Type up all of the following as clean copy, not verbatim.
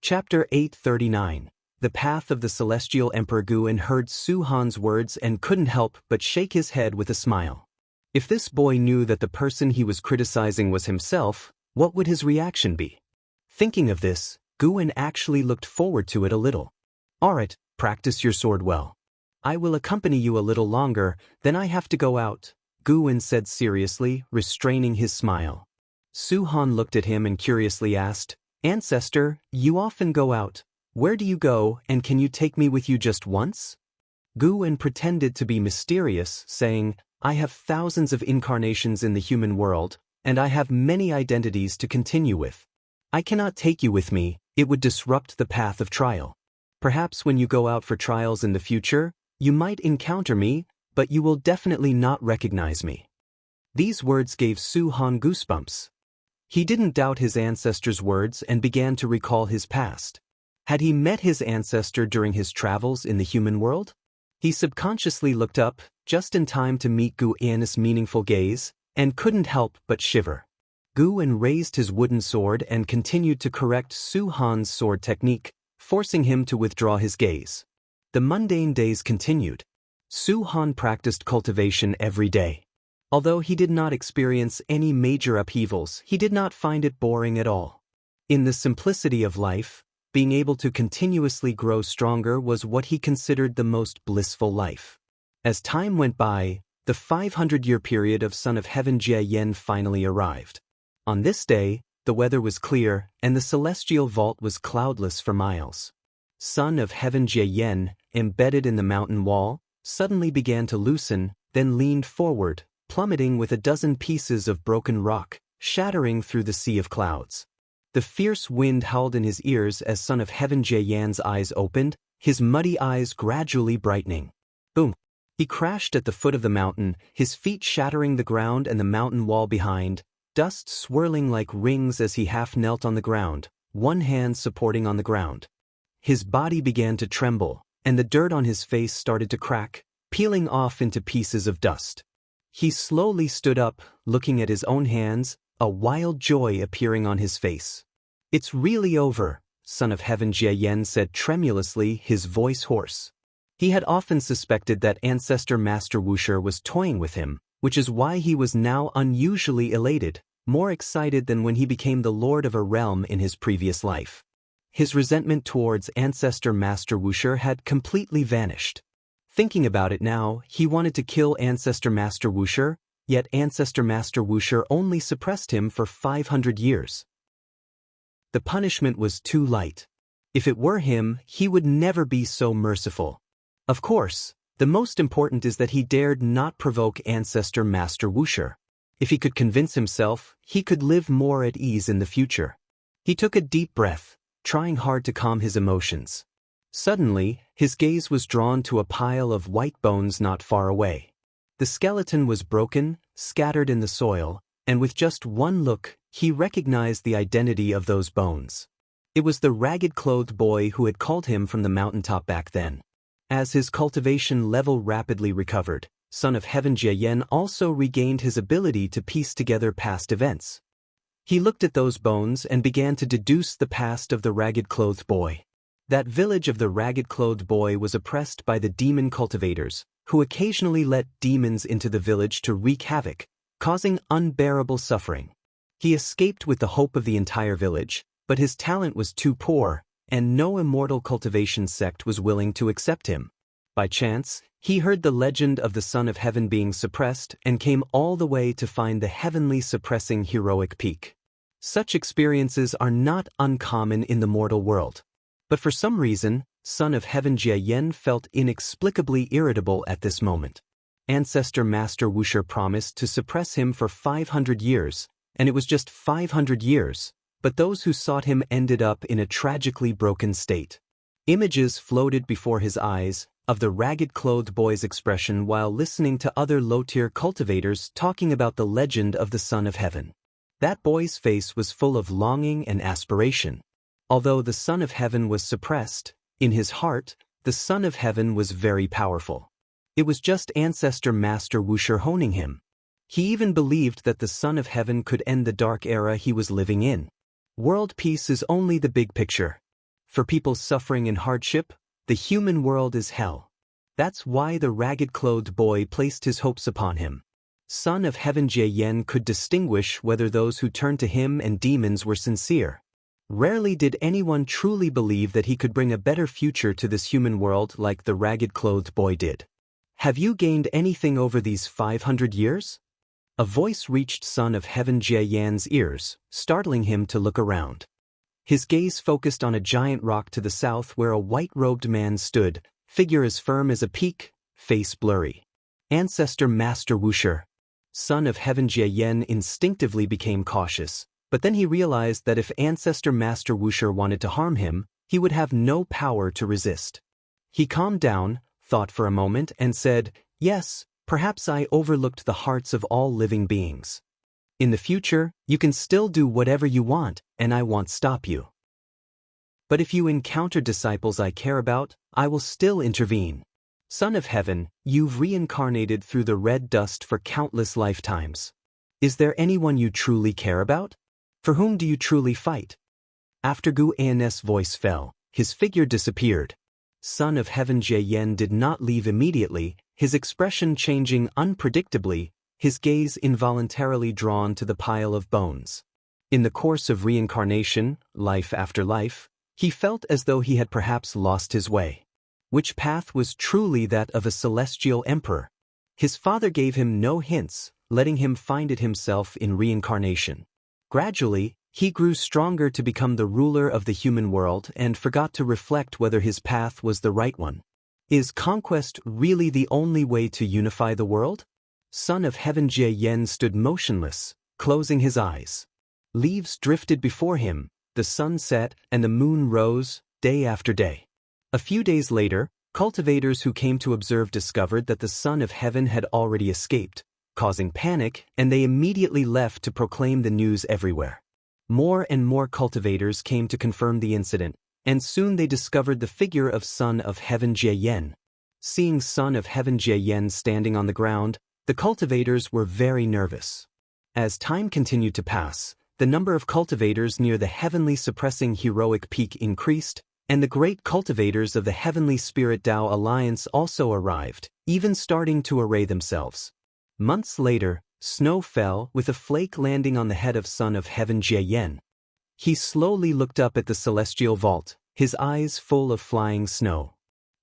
Chapter 839. The Path of the Celestial Emperor. Guan heard Su Han's words and couldn't help but shake his head with a smile. If this boy knew that the person he was criticizing was himself, what would his reaction be? Thinking of this, Guan actually looked forward to it a little. Alright, practice your sword well. I will accompany you a little longer, then I have to go out, Guan said seriously, restraining his smile. Su Han looked at him and curiously asked, Ancestor, you often go out. Where do you go, and can you take me with you just once? Guan pretended to be mysterious, saying, I have thousands of incarnations in the human world, and I have many identities to continue with. I cannot take you with me, it would disrupt the path of trial. Perhaps when you go out for trials in the future, you might encounter me, but you will definitely not recognize me. These words gave Su Han goosebumps. He didn't doubt his ancestor's words and began to recall his past. Had he met his ancestor during his travels in the human world? He subconsciously looked up, just in time to meet Guan's meaningful gaze, and couldn't help but shiver. Guan raised his wooden sword and continued to correct Su Han's sword technique, forcing him to withdraw his gaze. The mundane days continued. Su Han practiced cultivation every day. Although he did not experience any major upheavals, he did not find it boring at all. In the simplicity of life, being able to continuously grow stronger was what he considered the most blissful life. As time went by, the 500-year period of Son of Heaven Jie Yen finally arrived. On this day, the weather was clear and the celestial vault was cloudless for miles. Son of Heaven Jie Yen, embedded in the mountain wall, suddenly began to loosen, then leaned forward, plummeting with a dozen pieces of broken rock, shattering through the sea of clouds. The fierce wind howled in his ears as Son of Heaven Jie Yan's eyes opened, his muddy eyes gradually brightening. Boom! He crashed at the foot of the mountain, his feet shattering the ground and the mountain wall behind, dust swirling like rings as he half knelt on the ground, one hand supporting on the ground. His body began to tremble, and the dirt on his face started to crack, peeling off into pieces of dust. He slowly stood up, looking at his own hands, a wild joy appearing on his face. It's really over, Son of Heaven Jie Yen said tremulously, his voice hoarse. He had often suspected that Ancestor Master Wuxia was toying with him, which is why he was now unusually elated, more excited than when he became the lord of a realm in his previous life. His resentment towards Ancestor Master Wuxia had completely vanished. Thinking about it now, he wanted to kill Ancestor Master Wuxia, yet Ancestor Master Wuxia only suppressed him for 500 years. The punishment was too light. If it were him, he would never be so merciful. Of course, the most important is that he dared not provoke Ancestor Master Wuxia. If he could convince himself, he could live more at ease in the future. He took a deep breath, trying hard to calm his emotions. Suddenly, his gaze was drawn to a pile of white bones not far away. The skeleton was broken, scattered in the soil, and with just one look, he recognized the identity of those bones. It was the ragged-clothed boy who had called him from the mountaintop back then. As his cultivation level rapidly recovered, Son of Heaven Jie Yen also regained his ability to piece together past events. He looked at those bones and began to deduce the past of the ragged-clothed boy. That village of the ragged-clothed boy was oppressed by the demon cultivators, who occasionally let demons into the village to wreak havoc, causing unbearable suffering. He escaped with the hope of the entire village, but his talent was too poor, and no immortal cultivation sect was willing to accept him. By chance, he heard the legend of the Son of Heaven being suppressed and came all the way to find the heavenly suppressing heroic peak. Such experiences are not uncommon in the mortal world. But for some reason, Son of Heaven Jie Yen felt inexplicably irritable at this moment. Ancestor Master Wuxia promised to suppress him for 500 years, and it was just 500 years, but those who sought him ended up in a tragically broken state. Images floated before his eyes of the ragged-clothed boy's expression while listening to other low-tier cultivators talking about the legend of the Son of Heaven. That boy's face was full of longing and aspiration. Although the Son of Heaven was suppressed, in his heart, the Son of Heaven was very powerful. It was just Ancestor Master Wuxia honing him. He even believed that the Son of Heaven could end the dark era he was living in. World peace is only the big picture. For people suffering in hardship, the human world is hell. That's why the ragged-clothed boy placed his hopes upon him. Son of Heaven Jian could distinguish whether those who turned to him and demons were sincere. Rarely did anyone truly believe that he could bring a better future to this human world like the ragged-clothed boy did. Have you gained anything over these 500 years? A voice reached Son of Heaven Jian's ears, startling him to look around. His gaze focused on a giant rock to the south where a white-robed man stood, figure as firm as a peak, face blurry. Ancestor Master Wusher. Son of Heaven Jian instinctively became cautious, but then he realized that if Ancestor Master Wusher wanted to harm him, he would have no power to resist. He calmed down, thought for a moment, and said, "Yes, perhaps I overlooked the hearts of all living beings. In the future, you can still do whatever you want, and I won't stop you. But if you encounter disciples I care about, I will still intervene. Son of Heaven, you've reincarnated through the red dust for countless lifetimes. Is there anyone you truly care about? For whom do you truly fight?" After Gu An's voice fell, his figure disappeared. Son of Heaven Jian did not leave immediately, his expression changing unpredictably, his gaze involuntarily drawn to the pile of bones. In the course of reincarnation, life after life, he felt as though he had perhaps lost his way. Which path was truly that of a celestial emperor? His father gave him no hints, letting him find it himself in reincarnation. Gradually, he grew stronger to become the ruler of the human world and forgot to reflect whether his path was the right one. Is conquest really the only way to unify the world? Son of Heaven Jian stood motionless, closing his eyes. Leaves drifted before him, the sun set, and the moon rose, day after day. A few days later, cultivators who came to observe discovered that the Son of Heaven had already escaped, causing panic, and they immediately left to proclaim the news everywhere. More and more cultivators came to confirm the incident, and soon they discovered the figure of Son of Heaven Jian. Seeing Son of Heaven Jian standing on the ground, the cultivators were very nervous. As time continued to pass, the number of cultivators near the heavenly suppressing heroic peak increased, and the great cultivators of the Heavenly Spirit Tao Alliance also arrived, even starting to array themselves. Months later, snow fell, with a flake landing on the head of Son of Heaven Jian. He slowly looked up at the celestial vault, his eyes full of flying snow.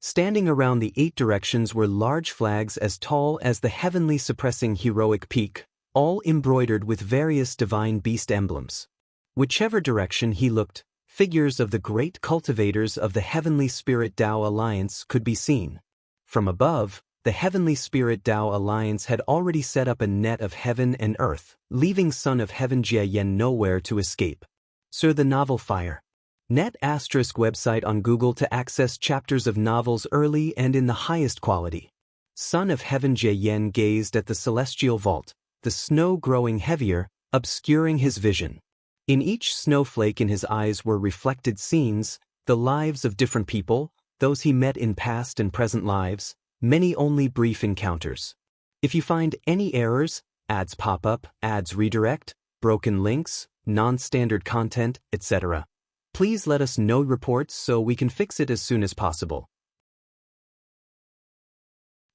Standing around the 8 directions were large flags as tall as the heavenly suppressing heroic peak, all embroidered with various divine beast emblems. Whichever direction he looked, figures of the great cultivators of the Heavenly Spirit Tao Alliance could be seen. From above, the Heavenly Spirit Tao Alliance had already set up a net of heaven and earth, leaving Son of Heaven Jian nowhere to escape. Sir, the novel Fire. Net ** website on Google to access chapters of novels early and in the highest quality. Son of Heaven Jian gazed at the celestial vault, the snow growing heavier, obscuring his vision. In each snowflake in his eyes were reflected scenes, the lives of different people, those he met in past and present lives, many only brief encounters. If you find any errors, ads pop up, ads redirect, broken links, non-standard content, etc., please let us know reports so we can fix it as soon as possible.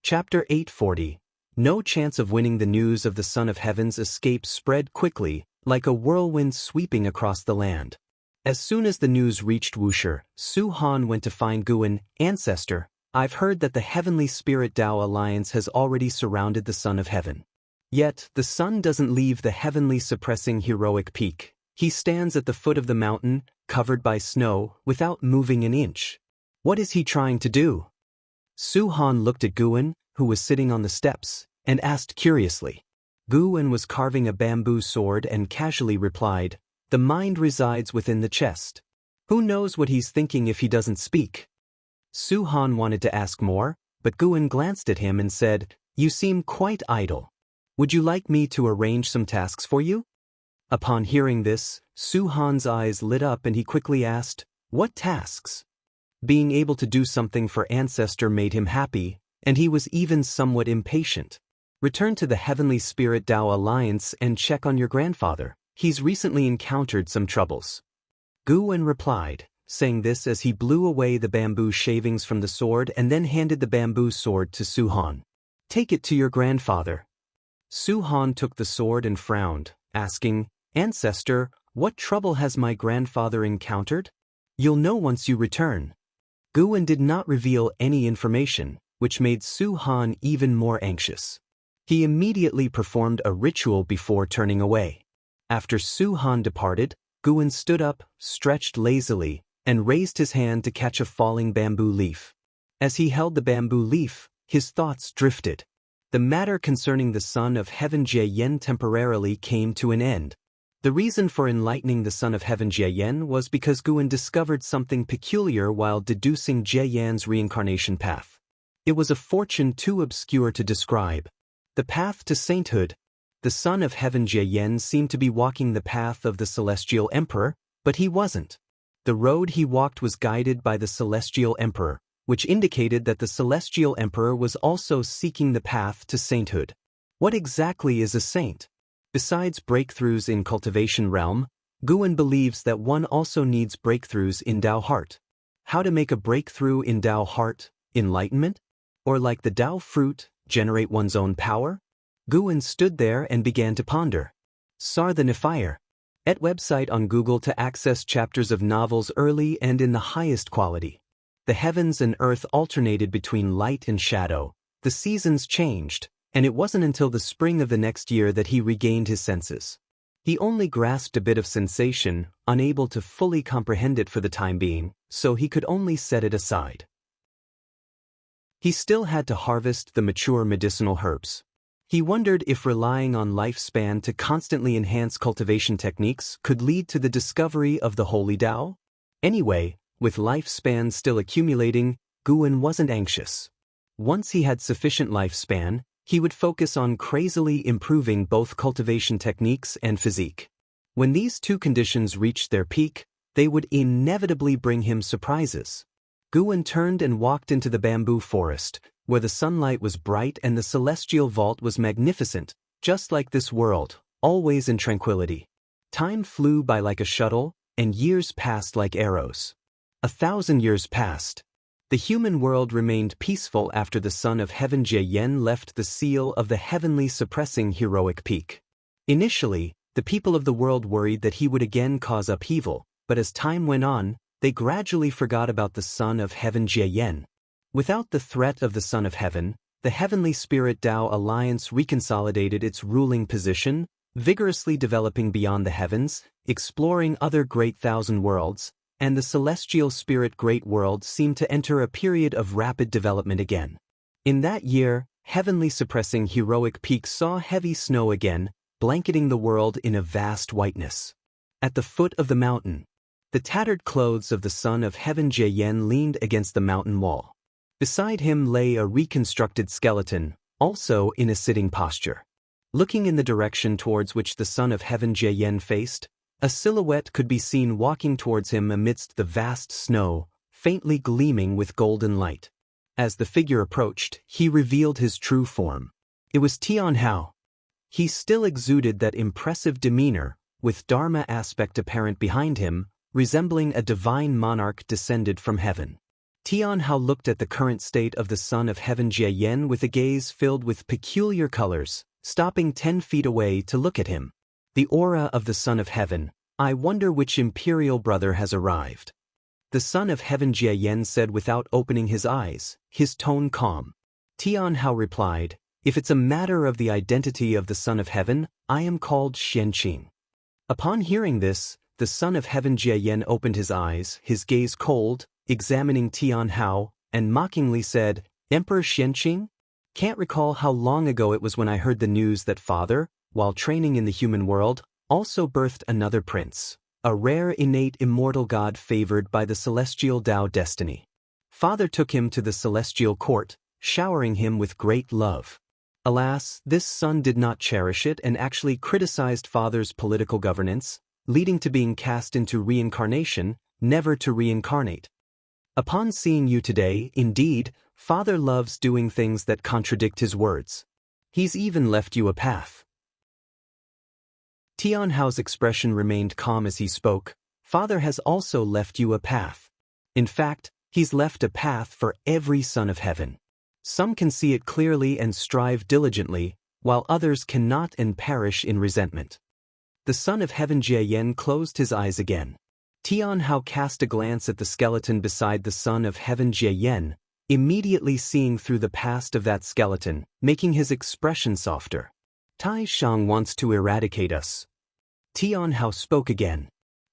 Chapter 840. No chance of winning. The news of the Son of Heaven's escape spread quickly, like a whirlwind sweeping across the land. As soon as the news reached Wusher, Su Han went to find Guan. Ancestor, I've heard that the Heavenly Spirit Tao Alliance has already surrounded the Son of Heaven. Yet, the sun doesn't leave the heavenly suppressing heroic peak. He stands at the foot of the mountain, covered by snow, without moving an inch. What is he trying to do? Su Han looked at Guan, who was sitting on the steps, and asked curiously. Guan was carving a bamboo sword and casually replied, "The mind resides within the chest. Who knows what he's thinking if he doesn't speak?" Su Han wanted to ask more, but Guan glanced at him and said, "You seem quite idle. Would you like me to arrange some tasks for you?" Upon hearing this, Su Han's eyes lit up and he quickly asked, "What tasks?" Being able to do something for Ancestor made him happy, and he was even somewhat impatient. "Return to the Heavenly Spirit Tao Alliance and check on your grandfather. He's recently encountered some troubles." Guan replied, saying this as he blew away the bamboo shavings from the sword and then handed the bamboo sword to Su-han. "Take it to your grandfather." Su-han took the sword and frowned, asking, "Ancestor, what trouble has my grandfather encountered?" "You'll know once you return." Guin did not reveal any information, which made Su-han even more anxious. He immediately performed a ritual before turning away. After Su-han departed, Guin stood up, stretched lazily, and raised his hand to catch a falling bamboo leaf. As he held the bamboo leaf, his thoughts drifted. The matter concerning the Son of Heaven Jie-yen temporarily came to an end. The reason for enlightening the Son of Heaven Jie-yen was because Guin discovered something peculiar while deducing Jie-yen's reincarnation path. It was a fortune too obscure to describe. The path to sainthood. The Son of Heaven Jie-yen seemed to be walking the path of the Celestial Emperor, but he wasn't. The road he walked was guided by the Celestial Emperor, which indicated that the Celestial Emperor was also seeking the path to sainthood. What exactly is a saint? Besides breakthroughs in cultivation realm, Guin believes that one also needs breakthroughs in Tao heart. How to make a breakthrough in Tao heart? Enlightenment? Or like the Tao fruit, generate one's own power? Guin stood there and began to ponder. Sar the Nifire. At website on Google to access chapters of novels early and in the highest quality. The heavens and earth alternated between light and shadow, the seasons changed, and it wasn't until the spring of the next year that he regained his senses. He only grasped a bit of sensation, unable to fully comprehend it for the time being, so he could only set it aside. He still had to harvest the mature medicinal herbs. He wondered if relying on lifespan to constantly enhance cultivation techniques could lead to the discovery of the Holy Tao. Anyway, with lifespan still accumulating, Guin wasn't anxious. Once he had sufficient lifespan, he would focus on crazily improving both cultivation techniques and physique. When these two conditions reached their peak, they would inevitably bring him surprises. Guin turned and walked into the bamboo forest, where the sunlight was bright and the celestial vault was magnificent, just like this world, always in tranquility. Time flew by like a shuttle, and years passed like arrows. 1,000 years passed. The human world remained peaceful after the Son of Heaven Jie-yen left the seal of the heavenly suppressing heroic peak. Initially, the people of the world worried that he would again cause upheaval, but as time went on, they gradually forgot about the Son of Heaven Jie-yen. Without the threat of the Son of Heaven, the Heavenly Spirit Tao Alliance reconsolidated its ruling position, vigorously developing beyond the heavens, exploring other great thousand worlds, and the celestial spirit great world seemed to enter a period of rapid development again. In that year, heavenly suppressing heroic peak saw heavy snow again, blanketing the world in a vast whiteness. At the foot of the mountain, the tattered clothes of the Son of Heaven Jie-yen leaned against the mountain wall. Beside him lay a reconstructed skeleton, also in a sitting posture. Looking in the direction towards which the Son of Heaven Jie-yen faced, a silhouette could be seen walking towards him amidst the vast snow, faintly gleaming with golden light. As the figure approached, he revealed his true form. It was Tian Hao. He still exuded that impressive demeanor, with Dharma aspect apparent behind him, resembling a divine monarch descended from heaven. Tian Hao looked at the current state of the Son of Heaven Jie-yen with a gaze filled with peculiar colors, stopping 10 feet away to look at him. The aura of the Son of Heaven. I wonder which imperial brother has arrived. The Son of Heaven Jie-yen said without opening his eyes, his tone calm. Tian Hao replied, if it's a matter of the identity of the Son of Heaven, I am called Xianqing. Upon hearing this, the Son of Heaven Jie-yen opened his eyes, his gaze cold, examining Tian Hao, and mockingly said, Emperor Xianqing? Can't recall how long ago it was when I heard the news that Father, while training in the human world, also birthed another prince, a rare innate immortal god favored by the celestial Tao destiny. Father took him to the celestial court, showering him with great love. Alas, this son did not cherish it and actually criticized Father's political governance, leading to being cast into reincarnation, never to reincarnate. Upon seeing you today, indeed, Father loves doing things that contradict his words. He's even left you a path. Tian Hao's expression remained calm as he spoke, Father has also left you a path. In fact, he's left a path for every son of heaven. Some can see it clearly and strive diligently, while others cannot and perish in resentment. The son of heaven Jiayan closed his eyes again. Tianhao cast a glance at the skeleton beside the son of heaven Jiayan, immediately seeing through the past of that skeleton, making his expression softer. Tai Shang wants to eradicate us. Tianhao spoke again.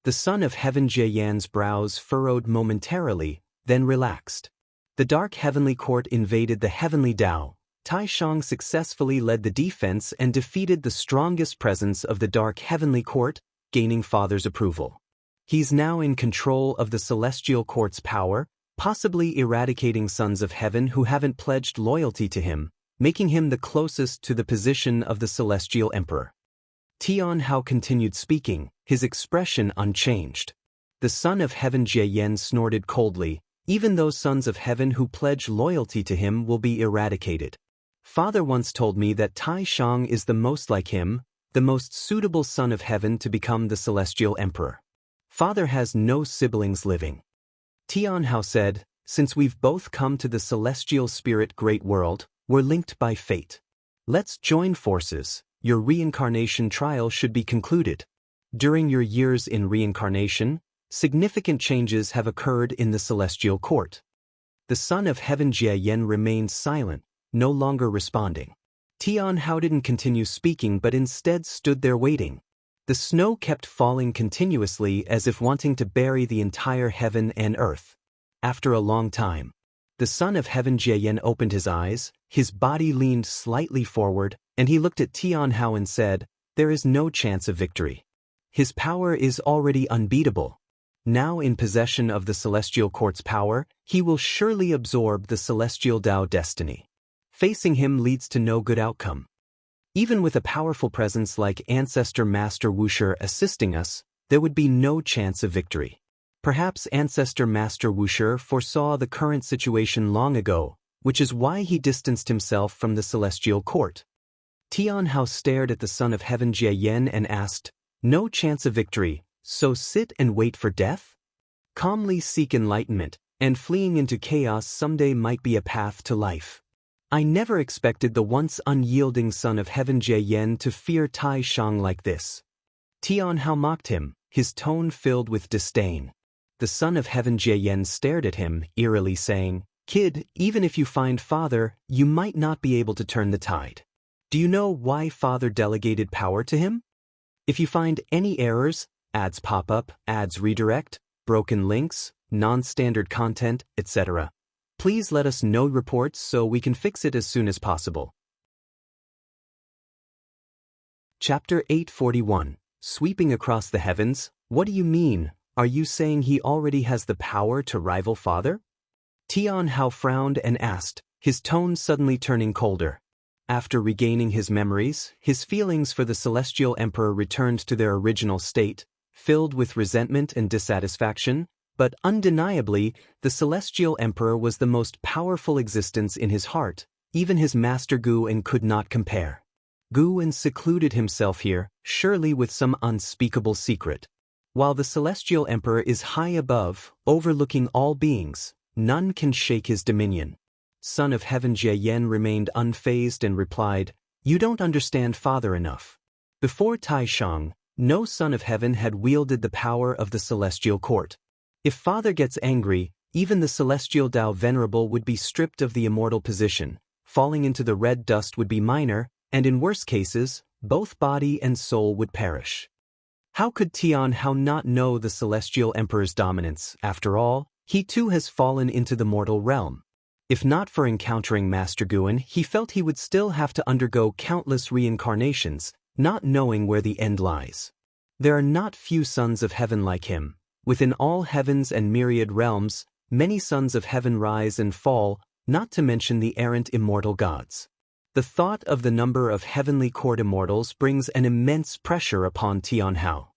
The son of heaven Jiayan's brows furrowed momentarily, then relaxed. The dark heavenly court invaded the heavenly Tao. Tai Shang successfully led the defense and defeated the strongest presence of the dark heavenly court, gaining Father's approval. He's now in control of the celestial court's power, possibly eradicating sons of heaven who haven't pledged loyalty to him, making him the closest to the position of the celestial emperor. Tianhao continued speaking, his expression unchanged. The son of heaven Jiayan snorted coldly. Even those sons of heaven who pledge loyalty to him will be eradicated. Father once told me that Tai Shang is the most like him, the most suitable son of heaven to become the celestial emperor. Father has no siblings living. Tianhao said, since we've both come to the celestial spirit great world, we're linked by fate. Let's join forces. Your reincarnation trial should be concluded. During your years in reincarnation, significant changes have occurred in the celestial court. The son of heaven Jiayan remained silent, no longer responding. Tianhao didn't continue speaking but instead stood there waiting. The snow kept falling continuously as if wanting to bury the entire heaven and earth. After a long time, the son of heaven Jiayan opened his eyes, his body leaned slightly forward, and he looked at Tianhao and said, there is no chance of victory. His power is already unbeatable. Now in possession of the celestial court's power, he will surely absorb the celestial Tao destiny. Facing him leads to no good outcome. Even with a powerful presence like Ancestor Master Wuxia assisting us, there would be no chance of victory. Perhaps Ancestor Master Wuxia foresaw the current situation long ago, which is why he distanced himself from the celestial court. Tianhao stared at the son of heaven Jiayan and asked, no chance of victory, so sit and wait for death? Calmly seek enlightenment, and fleeing into chaos someday might be a path to life. I never expected the once unyielding son of heaven Jiayan to fear Tai Shang like this. Tianhao mocked him, his tone filled with disdain. The son of heaven Jiayan stared at him, eerily saying, kid, even if you find Father, you might not be able to turn the tide. Do you know why Father delegated power to him? If you find any errors, ads pop up, ads redirect, broken links, non-standard content, etc., please let us know reports so we can fix it as soon as possible. Chapter 841. Sweeping across the heavens, what do you mean? Are you saying he already has the power to rival Father? Tianhao frowned and asked, his tone suddenly turning colder. After regaining his memories, his feelings for the celestial emperor returned to their original state, filled with resentment and dissatisfaction. But undeniably, the celestial emperor was the most powerful existence in his heart. Even his master Guan could not compare. Guan secluded himself here, surely with some unspeakable secret. While the celestial emperor is high above, overlooking all beings, none can shake his dominion. Son of heaven Jiayan remained unfazed and replied, you don't understand Father enough. Before Tai Shang, no son of heaven had wielded the power of the celestial court. If Father gets angry, even the celestial Tao Venerable would be stripped of the immortal position, falling into the red dust would be minor, and in worse cases, both body and soul would perish. How could Tianhao not know the celestial emperor's dominance? After all, he too has fallen into the mortal realm. If not for encountering Master Guan, he felt he would still have to undergo countless reincarnations, not knowing where the end lies. There are not few sons of heaven like him. Within all heavens and myriad realms, many sons of heaven rise and fall, not to mention the errant immortal gods. The thought of the number of heavenly court immortals brings an immense pressure upon Tianhao.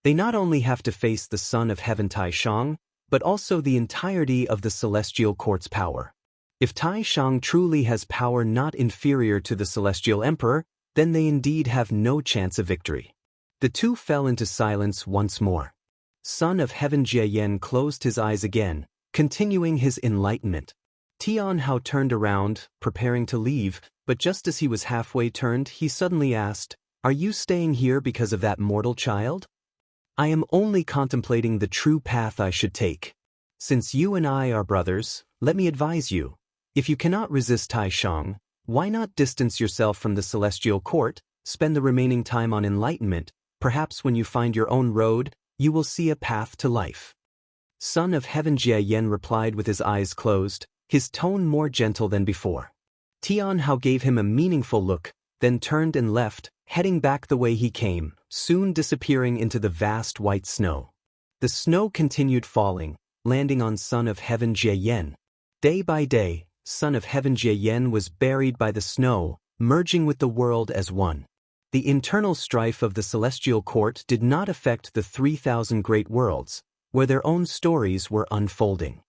They not only have to face the son of heaven Tai Shang, but also the entirety of the celestial court's power. If Tai Shang truly has power not inferior to the celestial emperor, then they indeed have no chance of victory. The two fell into silence once more. Son of Heaven Jie closed his eyes again, continuing his enlightenment. Tian Hao turned around, preparing to leave, but just as he was halfway turned, he suddenly asked, "Are you staying here because of that mortal child?" "I am only contemplating the true path I should take. Since you and I are brothers, let me advise you. If you cannot resist Tai Shang, why not distance yourself from the celestial court, spend the remaining time on enlightenment, perhaps when you find your own road, you will see a path to life." Son of Heaven Jie replied with his eyes closed, his tone more gentle than before. Tian Hao gave him a meaningful look, then turned and left, heading back the way he came, soon disappearing into the vast white snow. The snow continued falling, landing on Son of Heaven Jie. Day by day, Son of Heaven Jie was buried by the snow, merging with the world as one. The internal strife of the celestial court did not affect the 3,000 great worlds, where their own stories were unfolding.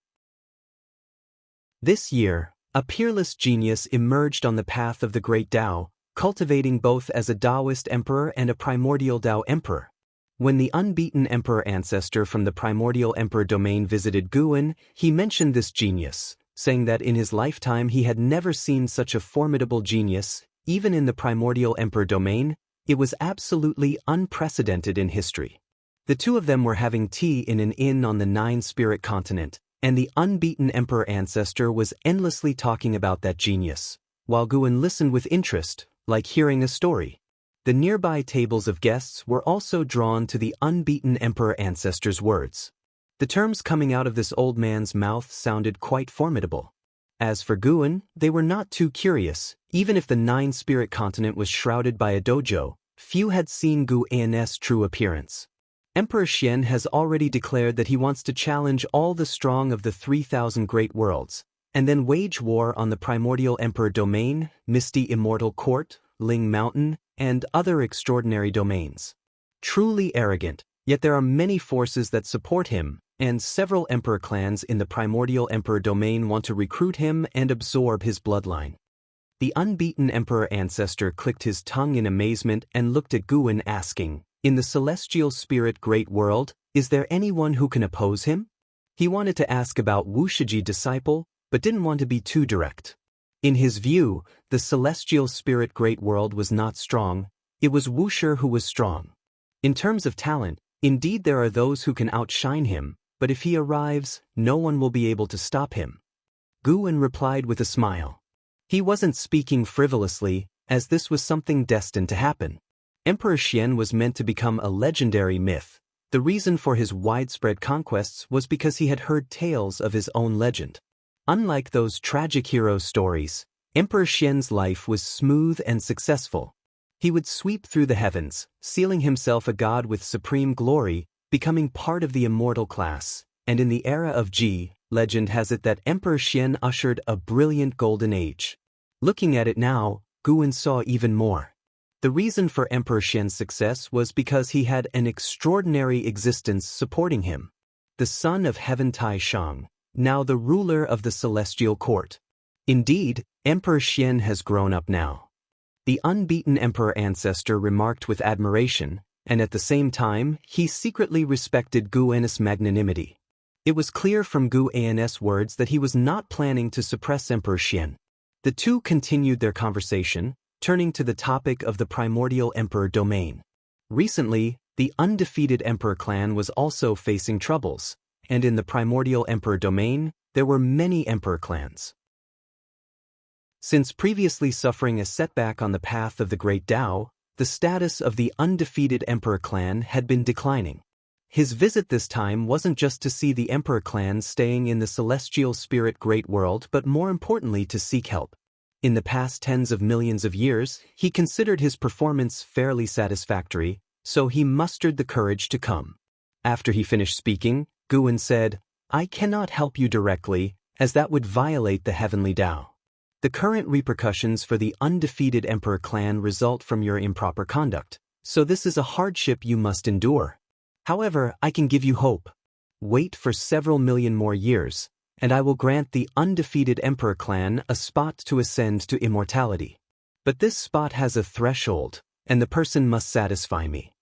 This year, a peerless genius emerged on the path of the great Tao, cultivating both as a Taoist emperor and a primordial Tao emperor. When the unbeaten emperor ancestor from the primordial emperor domain visited Guan, he mentioned this genius, saying that in his lifetime he had never seen such a formidable genius. Even in the primordial emperor domain, it was absolutely unprecedented in history. The two of them were having tea in an inn on the Nine-Spirit continent, and the unbeaten emperor ancestor was endlessly talking about that genius, while Guan listened with interest, like hearing a story. The nearby tables of guests were also drawn to the unbeaten emperor ancestor's words. The terms coming out of this old man's mouth sounded quite formidable. As for Guan, they were not too curious. Even if the Nine-Spirit continent was shrouded by a dojo, few had seen Guan's true appearance. Emperor Xian has already declared that he wants to challenge all the strong of the 3,000 great worlds, and then wage war on the primordial emperor domain, Misty Immortal Court, Ling Mountain, and other extraordinary domains. Truly arrogant, yet there are many forces that support him, and several emperor clans in the primordial emperor domain want to recruit him and absorb his bloodline. The unbeaten emperor ancestor clicked his tongue in amazement and looked at Guan asking, "In the celestial spirit great world, is there anyone who can oppose him?" He wanted to ask about Wu Shiji disciple, but didn't want to be too direct. In his view, the celestial spirit great world was not strong, it was Wu Shi who was strong. In terms of talent, indeed there are those who can outshine him, but if he arrives, no one will be able to stop him. Guan replied with a smile. He wasn't speaking frivolously, as this was something destined to happen. Emperor Xian was meant to become a legendary myth. The reason for his widespread conquests was because he had heard tales of his own legend. Unlike those tragic hero stories, Emperor Xian's life was smooth and successful. He would sweep through the heavens, sealing himself a god with supreme glory, becoming part of the immortal class, and in the era of Ji, legend has it that Emperor Xian ushered a brilliant golden age. Looking at it now, Guan saw even more. The reason for Emperor Xian's success was because he had an extraordinary existence supporting him. The son of Heaven Tai Shang, now the ruler of the celestial court. Indeed, Emperor Xian has grown up now. The unbeaten emperor ancestor remarked with admiration, and at the same time, he secretly respected Guan's magnanimity. It was clear from Guan's words that he was not planning to suppress Emperor Xian. The two continued their conversation, turning to the topic of the primordial emperor domain. Recently, the undefeated emperor clan was also facing troubles, and in the primordial emperor domain, there were many emperor clans. Since previously suffering a setback on the path of the great Tao, the status of the undefeated emperor clan had been declining. His visit this time wasn't just to see the emperor clan staying in the celestial spirit great world but more importantly to seek help. In the past tens of millions of years, he considered his performance fairly satisfactory, so he mustered the courage to come. After he finished speaking, Guan said, "I cannot help you directly, as that would violate the heavenly Tao. The current repercussions for the undefeated emperor clan result from your improper conduct, so this is a hardship you must endure. However, I can give you hope. Wait for several million more years, and I will grant the undefeated emperor clan a spot to ascend to immortality. But this spot has a threshold, and the person must satisfy me."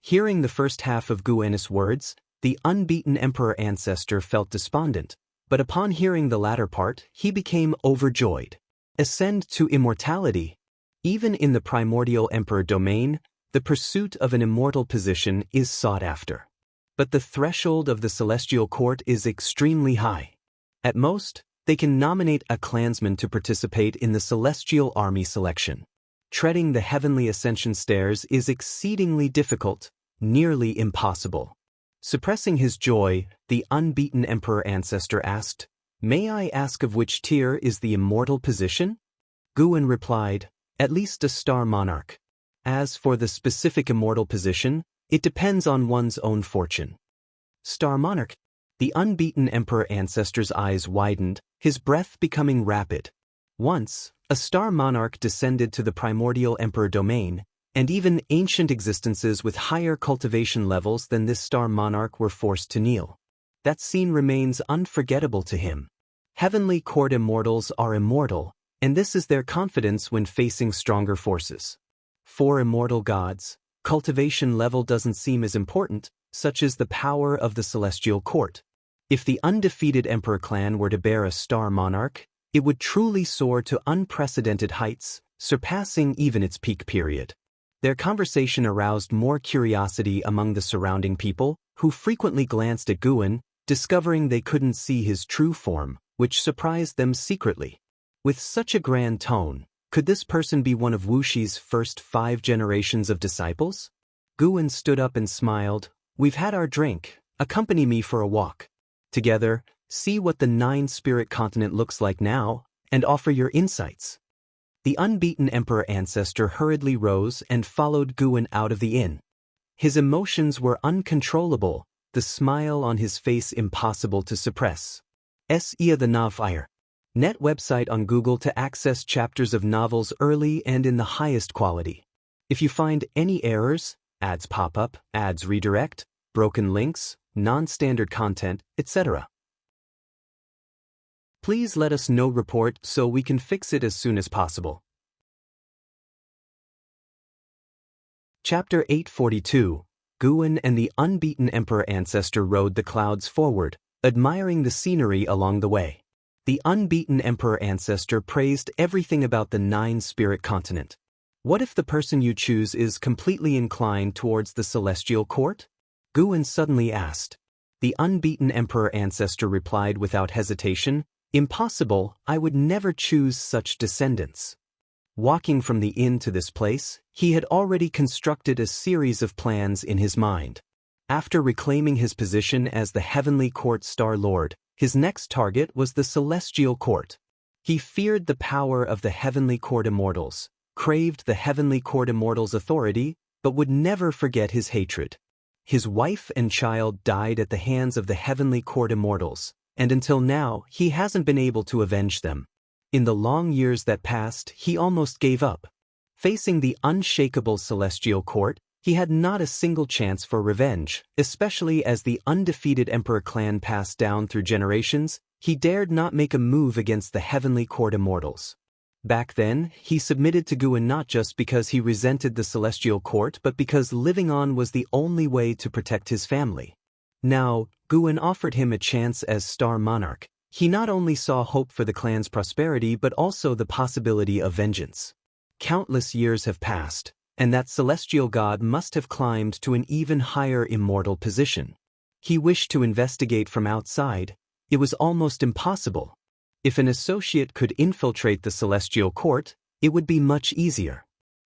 Hearing the first half of Guan's words, The unbeaten emperor ancestor felt despondent, but upon hearing the latter part, he became overjoyed. Ascend to immortality. Even in the primordial emperor domain, the pursuit of an immortal position is sought after. But the threshold of the celestial court is extremely high. At most, they can nominate a clansman to participate in the celestial army selection. Treading the heavenly ascension stairs is exceedingly difficult, nearly impossible. Suppressing his joy, the unbeaten emperor ancestor asked, "May I ask of which tier is the immortal position?" Guin replied, "At least a star monarch. As for the specific immortal position, it depends on one's own fortune." Star monarch. The unbeaten emperor ancestor's eyes widened, his breath becoming rapid. Once, a star monarch descended to the primordial emperor domain, and even ancient existences with higher cultivation levels than this star monarch were forced to kneel. That scene remains unforgettable to him. Heavenly court immortals are immortal, and this is their confidence when facing stronger forces. For immortal gods, cultivation level doesn't seem as important, such as the power of the celestial court. If the undefeated emperor clan were to bear a star monarch, it would truly soar to unprecedented heights, surpassing even its peak period. Their conversation aroused more curiosity among the surrounding people, who frequently glanced at Guin, discovering they couldn't see his true form, which surprised them secretly. With such a grand tone, could this person be one of Wushi's first 5 generations of disciples? Guin stood up and smiled. "We've had our drink. Accompany me for a walk. Together, see what the 9-spirit continent looks like now, and offer your insights." The unbeaten emperor ancestor hurriedly rose and followed Guin out of the inn. His emotions were uncontrollable, the smile on his face impossible to suppress. S.E.A. the Novfire. Net website on Google to access chapters of novels early and in the highest quality. If you find any errors, ads pop up, ads redirect, broken links, non-standard content, etc., please let us know. Report so we can fix it as soon as possible. Chapter 842. Guin and the unbeaten emperor ancestor rode the clouds forward, admiring the scenery along the way. The unbeaten emperor ancestor praised everything about the 9-spirit continent. What if the person you choose is completely inclined towards the celestial court? Guin suddenly asked. The unbeaten emperor ancestor replied without hesitation, "Impossible, I would never choose such descendants." Walking from the inn to this place, he had already constructed a series of plans in his mind. After reclaiming his position as the heavenly court star lord, his next target was the celestial court. He feared the power of the heavenly court immortals, craved the heavenly court immortals' authority, but would never forget his hatred. His wife and child died at the hands of the heavenly court immortals, and until now he hasn't been able to avenge them. In the long years that passed, he almost gave up. Facing the unshakable celestial court, he had not a single chance for revenge, especially as the undefeated emperor clan passed down through generations. He dared not make a move against the heavenly court immortals. Back then, he submitted to Guin not just because he resented the celestial court but because living on was the only way to protect his family. Now, Guin offered him a chance as star monarch. He not only saw hope for the clan's prosperity but also the possibility of vengeance. Countless years have passed, and that celestial god must have climbed to an even higher immortal position. He wished to investigate from outside. It was almost impossible. If an associate could infiltrate the celestial court, it would be much easier.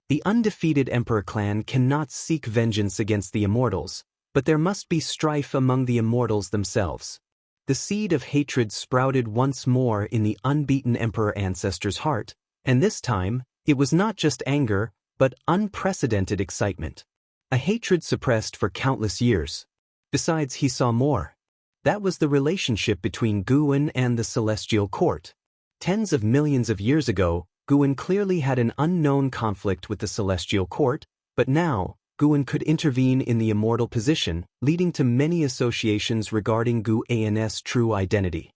The undefeated emperor clan cannot seek vengeance against the immortals, but there must be strife among the immortals themselves. The seed of hatred sprouted once more in the unbeaten emperor ancestor's heart, and this time, it was not just anger, but unprecedented excitement. A hatred suppressed for countless years. Besides, he saw more. That was the relationship between Guin and the celestial court. Tens of millions of years ago, Guin clearly had an unknown conflict with the celestial court, but now, Guin could intervene in the immortal position, leading to many associations regarding Guin's true identity.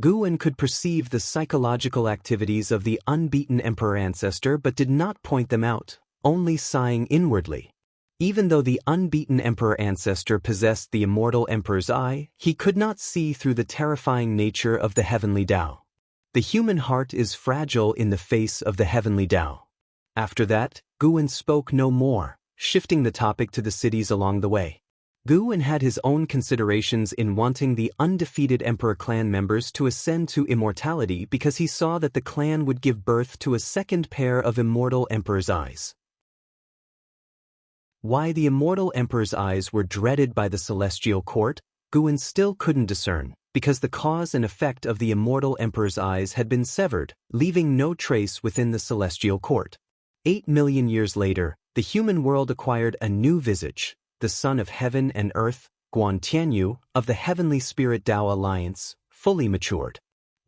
Guin could perceive the psychological activities of the unbeaten emperor ancestor but did not point them out, only sighing inwardly. Even though the unbeaten emperor ancestor possessed the immortal emperor's eye, he could not see through the terrifying nature of the heavenly Tao. The human heart is fragile in the face of the heavenly Tao. After that, Guan spoke no more, shifting the topic to the cities along the way. Guan had his own considerations in wanting the undefeated emperor clan members to ascend to immortality because he saw that the clan would give birth to a second pair of immortal emperor's eyes. Why the immortal emperor's eyes were dreaded by the celestial court, Guan still couldn't discern, because the cause and effect of the immortal emperor's eyes had been severed, leaving no trace within the celestial court. 8 million years later, the human world acquired a new visage, the son of heaven and earth, Guan Tianyu, of the heavenly spirit Tao alliance, fully matured.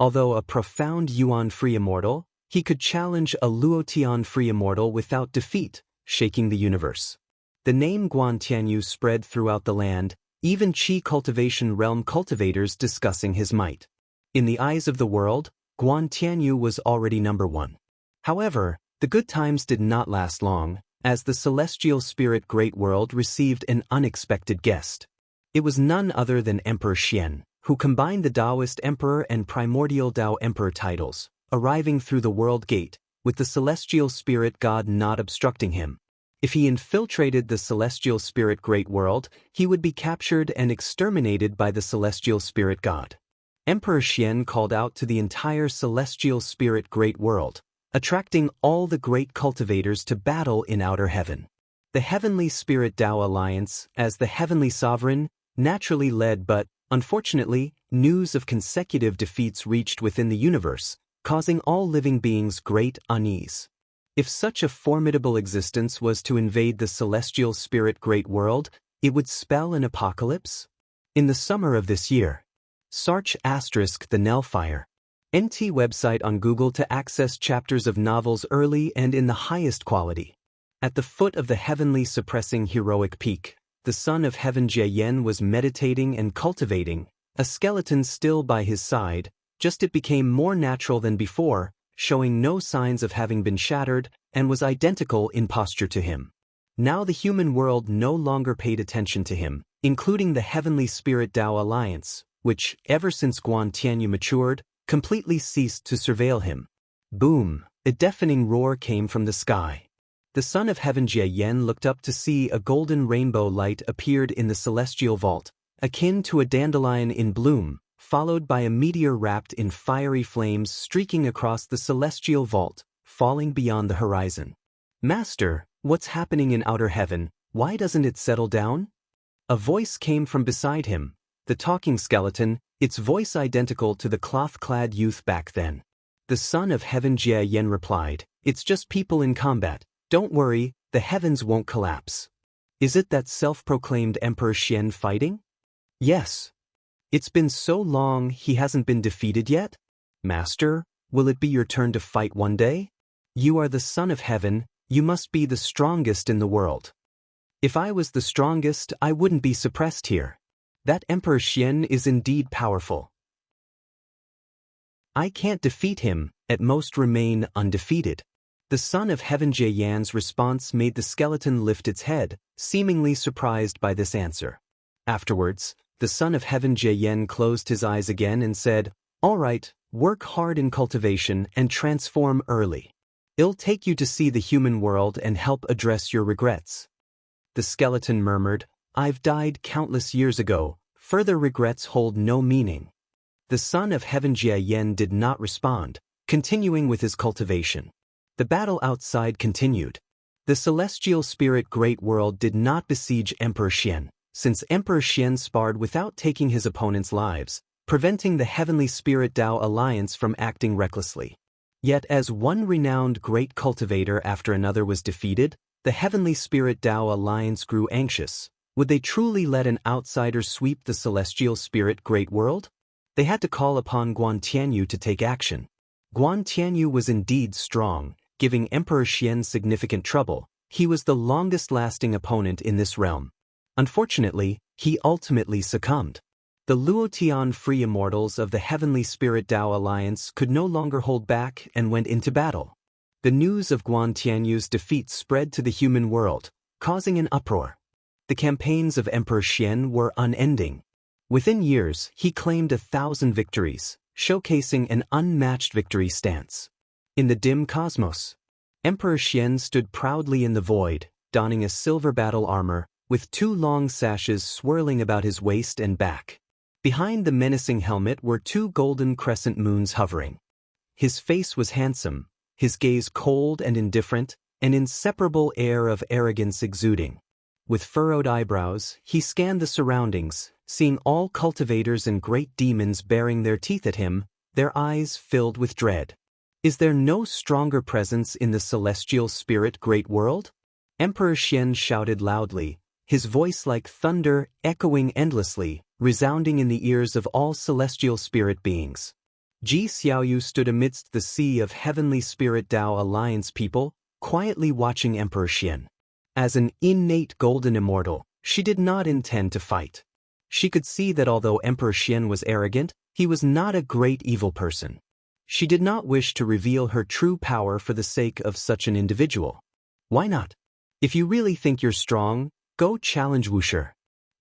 Although a profound Yuan-free immortal, he could challenge a Luotian-free immortal without defeat, shaking the universe. The name Guan Tianyu spread throughout the land, even Qi cultivation realm cultivators discussing his might. In the eyes of the world, Guan Tianyu was already number one. However, the good times did not last long, as the celestial spirit Great World received an unexpected guest. It was none other than Emperor Xian, who combined the Taoist Emperor and Primordial Tao Emperor titles, arriving through the World Gate, with the celestial spirit god not obstructing him. If he infiltrated the celestial spirit Great World, he would be captured and exterminated by the celestial spirit god. Emperor Xian called out to the entire celestial spirit Great World, attracting all the great cultivators to battle in outer heaven. The heavenly spirit Tao alliance, as the heavenly sovereign, naturally led, but, unfortunately, news of consecutive defeats reached within the universe, causing all living beings great unease. If such a formidable existence was to invade the celestial spirit Great World, it would spell an apocalypse? In the summer of this year. Search * the Nellfire. NT website on Google to access chapters of novels early and in the highest quality. At the foot of the heavenly suppressing heroic peak, the son of heaven Jie Yen was meditating and cultivating, a skeleton still by his side, just it became more natural than before, showing no signs of having been shattered, and was identical in posture to him. Now the human world no longer paid attention to him, including the heavenly spirit Tao alliance, which, ever since Guan Tianyu matured, completely ceased to surveil him. Boom! A deafening roar came from the sky. The son of heaven Jie Yen looked up to see a golden rainbow light appeared in the celestial vault, akin to a dandelion in bloom, followed by a meteor wrapped in fiery flames streaking across the celestial vault, falling beyond the horizon. Master, what's happening in outer heaven? Why doesn't it settle down? A voice came from beside him, the talking skeleton, its voice identical to the cloth-clad youth back then. The son of heaven Jie Yen replied, "It's just people in combat. Don't worry, the heavens won't collapse." Is it that self-proclaimed Emperor Xian fighting? Yes. It's been so long he hasn't been defeated yet? Master, will it be your turn to fight one day? You are the son of heaven, you must be the strongest in the world. If I was the strongest, I wouldn't be suppressed here. That Emperor Xian is indeed powerful. I can't defeat him, at most remain undefeated. The son of heaven Jie Yan's response made the skeleton lift its head, seemingly surprised by this answer. Afterwards, the son of heaven Jie Yan closed his eyes again and said, "All right, work hard in cultivation and transform early. It'll take you to see the human world and help address your regrets." The skeleton murmured, "I've died countless years ago, further regrets hold no meaning." The son of heaven Jie Yen did not respond, continuing with his cultivation. The battle outside continued. The celestial spirit Great World did not besiege Emperor Xian, since Emperor Xian sparred without taking his opponent's lives, preventing the heavenly spirit Tao alliance from acting recklessly. Yet as one renowned great cultivator after another was defeated, the heavenly spirit Tao alliance grew anxious. Would they truly let an outsider sweep the celestial spirit Great World? They had to call upon Guan Tianyu to take action. Guan Tianyu was indeed strong, giving Emperor Xian significant trouble. He was the longest-lasting opponent in this realm. Unfortunately, he ultimately succumbed. The Luotian free immortals of the heavenly spirit Tao alliance could no longer hold back and went into battle. The news of Guan Tianyu's defeat spread to the human world, causing an uproar. The campaigns of Emperor Xian were unending. Within years, he claimed 1,000 victories, showcasing an unmatched victory stance. In the dim cosmos, Emperor Xian stood proudly in the void, donning a silver battle armor, with 2 long sashes swirling about his waist and back. Behind the menacing helmet were 2 golden crescent moons hovering. His face was handsome, his gaze cold and indifferent, an inseparable air of arrogance exuding. With furrowed eyebrows, he scanned the surroundings, seeing all cultivators and great demons baring their teeth at him, their eyes filled with dread. Is there no stronger presence in the celestial spirit great world? Emperor Xian shouted loudly, his voice like thunder echoing endlessly, resounding in the ears of all celestial spirit beings. Ji Xiaoyu stood amidst the sea of heavenly spirit Tao Alliance people, quietly watching Emperor Xian. As an innate golden immortal, she did not intend to fight. She could see that although Emperor Xian was arrogant, he was not a great evil person. She did not wish to reveal her true power for the sake of such an individual. Why not? If you really think you're strong, go challenge Wuxia.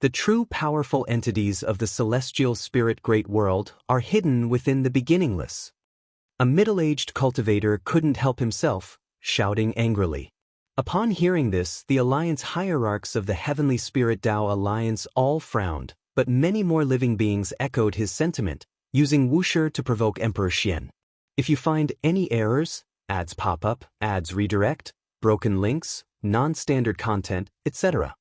The true powerful entities of the celestial spirit great world are hidden within the beginningless. A middle-aged cultivator couldn't help himself, shouting angrily. Upon hearing this, the Alliance hierarchs of the Heavenly Spirit Tao Alliance all frowned, but many more living beings echoed his sentiment, using Wuxia to provoke Emperor Xian. If you find any errors, ads pop up, ads redirect, broken links, non-standard content, etc.,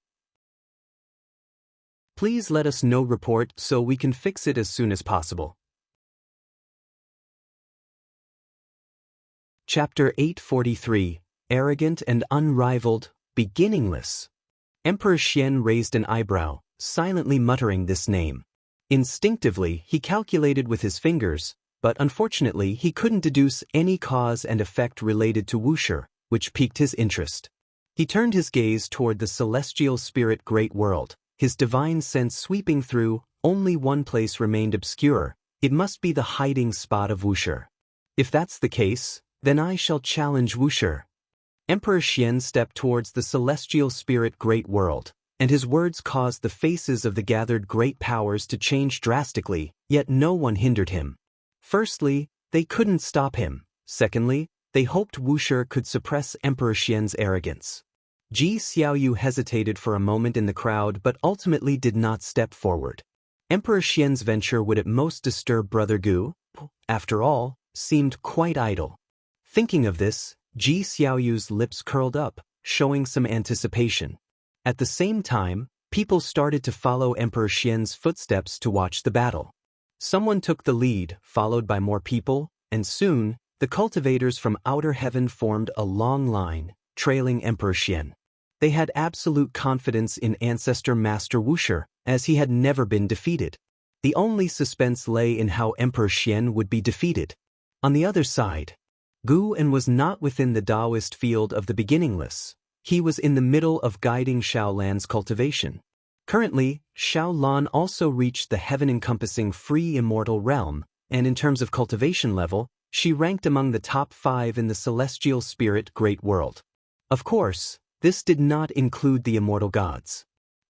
please let us know report so we can fix it as soon as possible. Chapter 843, Arrogant and Unrivaled, Beginningless. Emperor Xian raised an eyebrow, silently muttering this name. Instinctively, he calculated with his fingers, but unfortunately he couldn't deduce any cause and effect related to Wuxia, which piqued his interest. He turned his gaze toward the celestial spirit great world, his divine sense sweeping through. Only one place remained obscure. It must be the hiding spot of Wuxia. If that's the case, then I shall challenge Wuxia. Emperor Xian stepped towards the celestial spirit great world, and his words caused the faces of the gathered great powers to change drastically, yet no one hindered him. Firstly, they couldn't stop him. Secondly, they hoped Wuxia could suppress Emperor Xian's arrogance. Ji Xiaoyu hesitated for a moment in the crowd but ultimately did not step forward. Emperor Xian's venture would at most disturb Brother Gu, after all, seemed quite idle. Thinking of this, Ji Xiaoyu's lips curled up, showing some anticipation. At the same time, people started to follow Emperor Xian's footsteps to watch the battle. Someone took the lead, followed by more people, and soon, the cultivators from outer heaven formed a long line, trailing Emperor Xian. They had absolute confidence in Ancestor Master Wuxia, as he had never been defeated. The only suspense lay in how Emperor Xian would be defeated. On the other side, Guan was not within the Taoist field of the beginningless. He was in the middle of guiding Shaolan's cultivation. Currently, Shaolan also reached the heaven-encompassing free immortal realm, and in terms of cultivation level, she ranked among the top 5 in the celestial spirit great world. Of course, this did not include the immortal gods.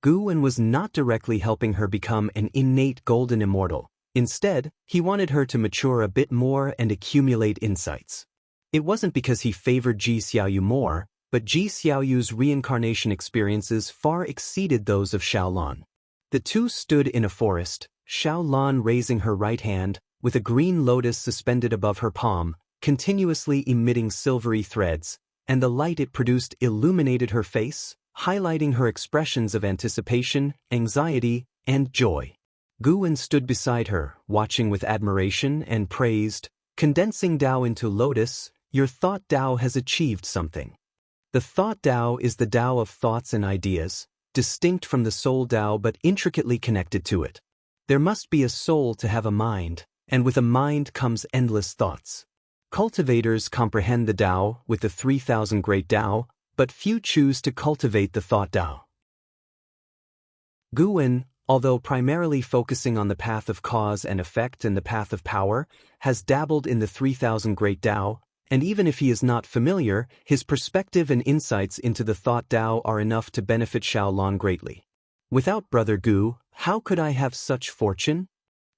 Guan was not directly helping her become an innate golden immortal. Instead, he wanted her to mature a bit more and accumulate insights. It wasn't because he favored Ji Xiaoyu more, but Ji Xiaoyu's reincarnation experiences far exceeded those of Shaolan. The two stood in a forest, Shaolan raising her right hand, with a green lotus suspended above her palm, continuously emitting silvery threads, and the light it produced illuminated her face, highlighting her expressions of anticipation, anxiety, and joy. Guan stood beside her, watching with admiration and praised, "Condensing Tao into lotus, your thought Tao has achieved something." The thought Tao is the Tao of thoughts and ideas, distinct from the soul Tao but intricately connected to it. There must be a soul to have a mind, and with a mind comes endless thoughts. Cultivators comprehend the Tao with the 3,000 great Tao, but few choose to cultivate the thought Tao. Guan, although primarily focusing on the path of cause and effect and the path of power, has dabbled in the 3,000 great Tao, and even if he is not familiar, his perspective and insights into the thought Tao are enough to benefit Xiaolon greatly. Without Brother Gu, how could I have such fortune?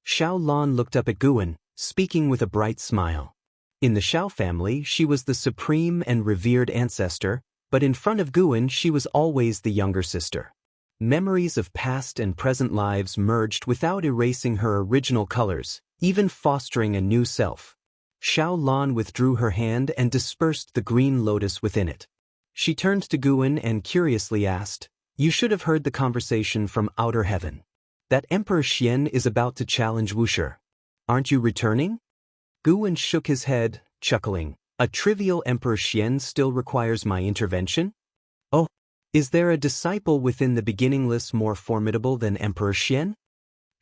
Xiaolon looked up at Guan, speaking with a bright smile. In the Xiao family, she was the supreme and revered ancestor, but in front of Guan she was always the younger sister. Memories of past and present lives merged without erasing her original colors, even fostering a new self. Xiaolon withdrew her hand and dispersed the green lotus within it. She turned to Guan and curiously asked, "You should have heard the conversation from outer heaven. That Emperor Xian is about to challenge Wuxia. Aren't you returning?" Guan shook his head, chuckling. "A trivial Emperor Xian still requires my intervention? Oh, is there a disciple within the beginningless more formidable than Emperor Xian?"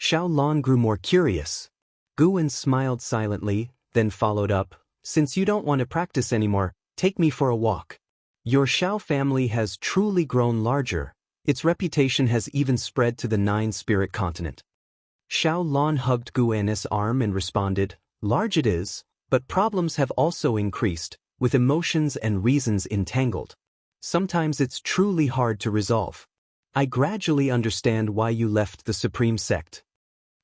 Xiaolon grew more curious. Guan smiled silently, then followed up, "Since you don't want to practice anymore, take me for a walk. Your Xiao family has truly grown larger. Its reputation has even spread to the 9-spirit continent." Xiaolon hugged Guan's arm and responded, "Large it is, but problems have also increased, with emotions and reasons entangled. Sometimes it's truly hard to resolve. I gradually understand why you left the Supreme Sect."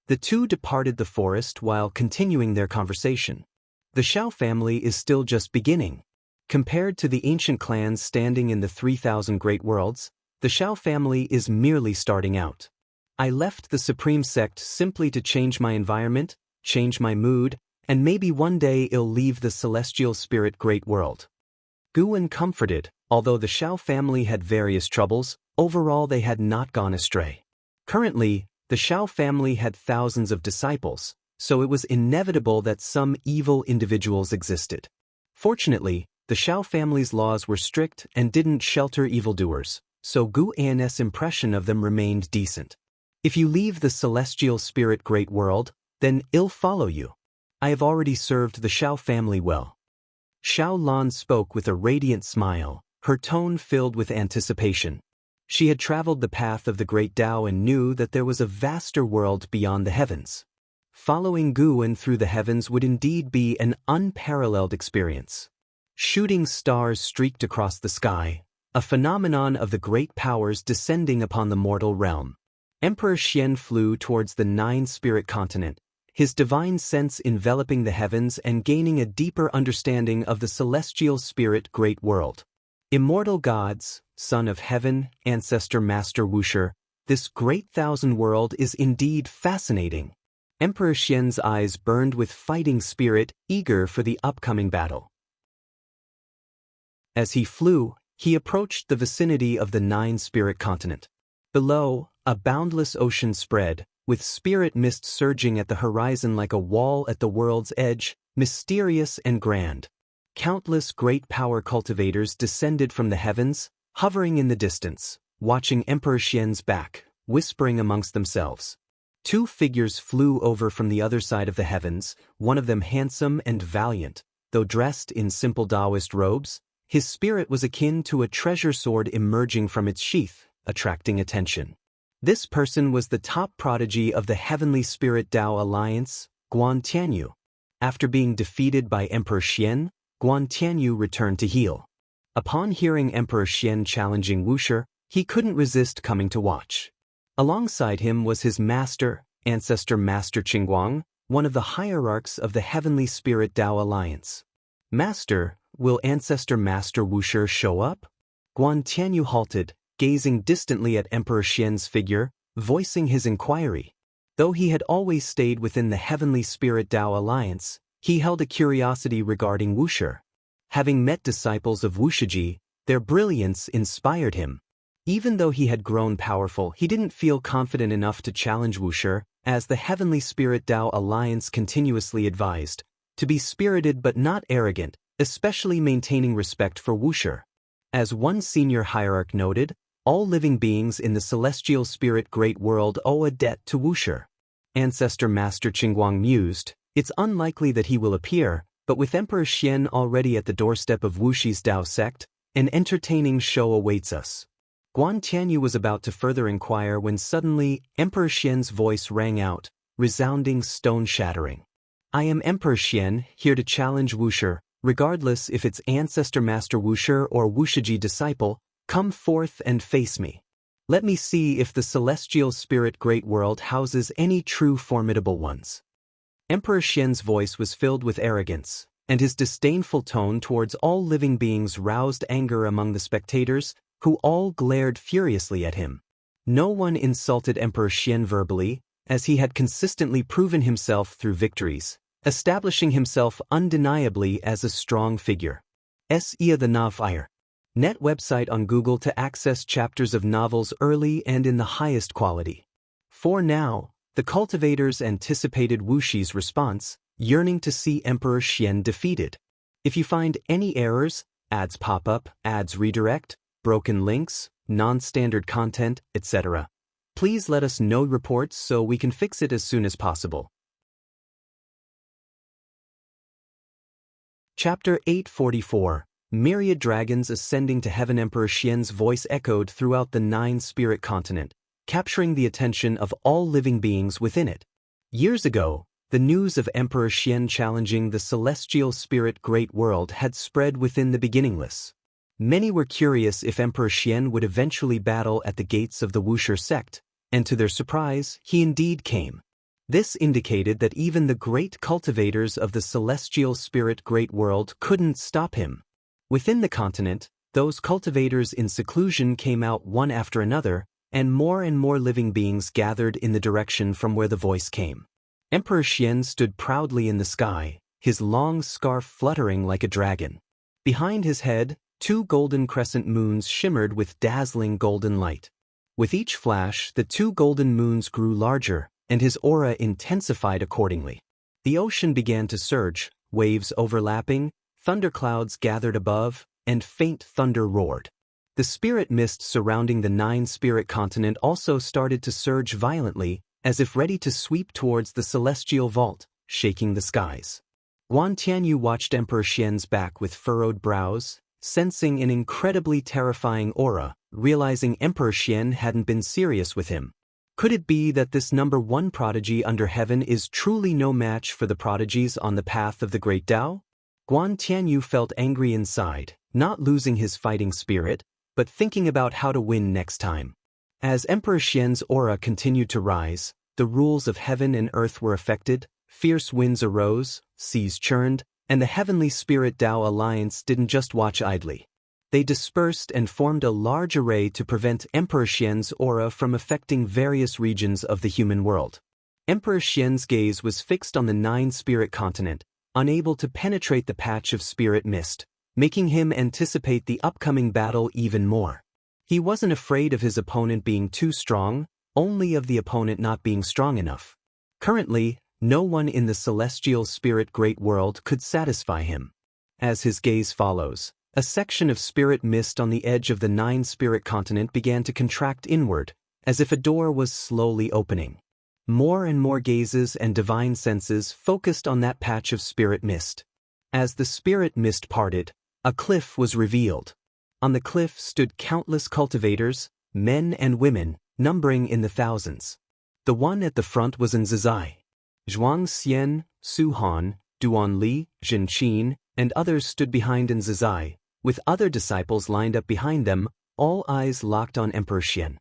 The two departed the forest while continuing their conversation. The Xiao family is still just beginning. Compared to the ancient clans standing in the 3,000 great worlds, the Xiao family is merely starting out. I left the Supreme Sect simply to change my environment, change my mood, and maybe one day I'll leave the celestial spirit great world. Guan comforted. Although the Xiao family had various troubles, overall they had not gone astray. Currently, the Xiao family had thousands of disciples, so it was inevitable that some evil individuals existed. Fortunately, the Xiao family's laws were strict and didn't shelter evildoers, so Guan's impression of them remained decent. "If you leave the celestial spirit great world, then I'll follow you. I have already served the Xiao family well." Xiaolon spoke with a radiant smile, her tone filled with anticipation. She had traveled the path of the great Tao and knew that there was a vaster world beyond the heavens. Following Guan through the heavens would indeed be an unparalleled experience. Shooting stars streaked across the sky, a phenomenon of the great powers descending upon the mortal realm. Emperor Xian flew towards the 9-spirit continent, his divine sense enveloping the heavens and gaining a deeper understanding of the celestial spirit great world. Immortal gods, son of heaven, ancestor master Wuxia, this great thousand world is indeed fascinating. Emperor Xian's eyes burned with fighting spirit, eager for the upcoming battle. As he flew, he approached the vicinity of the 9-spirit continent. Below, a boundless ocean spread, with spirit mist surging at the horizon like a wall at the world's edge, mysterious and grand. Countless great power cultivators descended from the heavens, hovering in the distance, watching Emperor Xian's back, whispering amongst themselves. Two figures flew over from the other side of the heavens, one of them handsome and valiant. Though dressed in simple Taoist robes, his spirit was akin to a treasure sword emerging from its sheath, attracting attention. This person was the top prodigy of the Heavenly Spirit Tao Alliance, Guan Tianyu. After being defeated by Emperor Xian, Guan Tianyu returned to heal. Upon hearing Emperor Xian challenging Wuxia, he couldn't resist coming to watch. Alongside him was his master, ancestor Master Qingguang, one of the hierarchs of the Heavenly Spirit Tao Alliance. "Master, will ancestor Master Wuxia show up?" Guan Tianyu halted, gazing distantly at Emperor Xian's figure, voicing his inquiry. Though he had always stayed within the Heavenly Spirit Tao Alliance, he held a curiosity regarding Wuxia. Having met disciples of Wuxiji, their brilliance inspired him. Even though he had grown powerful, he didn't feel confident enough to challenge Wuxia, as the Heavenly Spirit Tao Alliance continuously advised, to be spirited but not arrogant, especially maintaining respect for Wuxia. As one senior hierarch noted, all living beings in the celestial spirit great world owe a debt to Wuxia. Ancestor Master Qingguang mused, "It's unlikely that he will appear, but with Emperor Xian already at the doorstep of Wuxi's Tao sect, an entertaining show awaits us." Guan Tianyu was about to further inquire when suddenly Emperor Xian's voice rang out, resounding stone-shattering. "I am Emperor Xian, here to challenge Wuxia. regardless if it's ancestor master Wuxia or Wushiji disciple, come forth and face me. Let me see if the celestial spirit great world houses any true formidable ones. Emperor Xian's voice was filled with arrogance, and his disdainful tone towards all living beings roused anger among the spectators, who all glared furiously at him. No one insulted Emperor Xian verbally, as he had consistently proven himself through victories, establishing himself undeniably as a strong figure. Ia the Novfire. Net website on Google to access chapters of novels early and in the highest quality. For now, the cultivators anticipated Wuxi's response, yearning to see Emperor Xian defeated. If you find any errors, ads pop up, ads redirect, broken links, non-standard content, etc., please let us know reports so we can fix it as soon as possible. Chapter 844. Myriad dragons ascending to heaven. Emperor Xian's voice echoed throughout the 9-spirit continent, capturing the attention of all living beings within it. Years ago, the news of Emperor Xian challenging the celestial spirit great world had spread within the beginningless. Many were curious if Emperor Xian would eventually battle at the gates of the Wuxia sect, and to their surprise, he indeed came. This indicated that even the great cultivators of the celestial spirit great world couldn't stop him. Within the continent, those cultivators in seclusion came out one after another, and more living beings gathered in the direction from where the voice came. Emperor Xian stood proudly in the sky, his long scarf fluttering like a dragon. Behind his head, 2 golden crescent moons shimmered with dazzling golden light. With each flash, the 2 golden moons grew larger, and his aura intensified accordingly. The ocean began to surge, waves overlapping, thunderclouds gathered above, and faint thunder roared. The spirit mist surrounding the 9-spirit continent also started to surge violently, as if ready to sweep towards the celestial vault, shaking the skies. Guan Tianyu watched Emperor Xian's back with furrowed brows, sensing an incredibly terrifying aura, realizing Emperor Xian hadn't been serious with him. Could it be that this number 1 prodigy under heaven is truly no match for the prodigies on the path of the Great Tao? Guan Tianyu felt angry inside, not losing his fighting spirit, but thinking about how to win next time. As Emperor Xian's aura continued to rise, the rules of heaven and earth were affected, fierce winds arose, seas churned, and the heavenly spirit Tao alliance didn't just watch idly. They dispersed and formed a large array to prevent Emperor Xian's aura from affecting various regions of the human world. Emperor Xian's gaze was fixed on the 9-spirit continent, unable to penetrate the patch of spirit mist, making him anticipate the upcoming battle even more. He wasn't afraid of his opponent being too strong, only of the opponent not being strong enough. Currently, no one in the celestial spirit great world could satisfy him. As his gaze follows, a section of spirit mist on the edge of the 9-spirit continent began to contract inward, as if a door was slowly opening. More and more gazes and divine senses focused on that patch of spirit mist. As the spirit mist parted, a cliff was revealed. On the cliff stood countless cultivators, men and women, numbering in the thousands. The one at the front was Nzizai. Zhuang Xian, Su Han, Duan Li, Zhen Qin, and others stood behind Nzizai, with other disciples lined up behind them, all eyes locked on Emperor Xian.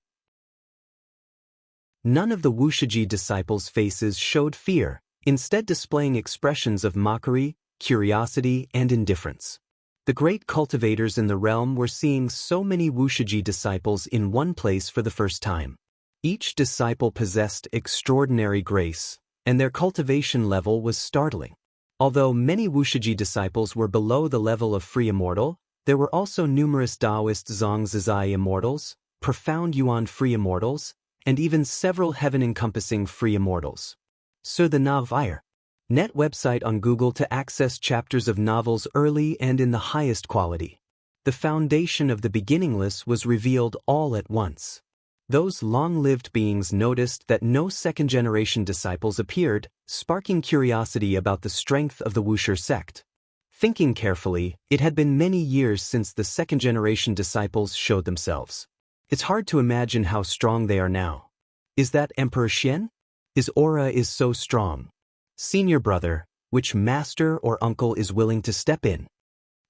None of the Wushiji disciples' faces showed fear, instead displaying expressions of mockery, curiosity, and indifference. The great cultivators in the realm were seeing so many Wushiji disciples in one place for the first time. Each disciple possessed extraordinary grace, and their cultivation level was startling. Although many Wushiji disciples were below the level of free immortal, there were also numerous Taoist Zhangzizai immortals, profound Yuan free immortals, and even several heaven-encompassing free immortals. Sur the Navire. Net website on Google to access chapters of novels early and in the highest quality. The foundation of the beginningless was revealed all at once. Those long-lived beings noticed that no second-generation disciples appeared, sparking curiosity about the strength of the Wuxia sect. Thinking carefully, it had been many years since the second-generation disciples showed themselves. It's hard to imagine how strong they are now. Is that Emperor Xian? His aura is so strong. Senior brother, which master or uncle is willing to step in?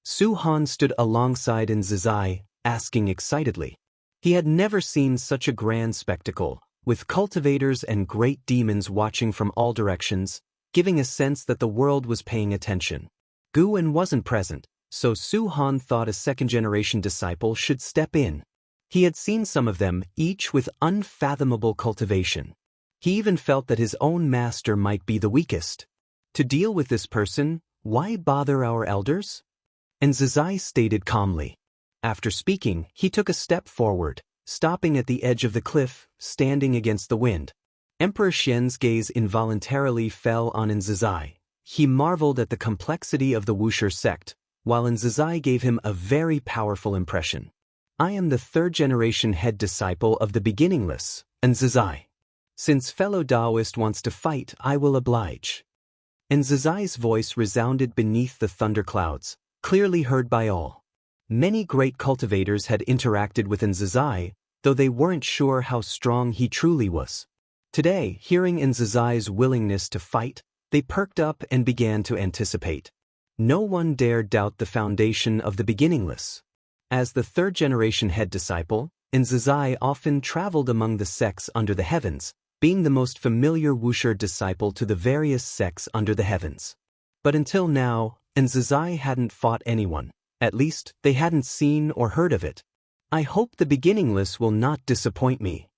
Su Han stood alongside Nzizai, asking excitedly. He had never seen such a grand spectacle, with cultivators and great demons watching from all directions, giving a sense that the world was paying attention. Guan wasn't present, so Su Han thought a second-generation disciple should step in. He had seen some of them, each with unfathomable cultivation. He even felt that his own master might be the weakest. To deal with this person, why bother our elders? Nzizai stated calmly. After speaking, he took a step forward, stopping at the edge of the cliff, standing against the wind. Emperor Xian's gaze involuntarily fell on Nzizai. He marveled at the complexity of the Wusher sect, while Nzizai gave him a very powerful impression. I am the third-generation head disciple of the beginningless, Nzizai. Since fellow Taoist wants to fight, I will oblige. Nzizai's voice resounded beneath the thunderclouds, clearly heard by all. Many great cultivators had interacted with Nzizai, though they weren't sure how strong he truly was. Today, hearing Nzizai's willingness to fight, they perked up and began to anticipate. No one dared doubt the foundation of the beginningless. As the third-generation head disciple, Nzizai often traveled among the sects under the heavens, being the most familiar Wusher disciple to the various sects under the heavens. But until now, Nzizai hadn't fought anyone. At least, they hadn't seen or heard of it. I hope the beginningless will not disappoint me.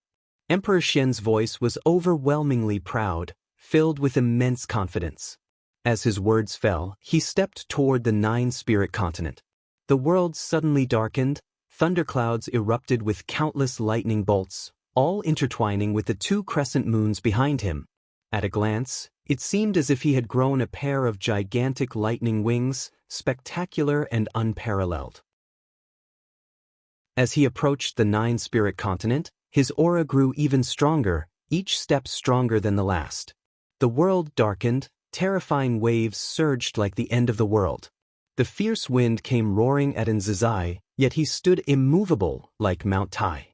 Emperor Xian's voice was overwhelmingly proud, filled with immense confidence. As his words fell, he stepped toward the nine-spirit continent. The world suddenly darkened, thunderclouds erupted with countless lightning bolts, all intertwining with the two crescent moons behind him. At a glance, it seemed as if he had grown a pair of gigantic lightning wings, spectacular and unparalleled. As he approached the nine-spirit continent, his aura grew even stronger, each step stronger than the last. The world darkened, terrifying waves surged like the end of the world. The fierce wind came roaring at Nzizai, yet he stood immovable like Mount Tai.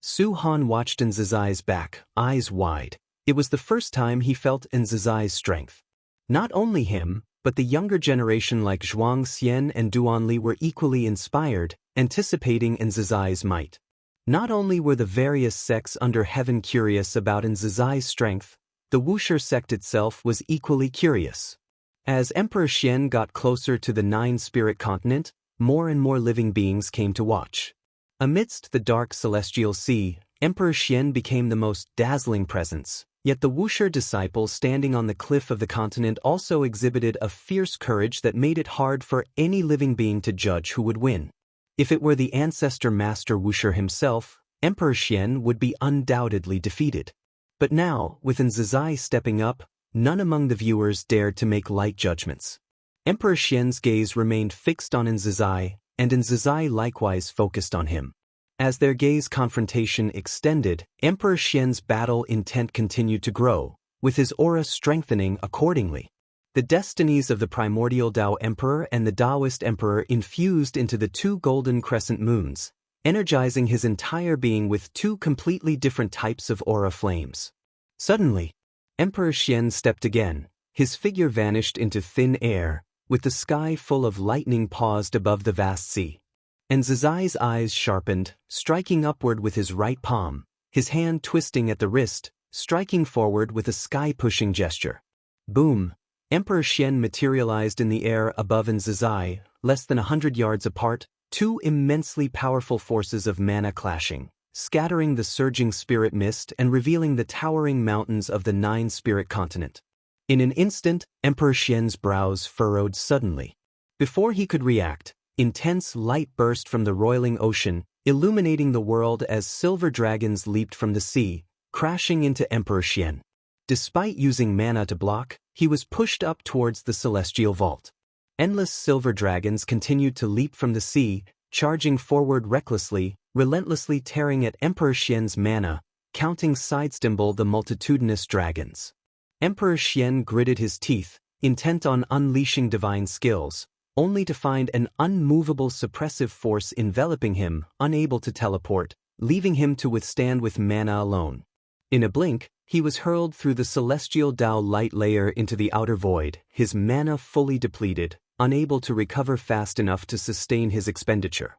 Su Han watched Nzizai's back, eyes wide. It was the first time he felt Nzizai's strength. Not only him, but the younger generation like Zhuang Xian and Duanli were equally inspired, anticipating Nzizai's might. Not only were the various sects under heaven curious about Nzizai's strength, the Wusher sect itself was equally curious. As Emperor Xian got closer to the nine-spirit continent, more and more living beings came to watch. Amidst the dark celestial sea, Emperor Xian became the most dazzling presence, yet the Wusher disciple standing on the cliff of the continent also exhibited a fierce courage that made it hard for any living being to judge who would win. If it were the ancestor master Wusher himself, Emperor Xian would be undoubtedly defeated. But now, with Nzizai stepping up, none among the viewers dared to make light judgments. Emperor Xian's gaze remained fixed on Nzizai, and Nzizai likewise focused on him. As their gaze confrontation extended, Emperor Xian's battle intent continued to grow, with his aura strengthening accordingly. The destinies of the primordial Tao Emperor and the Taoist Emperor infused into the two golden crescent moons, energizing his entire being with two completely different types of aura flames. Suddenly, Emperor Xian stepped again. His figure vanished into thin air, with the sky full of lightning paused above the vast sea. Nzizai's eyes sharpened, striking upward with his right palm, his hand twisting at the wrist, striking forward with a sky-pushing gesture. Boom! Emperor Xian materialized in the air above Nzizai, less than 100 yards apart, two immensely powerful forces of mana clashing, scattering the surging spirit mist and revealing the towering mountains of the nine-spirit continent. In an instant, Emperor Xian's brows furrowed suddenly. Before he could react, intense light burst from the roiling ocean, illuminating the world as silver dragons leaped from the sea, crashing into Emperor Xian. Despite using mana to block, he was pushed up towards the celestial vault. Endless silver dragons continued to leap from the sea, charging forward recklessly, relentlessly tearing at Emperor Xian's mana, counting sidestimble the multitudinous dragons. Emperor Xian gritted his teeth, intent on unleashing divine skills, only to find an unmovable suppressive force enveloping him, unable to teleport, leaving him to withstand with mana alone. In a blink, he was hurled through the celestial Tao light layer into the outer void, his mana fully depleted, unable to recover fast enough to sustain his expenditure.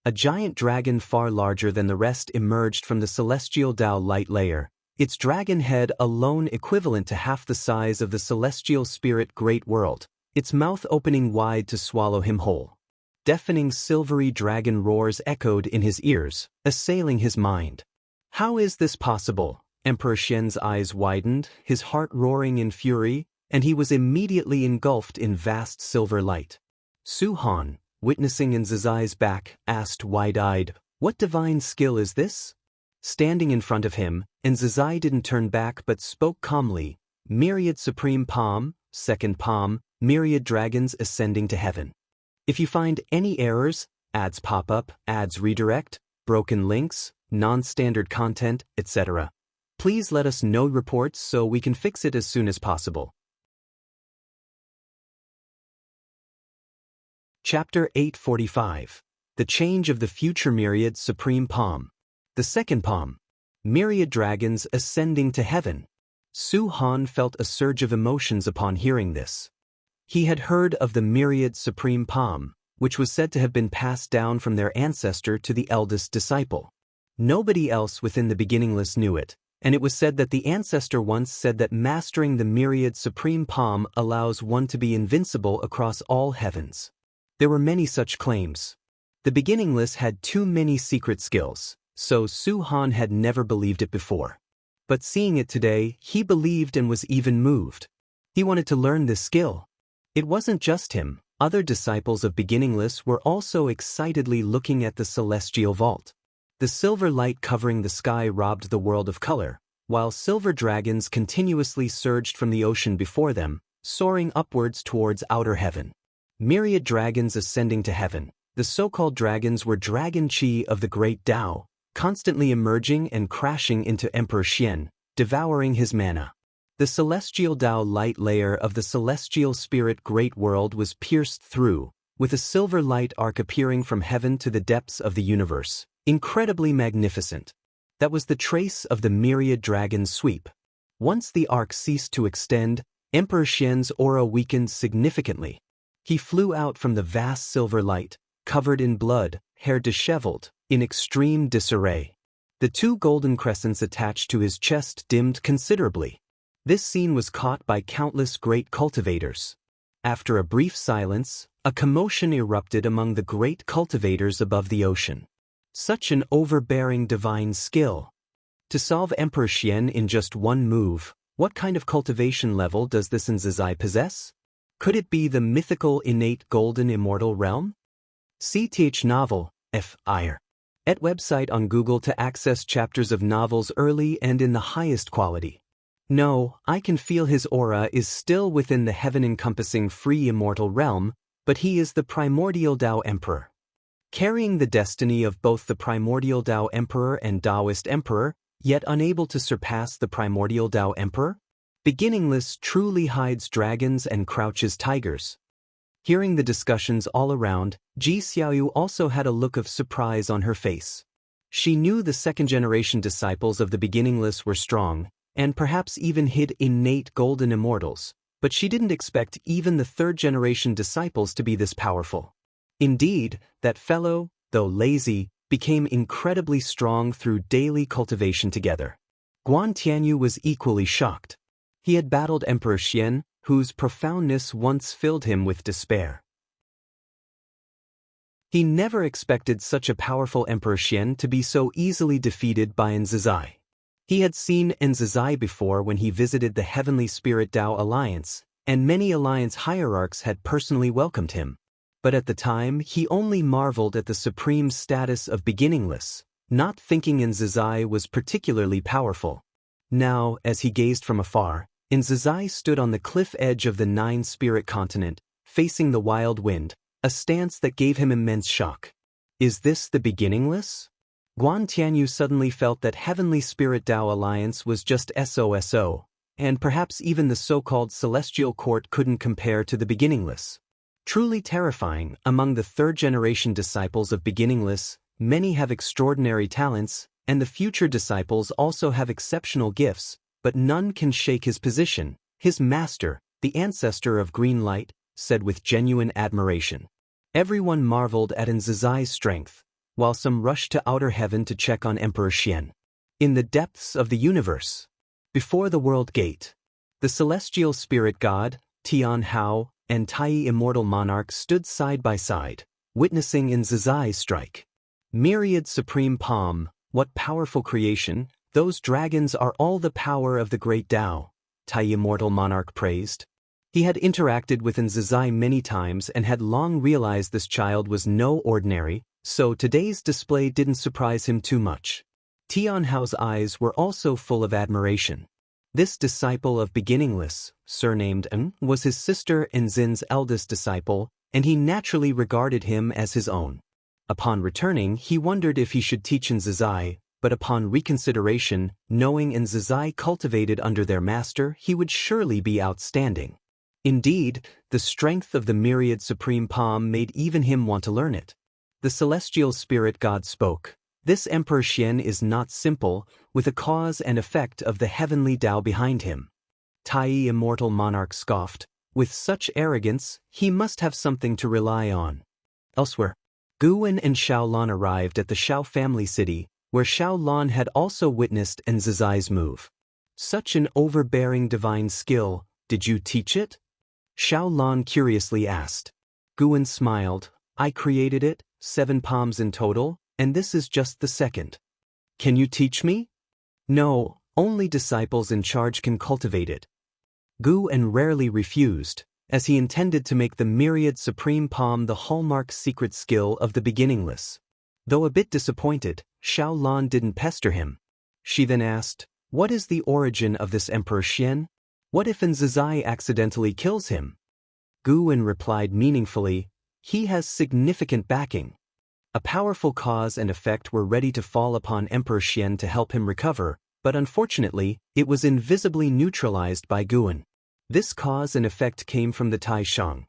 A giant dragon far larger than the rest emerged from the celestial Tao light layer, its dragon head alone equivalent to half the size of the celestial spirit great world, its mouth opening wide to swallow him whole. Deafening silvery dragon roars echoed in his ears, assailing his mind. How is this possible? Emperor Xian's eyes widened, his heart roaring in fury, and he was immediately engulfed in vast silver light. Su Han, witnessing Nzazai's back, asked wide-eyed, "What divine skill is this?" Standing in front of him, Nzazai didn't turn back but spoke calmly, "Myriad supreme palm, second palm, myriad dragons ascending to heaven. If you find any errors, ads pop up, ads redirect, broken links, non-standard content, etc., please let us know reports so we can fix it as soon as possible." Chapter 845. The Change of the Future Myriad Supreme Palm. The second palm. Myriad dragons ascending to heaven. Su Han felt a surge of emotions upon hearing this. He had heard of the myriad supreme palm, which was said to have been passed down from their ancestor to the eldest disciple. Nobody else within the beginningless knew it, and it was said that the ancestor once said that mastering the myriad supreme palm allows one to be invincible across all heavens. There were many such claims. The beginningless had too many secret skills, so Su Han had never believed it before. But seeing it today, he believed and was even moved. He wanted to learn this skill. It wasn't just him, other disciples of beginningless were also excitedly looking at the celestial vault. The silver light covering the sky robbed the world of color, while silver dragons continuously surged from the ocean before them, soaring upwards towards outer heaven. Myriad dragons ascending to heaven. The so-called dragons were dragon chi of the great Tao, constantly emerging and crashing into Emperor Xian, devouring his mana. The celestial Tao light layer of the celestial spirit great world was pierced through, with a silver light arc appearing from heaven to the depths of the universe, incredibly magnificent. That was the trace of the myriad dragon's sweep. Once the arc ceased to extend, Emperor Xian's aura weakened significantly. He flew out from the vast silver light, covered in blood, hair disheveled, in extreme disarray. The two golden crescents attached to his chest dimmed considerably. This scene was caught by countless great cultivators. After a brief silence, a commotion erupted among the great cultivators above the ocean. Such an overbearing divine skill. To solve Emperor Xian in just one move, what kind of cultivation level does this Nzazai possess? Could it be the mythical innate golden immortal realm? CTH novel, F.I.R. at website on Google to access chapters of novels early and in the highest quality. No, I can feel his aura is still within the heaven-encompassing free immortal realm, but he is the primordial Tao Emperor. Carrying the destiny of both the primordial Tao Emperor and Taoist Emperor, yet unable to surpass the primordial Tao Emperor? Beginningless truly hides dragons and crouches tigers. Hearing the discussions all around, Ji Xiaoyu also had a look of surprise on her face. She knew the second-generation disciples of the beginningless were strong, and perhaps even hid innate golden immortals, but she didn't expect even the third-generation disciples to be this powerful. Indeed, that fellow, though lazy, became incredibly strong through daily cultivation together. Guan Tianyu was equally shocked. He had battled Emperor Xian, whose profoundness once filled him with despair. He never expected such a powerful Emperor Xian to be so easily defeated by Nzazai. He had seen Nzazai before when he visited the Heavenly Spirit Tao Alliance, and many alliance hierarchs had personally welcomed him. But at the time, he only marveled at the supreme status of beginningless, not thinking Nzazai was particularly powerful. Now, as he gazed from afar, Nzazai stood on the cliff edge of the nine-spirit continent, facing the wild wind, a stance that gave him immense shock. Is this the beginningless? Guan Tianyu suddenly felt that Heavenly Spirit Tao Alliance was just SOSO, and perhaps even the so-called Celestial Court couldn't compare to the beginningless. Truly terrifying, among the third-generation disciples of beginningless, many have extraordinary talents, and the future disciples also have exceptional gifts, but none can shake his position, his master, the ancestor of green light, said with genuine admiration. Everyone marveled at Nzazai's strength, while some rushed to outer heaven to check on Emperor Xian. In the depths of the universe, before the world gate, the celestial spirit god, Tian Hao, and Tai immortal monarch stood side by side, witnessing Nzazai's strike. Myriad supreme palm, what powerful creation, those dragons are all the power of the great Tao, Tai immortal monarch praised. He had interacted with Nzazai many times and had long realized this child was no ordinary, so today's display didn't surprise him too much. Tian Hao's eyes were also full of admiration. This disciple of Beginningless, surnamed Ng, was his sister Nzin's eldest disciple, and he naturally regarded him as his own. Upon returning, he wondered if he should teach Nzazai, but upon reconsideration, knowing Nzazai cultivated under their master, he would surely be outstanding. Indeed, the strength of the myriad supreme palm made even him want to learn it. The celestial spirit god spoke. This Emperor Xian is not simple, with a cause and effect of the heavenly Tao behind him. Tai immortal monarch scoffed. With such arrogance, he must have something to rely on. Elsewhere, Guwen and Xiaolan arrived at the Xiao family city, where Xiaolan had also witnessed Nzazai's move. Such an overbearing divine skill, did you teach it? Xiaolan curiously asked. Guwen smiled. I created it, 7 palms in total, and this is just the second. Can you teach me? No, only disciples in charge can cultivate it. Guwen rarely refused, as he intended to make the myriad supreme palm the hallmark secret skill of the Beginningless. Though a bit disappointed, Xiaolan didn't pester him. She then asked, what is the origin of this Emperor Xian? What if Nzazai accidentally kills him? Guwen replied meaningfully, he has significant backing. A powerful cause and effect were ready to fall upon Emperor Xian to help him recover, but unfortunately, it was invisibly neutralized by Guwen. This cause and effect came from the Tai Shang.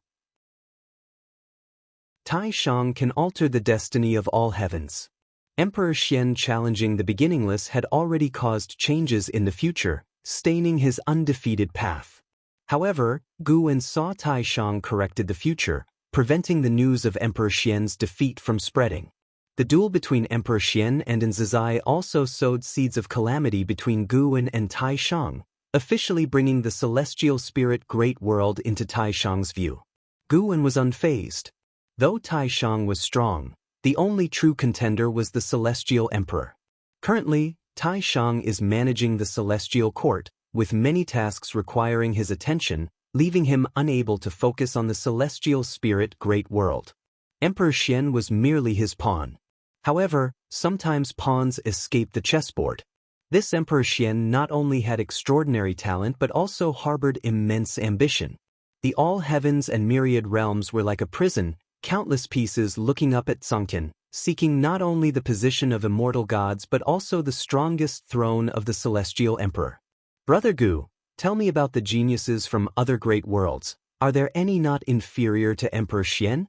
Tai Shang can alter the destiny of all heavens. Emperor Xian challenging the Beginningless had already caused changes in the future, staining his undefeated path. However, Guwen saw Tai Shang corrected the future, preventing the news of Emperor Xian's defeat from spreading. The duel between Emperor Xian and Nzazai also sowed seeds of calamity between Guwen and Tai Shang, officially bringing the celestial spirit great world into Tai Shang's view. Guwen was unfazed. Though Tai Shang was strong, the only true contender was the celestial emperor. Currently, Tai Shang is managing the celestial court, with many tasks requiring his attention, leaving him unable to focus on the celestial spirit great world. Emperor Xian was merely his pawn. However, sometimes pawns escape the chessboard. This Emperor Xian not only had extraordinary talent but also harbored immense ambition. The all heavens and myriad realms were like a prison, countless pieces looking up at sunken, seeking not only the position of immortal gods but also the strongest throne of the celestial emperor. Brother Gu, tell me about the geniuses from other great worlds. Are there any not inferior to Emperor Xian?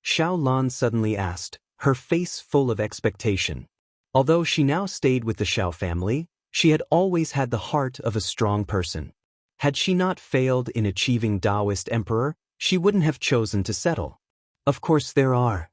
Xiaolan suddenly asked, her face full of expectation. Although she now stayed with the Xiao family, she had always had the heart of a strong person. Had she not failed in achieving Taoist emperor, she wouldn't have chosen to settle. Of course there are.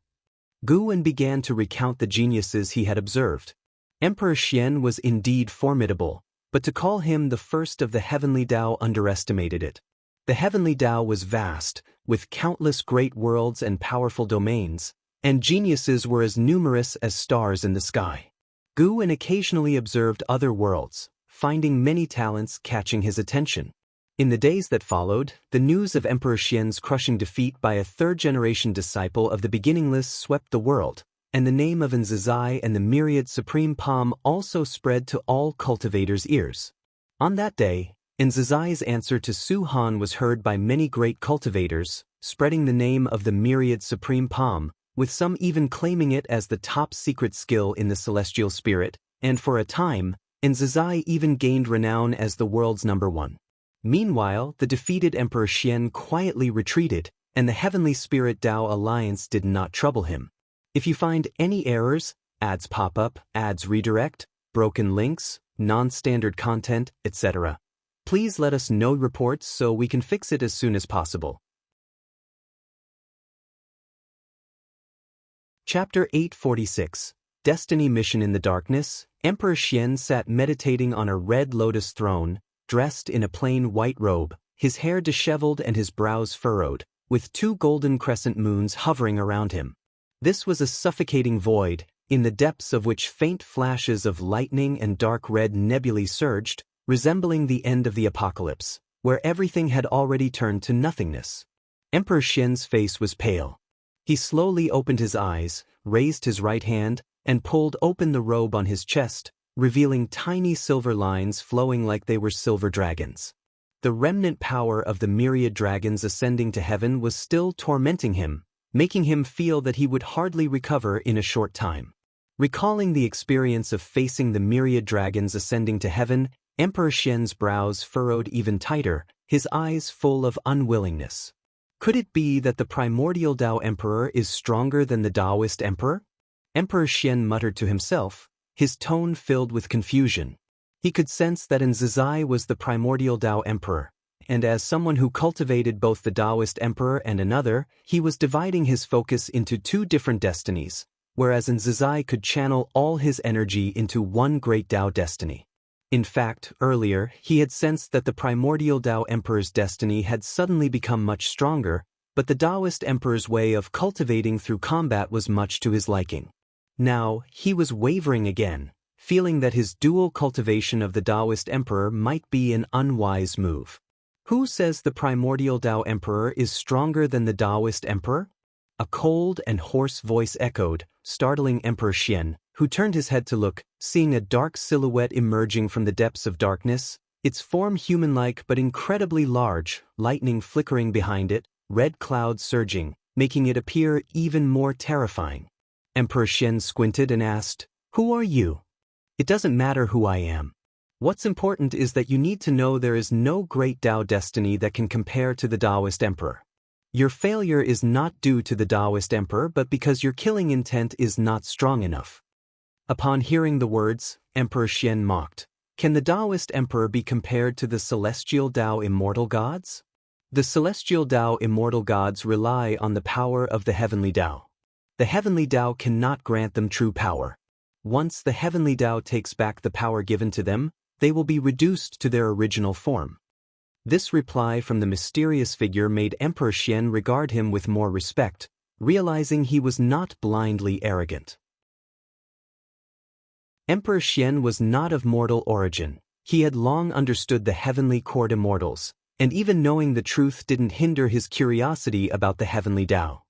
Guwen began to recount the geniuses he had observed. Emperor Xian was indeed formidable, but to call him the first of the heavenly Tao underestimated it. The heavenly Tao was vast, with countless great worlds and powerful domains, and geniuses were as numerous as stars in the sky. Guwen occasionally observed other worlds, finding many talents catching his attention. In the days that followed, the news of Emperor Xian's crushing defeat by a third-generation disciple of the Beginningless swept the world, and the name of Nzazai and the myriad supreme palm also spread to all cultivators' ears. On that day, Nzazai's answer to Su Han was heard by many great cultivators, spreading the name of the myriad supreme palm, with some even claiming it as the top secret skill in the celestial spirit, and for a time, Nzazai even gained renown as the world's #1. Meanwhile, the defeated Emperor Xian quietly retreated, and the Heavenly Spirit Tao Alliance did not trouble him. If you find any errors, ads pop up, ads redirect, broken links, non-standard content, etc., Please let us know reports so we can fix it as soon as possible. Chapter 846. Destiny Mission in the Darkness. Emperor Xian sat meditating on a red lotus throne, dressed in a plain white robe, his hair disheveled and his brows furrowed, with 2 golden crescent moons hovering around him. This was a suffocating void, in the depths of which faint flashes of lightning and dark red nebulae surged, resembling the end of the apocalypse, where everything had already turned to nothingness. Emperor Xian's face was pale. He slowly opened his eyes, raised his right hand, and pulled open the robe on his chest, revealing tiny silver lines flowing like they were silver dragons. The remnant power of the myriad dragons ascending to heaven was still tormenting him, making him feel that he would hardly recover in a short time. Recalling the experience of facing the myriad dragons ascending to heaven, Emperor Xian's brows furrowed even tighter, his eyes full of unwillingness. Could it be that the primordial Tao Emperor is stronger than the Taoist Emperor? Emperor Xian muttered to himself, his tone filled with confusion. He could sense that Zizai was the primordial Tao Emperor, and as someone who cultivated both the Taoist Emperor and another, he was dividing his focus into 2 different destinies, whereas Zizai could channel all his energy into one great Tao destiny. In fact, earlier, he had sensed that the primordial Tao Emperor's destiny had suddenly become much stronger, but the Taoist Emperor's way of cultivating through combat was much to his liking. Now, he was wavering again, feeling that his dual cultivation of the Taoist Emperor might be an unwise move. Who says the primordial Tao Emperor is stronger than the Taoist Emperor? A cold and hoarse voice echoed, startling Emperor Xian, who turned his head to look, seeing a dark silhouette emerging from the depths of darkness, its form human-like but incredibly large, lightning flickering behind it, red clouds surging, making it appear even more terrifying. Emperor Xian squinted and asked, "Who are you?" "It doesn't matter who I am. What's important is that you need to know there is no great Tao destiny that can compare to the Taoist Emperor. Your failure is not due to the Taoist Emperor but because your killing intent is not strong enough." Upon hearing the words, Emperor Xian mocked. Can the Taoist Emperor be compared to the celestial Tao immortal gods? The celestial Tao immortal gods rely on the power of the heavenly Tao. The heavenly Tao cannot grant them true power. Once the heavenly Tao takes back the power given to them, they will be reduced to their original form. This reply from the mysterious figure made Emperor Xian regard him with more respect, realizing he was not blindly arrogant. Emperor Xian was not of mortal origin. He had long understood the heavenly court immortals, and even knowing the truth didn't hinder his curiosity about the heavenly Tao.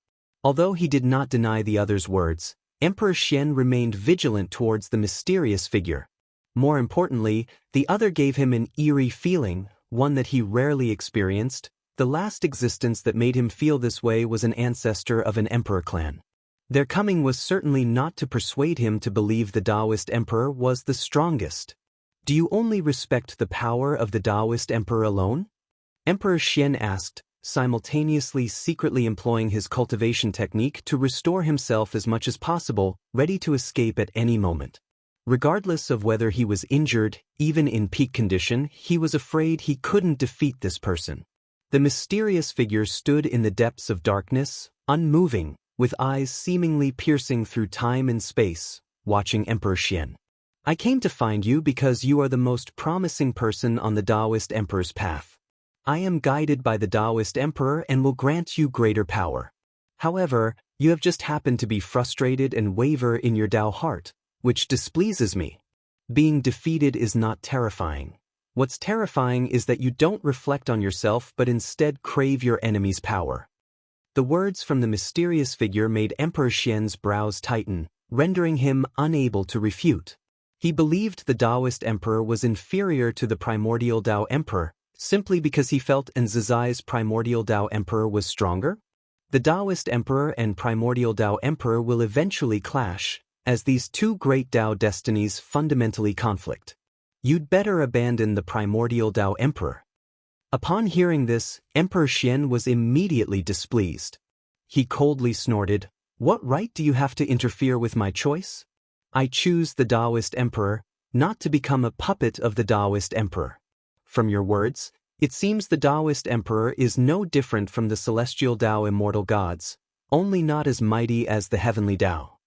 Although he did not deny the other's words, Emperor Xian remained vigilant towards the mysterious figure. More importantly, the other gave him an eerie feeling, one that he rarely experienced. The last existence that made him feel this way was an ancestor of an emperor clan. Their coming was certainly not to persuade him to believe the Taoist Emperor was the strongest. Do you only respect the power of the Taoist Emperor alone? Emperor Xian asked, simultaneously secretly employing his cultivation technique to restore himself as much as possible, ready to escape at any moment. Regardless of whether he was injured, even in peak condition, he was afraid he couldn't defeat this person. The mysterious figure stood in the depths of darkness, unmoving, with eyes seemingly piercing through time and space, watching Emperor Xian. I came to find you because you are the most promising person on the Taoist Emperor's path. I am guided by the Taoist Emperor and will grant you greater power. However, you have just happened to be frustrated and waver in your Tao heart, which displeases me. Being defeated is not terrifying. What's terrifying is that you don't reflect on yourself but instead crave your enemy's power. The words from the mysterious figure made Emperor Xian's brows tighten, rendering him unable to refute. He believed the Taoist Emperor was inferior to the primordial Tao Emperor, simply because he felt Zizai's primordial Tao Emperor was stronger? The Taoist Emperor and primordial Tao Emperor will eventually clash, as these 2 great Tao destinies fundamentally conflict. You'd better abandon the primordial Tao Emperor. Upon hearing this, Emperor Xian was immediately displeased. He coldly snorted, "What right do you have to interfere with my choice? I choose the Taoist Emperor, not to become a puppet of the Taoist Emperor." From your words, it seems the Taoist emperor is no different from the celestial Tao immortal gods, only not as mighty as the heavenly Tao.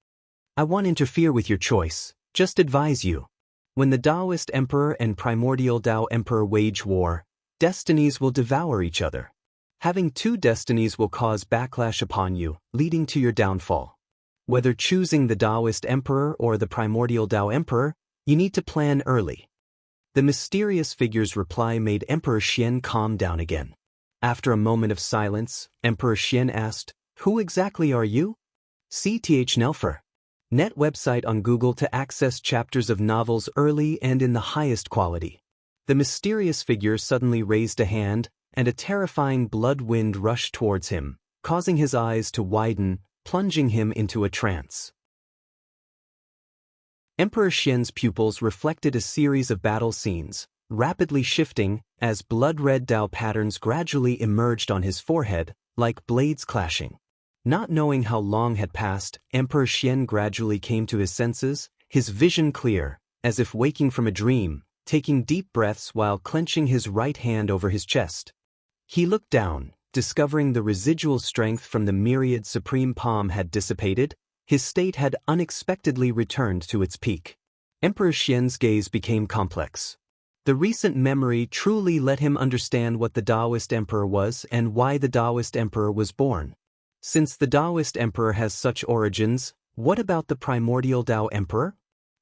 I won't interfere with your choice, just advise you. When the Taoist emperor and primordial Tao emperor wage war, destinies will devour each other. Having two destinies will cause backlash upon you, leading to your downfall. Whether choosing the Taoist emperor or the primordial Tao emperor, you need to plan early. The mysterious figure's reply made Emperor Xian calm down again. After a moment of silence, Emperor Xian asked, "Who exactly are you?" CTH Nelfer. Net website on Google to access chapters of novels early and in the highest quality. The mysterious figure suddenly raised a hand, and a terrifying blood wind rushed towards him, causing his eyes to widen, plunging him into a trance. Emperor Xian's pupils reflected a series of battle scenes, rapidly shifting as blood-red Tao patterns gradually emerged on his forehead, like blades clashing. Not knowing how long had passed, Emperor Xian gradually came to his senses, his vision clear, as if waking from a dream, taking deep breaths while clenching his right hand over his chest. He looked down, discovering the residual strength from the myriad supreme palm had dissipated. His state had unexpectedly returned to its peak. Emperor Xian's gaze became complex. The recent memory truly let him understand what the Taoist emperor was and why the Taoist emperor was born. Since the Taoist emperor has such origins, what about the primordial Tao emperor?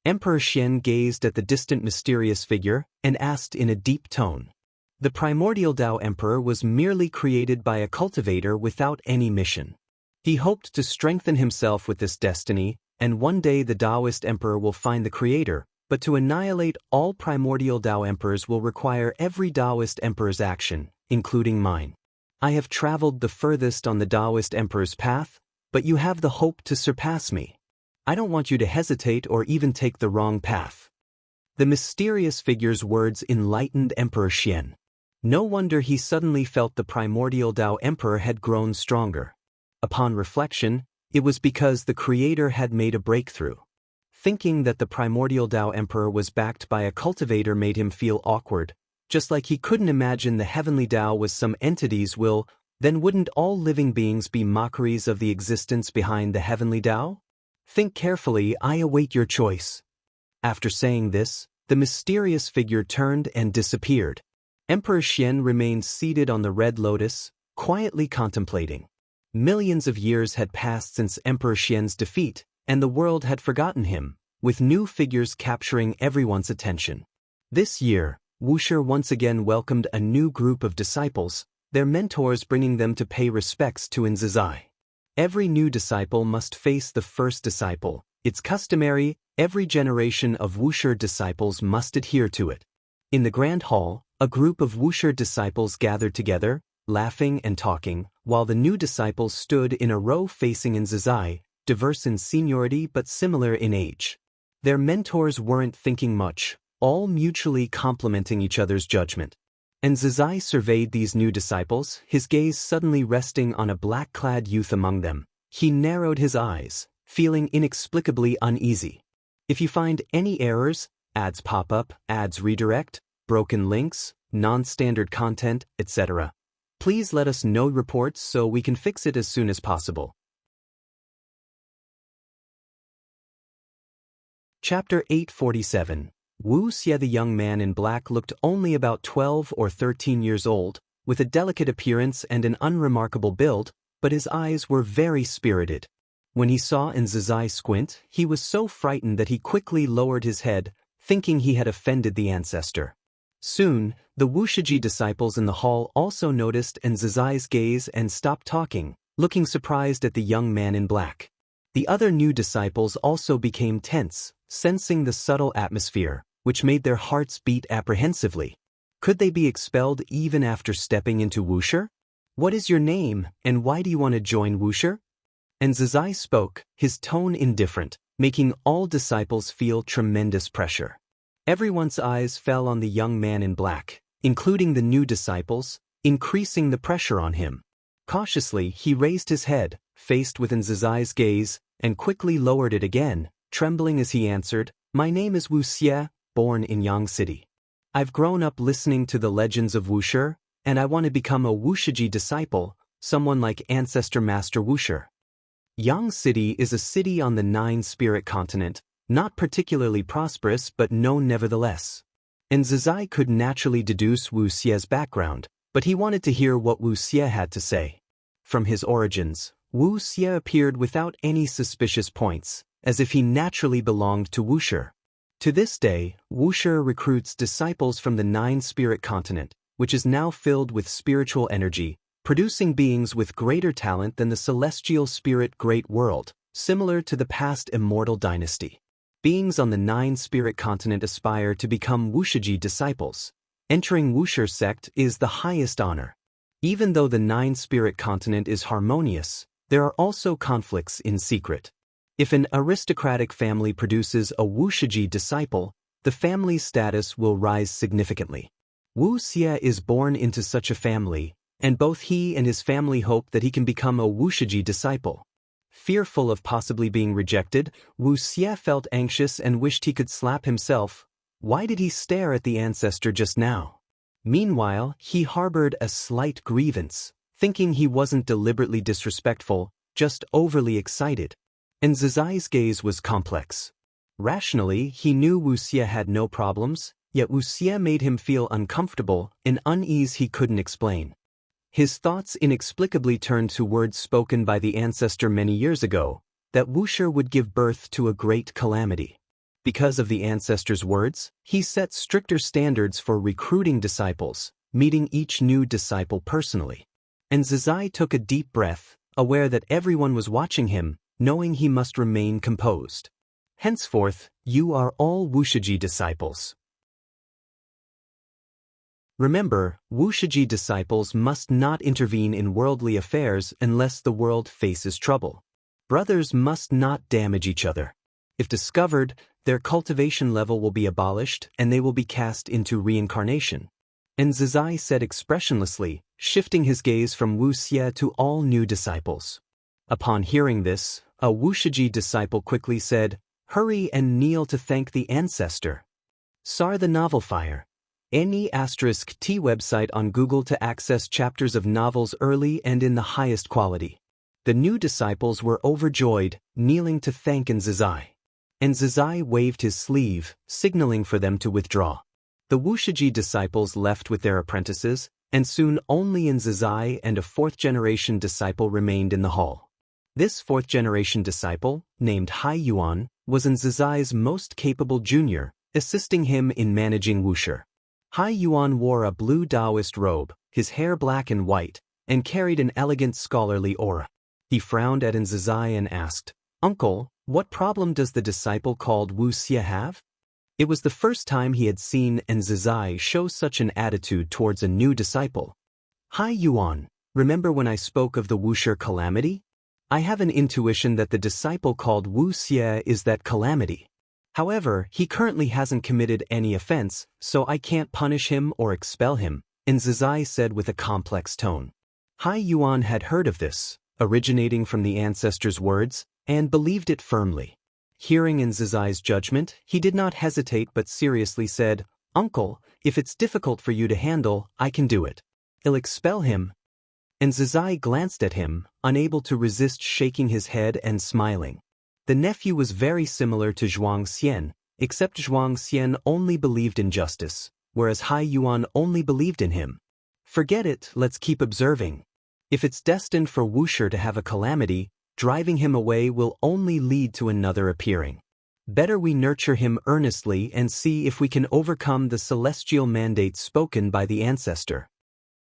Emperor Xian gazed at the distant mysterious figure and asked in a deep tone. The primordial Tao emperor was merely created by a cultivator without any mission. He hoped to strengthen himself with this destiny, and one day the Taoist emperor will find the creator, but to annihilate all primordial Tao emperors will require every Taoist emperor's action, including mine. I have traveled the furthest on the Taoist emperor's path, but you have the hope to surpass me. I don't want you to hesitate or even take the wrong path. The mysterious figure's words enlightened Emperor Xian. No wonder he suddenly felt the primordial Tao emperor had grown stronger. Upon reflection, it was because the creator had made a breakthrough. Thinking that the primordial Tao emperor was backed by a cultivator made him feel awkward, just like he couldn't imagine the heavenly Tao was some entity's will. Then wouldn't all living beings be mockeries of the existence behind the heavenly Tao? Think carefully, I await your choice. After saying this, the mysterious figure turned and disappeared. Emperor Xian remained seated on the red lotus, quietly contemplating. Millions of years had passed since Emperor Xian's defeat, and the world had forgotten him, with new figures capturing everyone's attention. This year, Wuxia once again welcomed a new group of disciples, their mentors bringing them to pay respects to Nzizai. Every new disciple must face the first disciple. It's customary, every generation of Wuxia disciples must adhere to it. In the Grand Hall, a group of Wuxia disciples gathered together, laughing and talking, while the new disciples stood in a row facing Nzizai, diverse in seniority but similar in age. Their mentors weren't thinking much, all mutually complimenting each other's judgment. Nzizai surveyed these new disciples, his gaze suddenly resting on a black-clad youth among them. He narrowed his eyes, feeling inexplicably uneasy. If you find any errors, ads pop up, ads redirect, broken links, non-standard content, etc., please let us know reports so we can fix it as soon as possible. Chapter 847. Wu Xie. The young man in black looked only about 12 or 13 years old, with a delicate appearance and an unremarkable build, but his eyes were very spirited. When he saw Nzizai squint, he was so frightened that he quickly lowered his head, thinking he had offended the ancestor. Soon, the Wushiji disciples in the hall also noticed Nzizai's gaze and stopped talking, looking surprised at the young man in black. The other new disciples also became tense, sensing the subtle atmosphere, which made their hearts beat apprehensively. Could they be expelled even after stepping into Wuxia? What is your name, and why do you want to join Wuxia? Nzizai spoke, his tone indifferent, making all disciples feel tremendous pressure. Everyone's eyes fell on the young man in black, including the new disciples, increasing the pressure on him. Cautiously, he raised his head, faced with Nzizai's gaze, and quickly lowered it again, trembling as he answered, "My name is Wu Xie, born in Yang City." I've grown up listening to the legends of Wuxia, and I want to become a Wuxiji disciple, someone like Ancestor Master Wuxia. Yang City is a city on the Nine-Spirit continent, not particularly prosperous but known nevertheless. And Zizai could naturally deduce Wu Xie's background, but he wanted to hear what Wu Xie had to say. From his origins, Wu Xie appeared without any suspicious points, as if he naturally belonged to Wuxia. To this day, Wuxia recruits disciples from the Nine-Spirit continent, which is now filled with spiritual energy, producing beings with greater talent than the celestial spirit Great World, similar to the past immortal dynasty. Beings on the Nine-Spirit continent aspire to become Wuxiji disciples. Entering Wuxia sect is the highest honor. Even though the Nine-Spirit continent is harmonious, there are also conflicts in secret. If an aristocratic family produces a Wuxiji disciple, the family's status will rise significantly. Wu Xie is born into such a family, and both he and his family hope that he can become a Wuxiji disciple. Fearful of possibly being rejected, Wu Xie felt anxious and wished he could slap himself. Why did he stare at the ancestor just now? Meanwhile, he harbored a slight grievance, thinking he wasn't deliberately disrespectful, just overly excited. And Zizai's gaze was complex. Rationally, he knew Wu Xie had no problems, yet Wu Xie made him feel uncomfortable, an unease he couldn't explain. His thoughts inexplicably turned to words spoken by the ancestor many years ago, that Wuxia would give birth to a great calamity. Because of the ancestor's words, he set stricter standards for recruiting disciples, meeting each new disciple personally. And Zizai took a deep breath, aware that everyone was watching him, knowing he must remain composed. Henceforth, you are all Wuxiji disciples. Remember, Wuxiji disciples must not intervene in worldly affairs unless the world faces trouble. Brothers must not damage each other. If discovered, their cultivation level will be abolished and they will be cast into reincarnation. And Zizai said expressionlessly, shifting his gaze from Wu Xie to all new disciples. Upon hearing this, a Wuxiji disciple quickly said, "Hurry and kneel to thank the ancestor." Sar the Novel Fire. Any *T website on Google to access chapters of novels early and in the highest quality. The new disciples were overjoyed, kneeling to thank Zizai. And Zizai waved his sleeve, signaling for them to withdraw. The Wuxiji disciples left with their apprentices, and soon only Zizai and a fourth-generation disciple remained in the hall. This fourth-generation disciple, named Hai Yuan, was Zizai's most capable junior, assisting him in managing Wuxia. Hai Yuan wore a blue Taoist robe, his hair black and white, and carried an elegant scholarly aura. He frowned at Zizai and asked, "Uncle, what problem does the disciple called Wu Xie have?" It was the first time he had seen Zizai show such an attitude towards a new disciple. "Hai Yuan, remember when I spoke of the Wuxia calamity? I have an intuition that the disciple called Wu Xie is that calamity. However, he currently hasn't committed any offense, so I can't punish him or expel him," Zizai said with a complex tone. Hai Yuan had heard of this, originating from the ancestor's words, and believed it firmly. Hearing Zizai's judgment, he did not hesitate but seriously said, "Uncle, if it's difficult for you to handle, I can do it. I'll expel him." Zizai glanced at him, unable to resist shaking his head and smiling. The nephew was very similar to Zhuang Xian, except Zhuang Xian only believed in justice, whereas Hai Yuan only believed in him. Forget it, let's keep observing. If it's destined for Wuxia to have a calamity, driving him away will only lead to another appearing. Better we nurture him earnestly and see if we can overcome the celestial mandate spoken by the ancestor.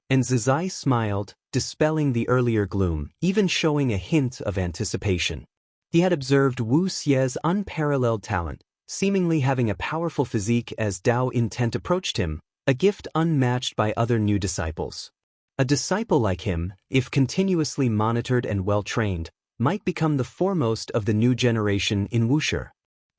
Zizai smiled, dispelling the earlier gloom, even showing a hint of anticipation. He had observed Wu Xie's unparalleled talent, seemingly having a powerful physique as Dao Intent approached him, a gift unmatched by other new disciples. A disciple like him, if continuously monitored and well-trained, might become the foremost of the new generation in Wuxia.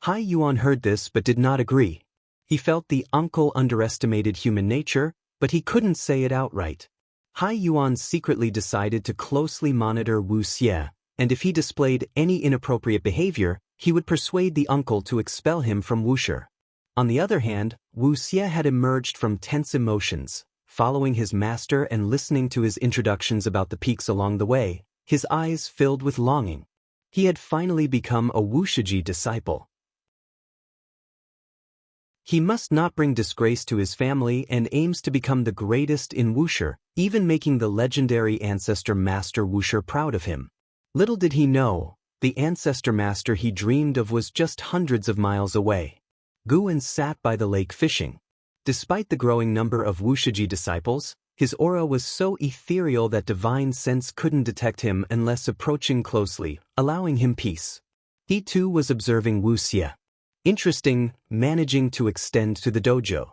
Hai Yuan heard this but did not agree. He felt the uncle underestimated human nature, but he couldn't say it outright. Hai Yuan secretly decided to closely monitor Wu Xie, and if he displayed any inappropriate behavior, he would persuade the uncle to expel him from Wuxia. On the other hand, Wu Xie had emerged from tense emotions, following his master and listening to his introductions about the peaks along the way, his eyes filled with longing. He had finally become a Wushiji disciple. He must not bring disgrace to his family and aims to become the greatest in Wusher, even making the legendary ancestor Master Wusher proud of him. Little did he know, the ancestor master he dreamed of was just hundreds of miles away. Guan sat by the lake fishing. Despite the growing number of Wushiji disciples, his aura was so ethereal that divine sense couldn't detect him unless approaching closely, allowing him peace. He too was observing Wu Xie. Interesting, managing to extend to the dojo.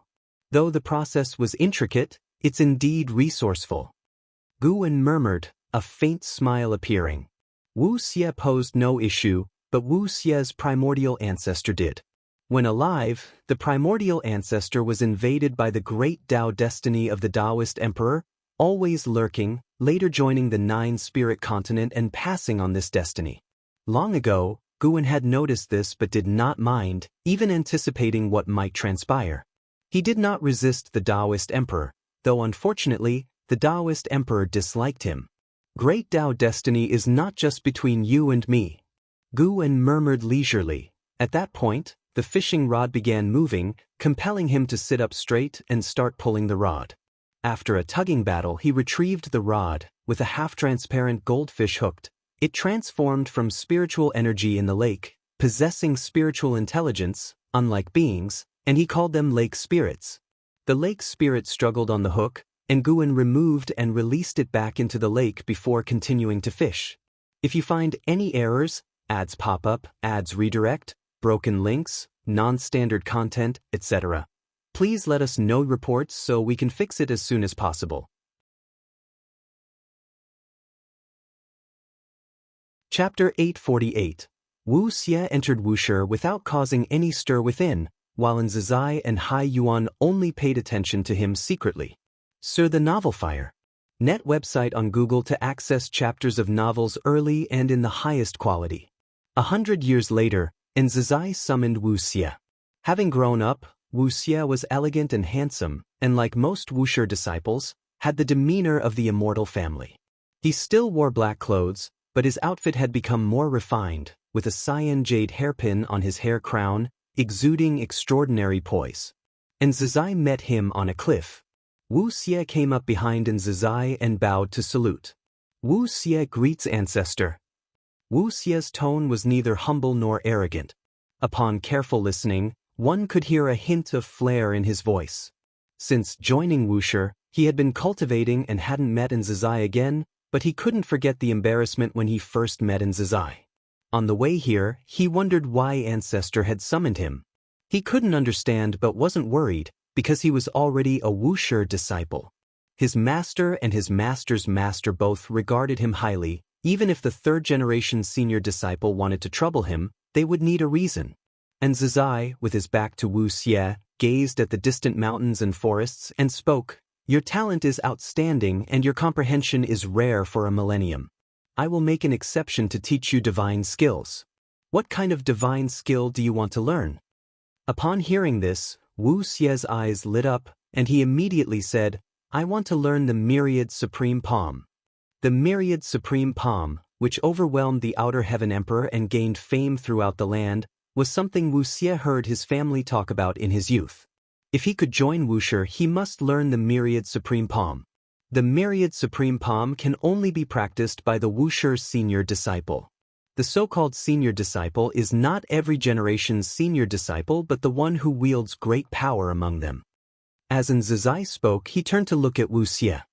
Though the process was intricate, it's indeed resourceful. Guan murmured, a faint smile appearing. Wu Xie posed no issue, but Wu Xie's primordial ancestor did. When alive, the primordial ancestor was invaded by the great Tao destiny of the Taoist emperor, always lurking, later joining the nine-spirit continent and passing on this destiny. Long ago, Guan had noticed this but did not mind, even anticipating what might transpire. He did not resist the Taoist emperor, though unfortunately, the Taoist emperor disliked him. Great Tao destiny is not just between you and me. Guan murmured leisurely. At that point, the fishing rod began moving, compelling him to sit up straight and start pulling the rod. After a tugging battle, he retrieved the rod, with a half-transparent goldfish hooked. It transformed from spiritual energy in the lake, possessing spiritual intelligence, unlike beings, and he called them lake spirits. The lake spirit struggled on the hook, and Guan removed and released it back into the lake before continuing to fish. If you find any errors, ads pop up, ads redirect, broken links, non-standard content, etc., please let us know reports so we can fix it as soon as possible. Chapter 848. Wu Xie entered Wusher without causing any stir within, while Zizai and Hai Yuan only paid attention to him secretly. Sir the Novel Fire. Net website on Google to access chapters of novels early and in the highest quality. 100 years later, Zizai summoned Wu Xie. Having grown up, Wu Xie was elegant and handsome, and like most Wusher disciples, had the demeanor of the immortal family. He still wore black clothes, but his outfit had become more refined, with a cyan jade hairpin on his hair crown, exuding extraordinary poise. Zizai met him on a cliff. Wu Xie came up behind Zizai and bowed to salute. Wu Xie greets ancestor. Wu Xie's tone was neither humble nor arrogant. Upon careful listening, one could hear a hint of flair in his voice. Since joining Wusher, he had been cultivating and hadn't met Zizai again, but he couldn't forget the embarrassment when he first met Zizai. On the way here, he wondered why Ancestor had summoned him. He couldn't understand but wasn't worried, because he was already a Wusher disciple. His master and his master's master both regarded him highly. Even if the third-generation senior disciple wanted to trouble him, they would need a reason. Zizai, with his back to Wu Xie, gazed at the distant mountains and forests and spoke, "Your talent is outstanding and your comprehension is rare for a millennium. I will make an exception to teach you divine skills. What kind of divine skill do you want to learn?" Upon hearing this, Wu Xie's eyes lit up, and he immediately said, "I want to learn the Myriad Supreme Palm." The Myriad Supreme Palm, which overwhelmed the Outer Heaven Emperor and gained fame throughout the land, was something Wu Xie heard his family talk about in his youth. If he could join Wusher, he must learn the Myriad Supreme Palm. The Myriad Supreme Palm can only be practiced by the Wusher senior disciple. The so-called senior disciple is not every generation's senior disciple but the one who wields great power among them. As Zizai spoke, he turned to look at Wu Xie.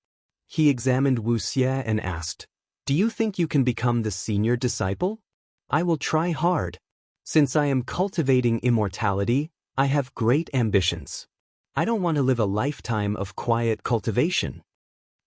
He examined Wu Xie and asked, "Do you think you can become the senior disciple?" "I will try hard. Since I am cultivating immortality, I have great ambitions. I don't want to live a lifetime of quiet cultivation."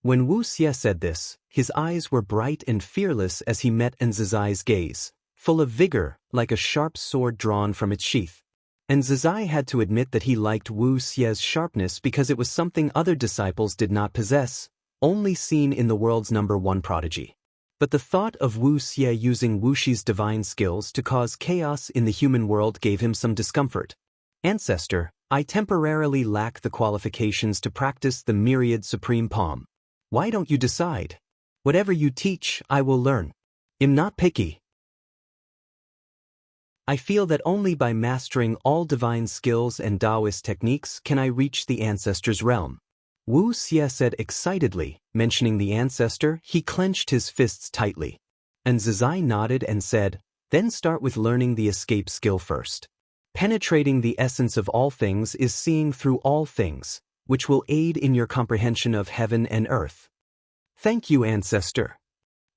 When Wu Xie said this, his eyes were bright and fearless as he met Zizai's gaze, full of vigor, like a sharp sword drawn from its sheath. Zizai had to admit that he liked Wu Xie's sharpness because it was something other disciples did not possess, only seen in the world's #1 prodigy. But the thought of Wu Xie using Wushi's divine skills to cause chaos in the human world gave him some discomfort. Ancestor, I temporarily lack the qualifications to practice the myriad supreme palm. Why don't you decide? Whatever you teach, I will learn. I'm not picky. I feel that only by mastering all divine skills and Taoist techniques can I reach the ancestor's realm. Wu Xie said excitedly, mentioning the ancestor. He clenched his fists tightly. And Zizai nodded and said, then start with learning the escape skill first. Penetrating the essence of all things is seeing through all things, which will aid in your comprehension of heaven and earth. Thank you, ancestor.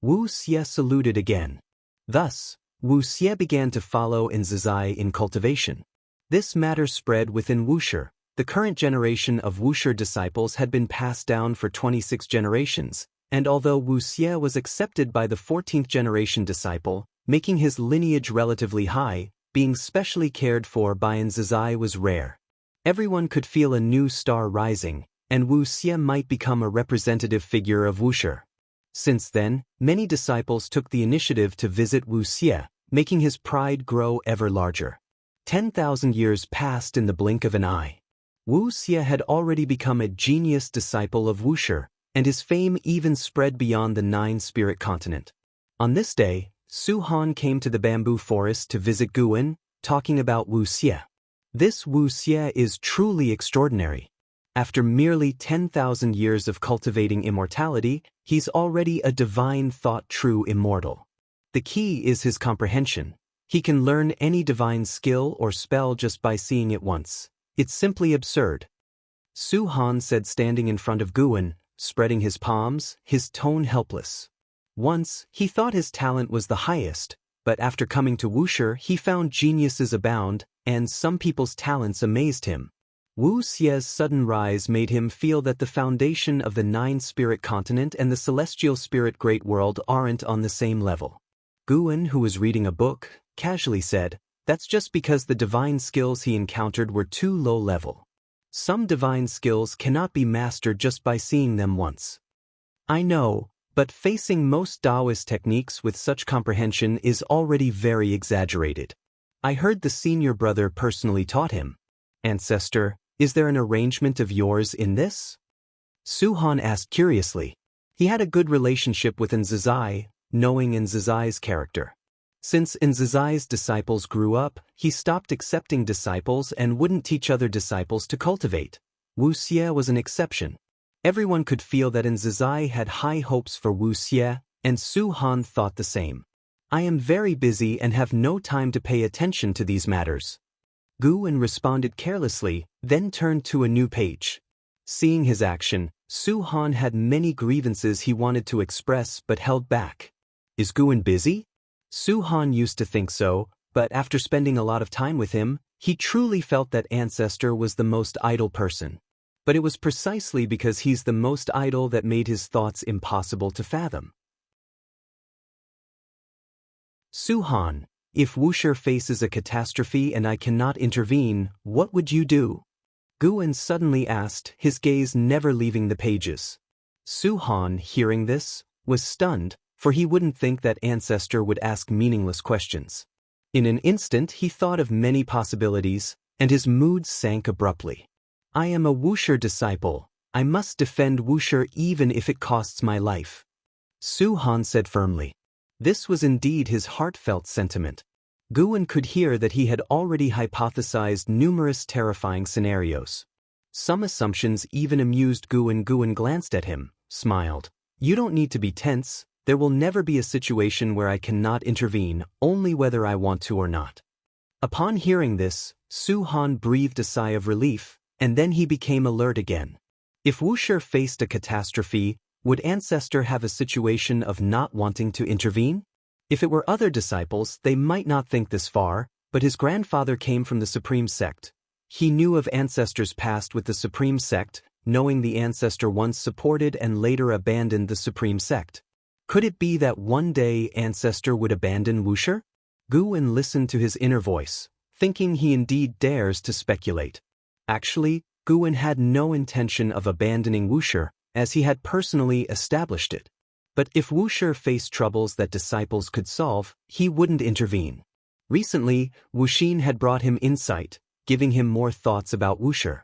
Wu Xie saluted again. Thus, Wu Xie began to follow in Zizai in cultivation. This matter spread within Wuxia. The current generation of Wuxia disciples had been passed down for 26 generations, and although Wu Xie was accepted by the 14th generation disciple, making his lineage relatively high, being specially cared for by in Zizai was rare. Everyone could feel a new star rising, and Wu Xie might become a representative figure of Wuxia. Since then, many disciples took the initiative to visit Wu Xie, making his pride grow ever larger. 10,000 years passed in the blink of an eye. Wu Xie had already become a genius disciple of Wuxia, and his fame even spread beyond the 9-spirit continent. On this day, Su Han came to the bamboo forest to visit Guan, talking about Wu Xie. This Wu Xie is truly extraordinary. After merely 10,000 years of cultivating immortality, he's already a divine thought true immortal. The key is his comprehension. He can learn any divine skill or spell just by seeing it once. It's simply absurd. Su Han said, standing in front of Guan, spreading his palms, his tone helpless. Once, he thought his talent was the highest, but after coming to Wuxia, he found geniuses abound, and some people's talents amazed him. Wu Xie's sudden rise made him feel that the foundation of the 9-spirit continent and the celestial spirit great world aren't on the same level. Guan, who was reading a book, casually said, that's just because the divine skills he encountered were too low level. Some divine skills cannot be mastered just by seeing them once. I know, but facing most Taoist techniques with such comprehension is already very exaggerated. I heard the senior brother personally taught him. Ancestor, is there an arrangement of yours in this? Su Han asked curiously. He had a good relationship with Zizai, knowing Zizai's character. Since Zizai's disciples grew up, he stopped accepting disciples and wouldn't teach other disciples to cultivate. Wu Xie was an exception. Everyone could feel that Zizai had high hopes for Wu Xie, and Su Han thought the same. I am very busy and have no time to pay attention to these matters. Guan responded carelessly, then turned to a new page. Seeing his action, Su Han had many grievances he wanted to express but held back. Is Guan busy? Su Han used to think so, but after spending a lot of time with him, he truly felt that Ancestor was the most idle person. But it was precisely because he's the most idle that made his thoughts impossible to fathom. Su Han, if Wuxia faces a catastrophe and I cannot intervene, what would you do? Guan suddenly asked, his gaze never leaving the pages. Su Han, hearing this, was stunned, for he wouldn't think that Ancestor would ask meaningless questions. In an instant he thought of many possibilities, and his mood sank abruptly. I am a Wuxia disciple. I must defend Wuxia even if it costs my life. Su Han said firmly. This was indeed his heartfelt sentiment. Guan could hear that he had already hypothesized numerous terrifying scenarios. Some assumptions even amused Guan. Guan glanced at him, smiled. You don't need to be tense. There will never be a situation where I cannot intervene, only whether I want to or not. Upon hearing this, Su Han breathed a sigh of relief, and then he became alert again. If Wuxia faced a catastrophe, would Ancestor have a situation of not wanting to intervene? If it were other disciples, they might not think this far, but his grandfather came from the Supreme Sect. He knew of Ancestor's past with the Supreme Sect, knowing the Ancestor once supported and later abandoned the Supreme Sect. Could it be that one day Ancestor would abandon Wuxia? Guan listened to his inner voice, thinking he indeed dares to speculate. Actually, Guan had no intention of abandoning Wuxia, as he had personally established it. But if Wuxia faced troubles that disciples could solve, he wouldn't intervene. Recently, Wuxin had brought him insight, giving him more thoughts about wuxia.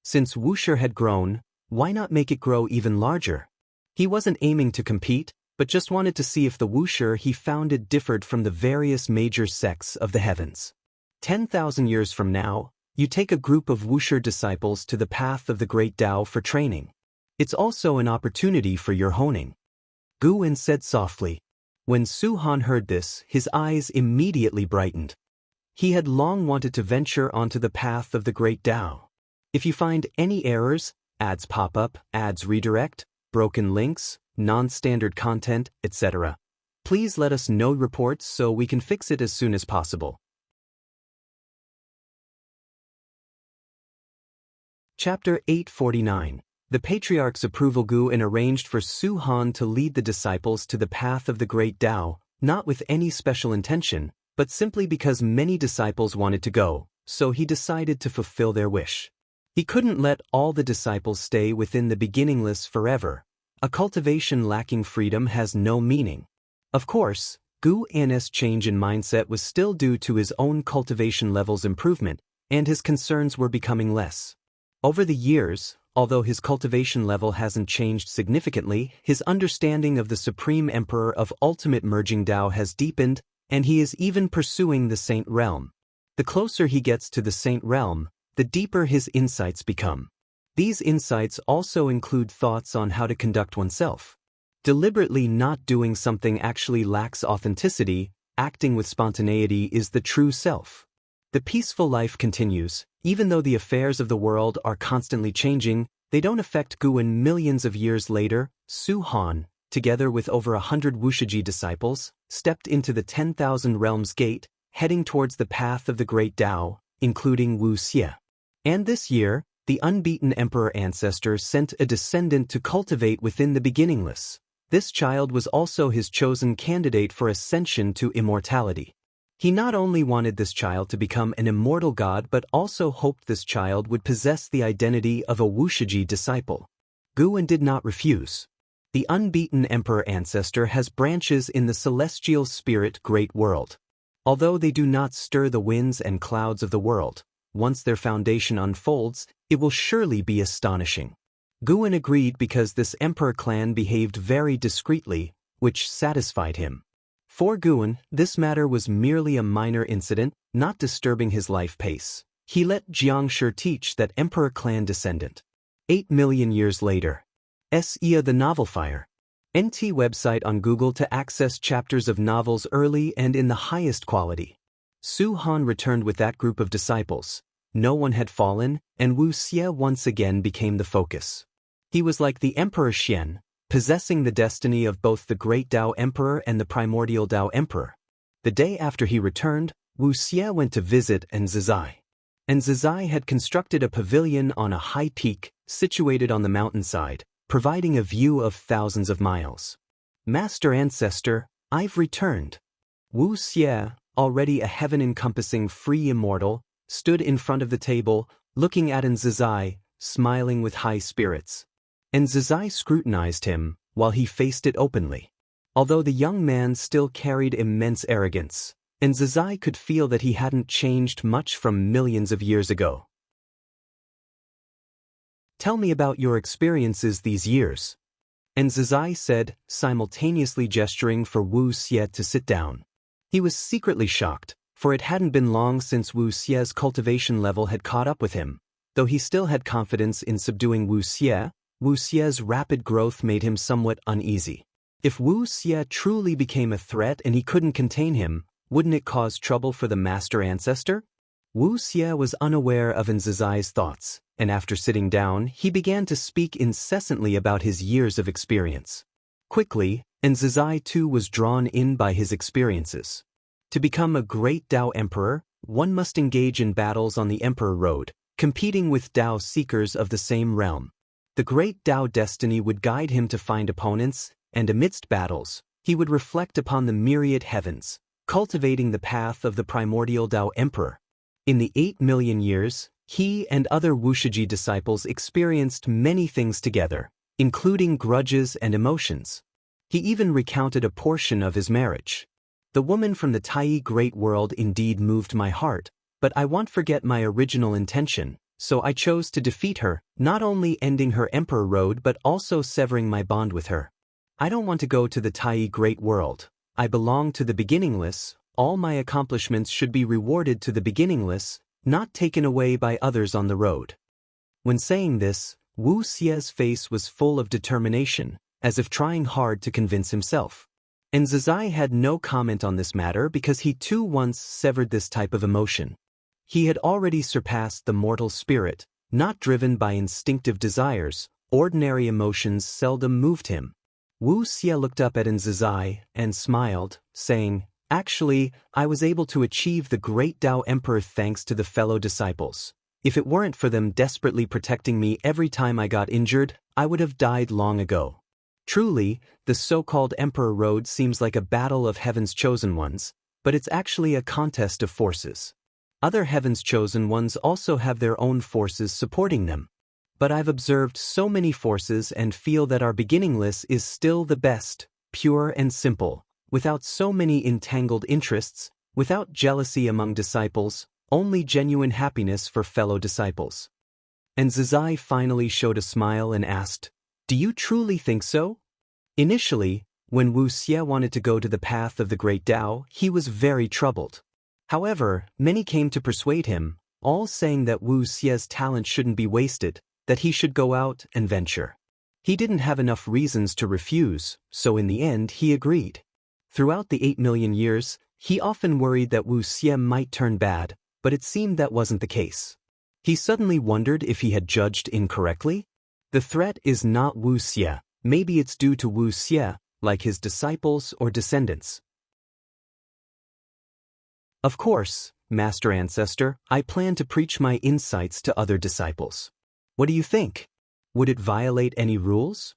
Since wuxia had grown, why not make it grow even larger? He wasn't aiming to compete, but just wanted to see if the wuxia he founded differed from the various major sects of the heavens. 10,000 years from now, you take a group of wuxia disciples to the path of the great Tao for training. It's also an opportunity for your honing. Gu said softly. When Su Han heard this, his eyes immediately brightened. He had long wanted to venture onto the path of the great Tao. If you find any errors, ads pop up, ads redirect, broken links, non-standard content, etc., please let us know reports so we can fix it as soon as possible. Chapter 849. The Patriarch's approval. Gu arranged for Su Han to lead the disciples to the path of the great Tao, not with any special intention, but simply because many disciples wanted to go, so he decided to fulfill their wish. He couldn't let all the disciples stay within the beginningless forever. A cultivation lacking freedom has no meaning. Of course, Gu's change in mindset was still due to his own cultivation level's improvement, and his concerns were becoming less. Over the years, although his cultivation level hasn't changed significantly, his understanding of the Supreme Emperor of Ultimate Merging Tao has deepened, and he is even pursuing the Saint Realm. The closer he gets to the Saint Realm, the deeper his insights become. These insights also include thoughts on how to conduct oneself. Deliberately not doing something actually lacks authenticity. Acting with spontaneity is the true self. The peaceful life continues. Even though the affairs of the world are constantly changing, they don't affect Gu. Millions of years later, Su Han, together with over 100 wuxia disciples, stepped into the 10,000 Realms Gate, heading towards the path of the great Tao, including Wu Xie. And this year, the unbeaten emperor ancestor sent a descendant to cultivate within the beginningless. This child was also his chosen candidate for ascension to immortality. He not only wanted this child to become an immortal god but also hoped this child would possess the identity of a wuxia disciple. Gu did not refuse. The unbeaten emperor ancestor has branches in the celestial spirit great world. Although they do not stir the winds and clouds of the world, once their foundation unfolds, it will surely be astonishing. Gu agreed because this emperor clan behaved very discreetly, which satisfied him. For Gu, this matter was merely a minor incident, not disturbing his life pace. He let Jiangshi teach that emperor clan descendant. 8 million years later. SEA the Novel Fire. NT website on Google to access chapters of novels early and in the highest quality. Su Han returned with that group of disciples. No one had fallen, and Wu Xie once again became the focus. He was like the Emperor Xian, possessing the destiny of both the Great Tao Emperor and the Primordial Tao Emperor. The day after he returned, Wu Xie went to visit Nzizai. Nzizai had constructed a pavilion on a high peak, situated on the mountainside, providing a view of thousands of miles. Master Ancestor, I've returned. Wu Xie, already a heaven-encompassing free immortal, stood in front of the table, looking at Nzizai, smiling with high spirits. Nzizai scrutinized him, while he faced it openly. Although the young man still carried immense arrogance, Nzizai could feel that he hadn't changed much from millions of years ago. Tell me about your experiences these years. Nzizai said, simultaneously gesturing for Wu Xie to sit down. He was secretly shocked, for it hadn't been long since Wu Xie's cultivation level had caught up with him. Though he still had confidence in subduing Wu Xie's rapid growth made him somewhat uneasy. If Wu Xie truly became a threat and he couldn't contain him, wouldn't it cause trouble for the Master Ancestor? Wu Xie was unaware of Nzizai's thoughts, and after sitting down, he began to speak incessantly about his years of experience. Quickly, Nzizai too was drawn in by his experiences. To become a great Tao Emperor, one must engage in battles on the Emperor Road, competing with Tao seekers of the same realm. The great Tao destiny would guide him to find opponents, and amidst battles, he would reflect upon the myriad heavens, cultivating the path of the primordial Tao Emperor. In the 8 million years, he and other wuxia disciples experienced many things together, including grudges and emotions. He even recounted a portion of his marriage. The woman from the Tai great world indeed moved my heart, but I won't forget my original intention, so I chose to defeat her, not only ending her emperor road but also severing my bond with her. I don't want to go to the Tai great world. I belong to the beginningless. All my accomplishments should be rewarded to the beginningless, not taken away by others on the road. When saying this, Wu Xie's face was full of determination, as if trying hard to convince himself. And Zizai had no comment on this matter because he too once severed this type of emotion. He had already surpassed the mortal spirit, not driven by instinctive desires. Ordinary emotions seldom moved him. Wu Xie looked up at Zizai and smiled, saying, "Actually, I was able to achieve the great Tao Emperor thanks to the fellow disciples. If it weren't for them desperately protecting me every time I got injured, I would have died long ago." Truly, the so-called Emperor Road seems like a battle of heaven's chosen ones, but it's actually a contest of forces. Other heaven's chosen ones also have their own forces supporting them. But I've observed so many forces and feel that our beginningless is still the best, pure and simple, without so many entangled interests, without jealousy among disciples, only genuine happiness for fellow disciples. And Zizai finally showed a smile and asked, "Do you truly think so?" Initially, when Wu Xie wanted to go to the path of the great Tao, he was very troubled. However, many came to persuade him, all saying that Wu Xie's talent shouldn't be wasted, that he should go out and venture. He didn't have enough reasons to refuse, so in the end he agreed. Throughout the 8 million years, he often worried that Wu Xie might turn bad, but it seemed that wasn't the case. He suddenly wondered if he had judged incorrectly. The threat is not Wu Xie, maybe it's due to Wu Xie, like his disciples or descendants. Of course, Master Ancestor, I plan to preach my insights to other disciples. What do you think? Would it violate any rules?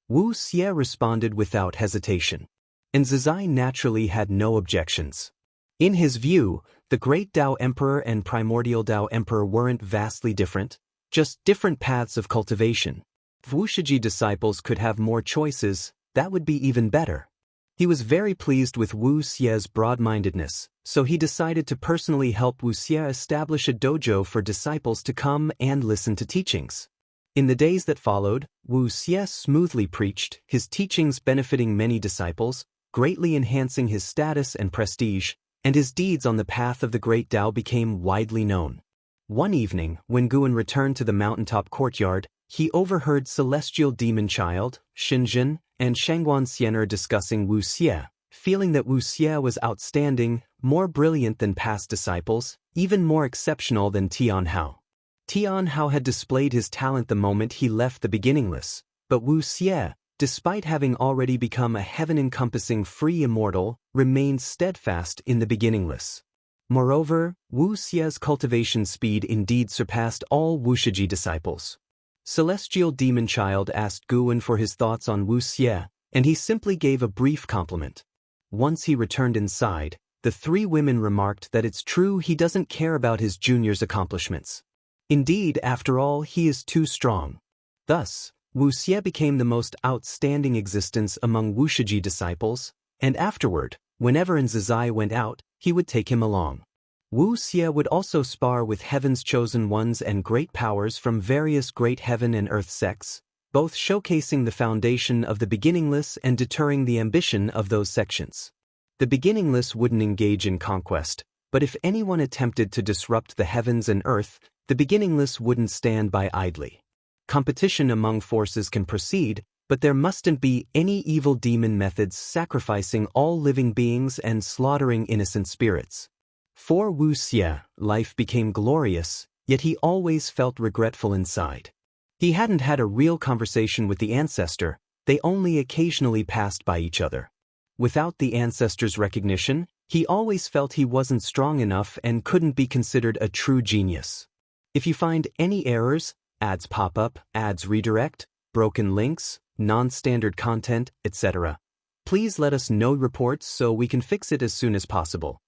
Wu Xie responded without hesitation. And Zizai naturally had no objections. In his view, the Great Tao Emperor and Primordial Tao Emperor weren't vastly different, just different paths of cultivation. If Wu Shiji disciples could have more choices, that would be even better. He was very pleased with Wu Xie's broad-mindedness, so he decided to personally help Wu Xie establish a dojo for disciples to come and listen to teachings. In the days that followed, Wu Xie smoothly preached, his teachings benefiting many disciples, greatly enhancing his status and prestige, and his deeds on the path of the Great Tao became widely known. One evening, when Guan returned to the mountaintop courtyard, he overheard Celestial Demon Child, Xinjin, and Shangguan Xiener discussing Wu Xie, feeling that Wu Xie was outstanding, more brilliant than past disciples, even more exceptional than Tian Hao. Tian Hao had displayed his talent the moment he left the beginningless, but Wu Xie, despite having already become a heaven-encompassing free immortal, remained steadfast in the beginningless. Moreover, Wu Xie's cultivation speed indeed surpassed all Wu Shiji disciples. Celestial Demon Child asked Guan for his thoughts on Wu Xie, and he simply gave a brief compliment. Once he returned inside, the three women remarked that it's true he doesn't care about his junior's accomplishments. Indeed, after all, he is too strong. Thus, Wu Xie became the most outstanding existence among Wu Shiji disciples, and afterward, whenever Zizai went out, he would take him along. Wu Xie would also spar with heaven's chosen ones and great powers from various great heaven and earth sects, both showcasing the foundation of the beginningless and deterring the ambition of those sections. The beginningless wouldn't engage in conquest, but if anyone attempted to disrupt the heavens and earth, the beginningless wouldn't stand by idly. Competition among forces can proceed, but there mustn't be any evil demon methods sacrificing all living beings and slaughtering innocent spirits. For Wu Xie, life became glorious, yet he always felt regretful inside. He hadn't had a real conversation with the ancestor, they only occasionally passed by each other. Without the ancestor's recognition, he always felt he wasn't strong enough and couldn't be considered a true genius. If you find any errors, ads pop up, ads redirect, broken links, non-standard content, etc., please let us know reports so we can fix it as soon as possible.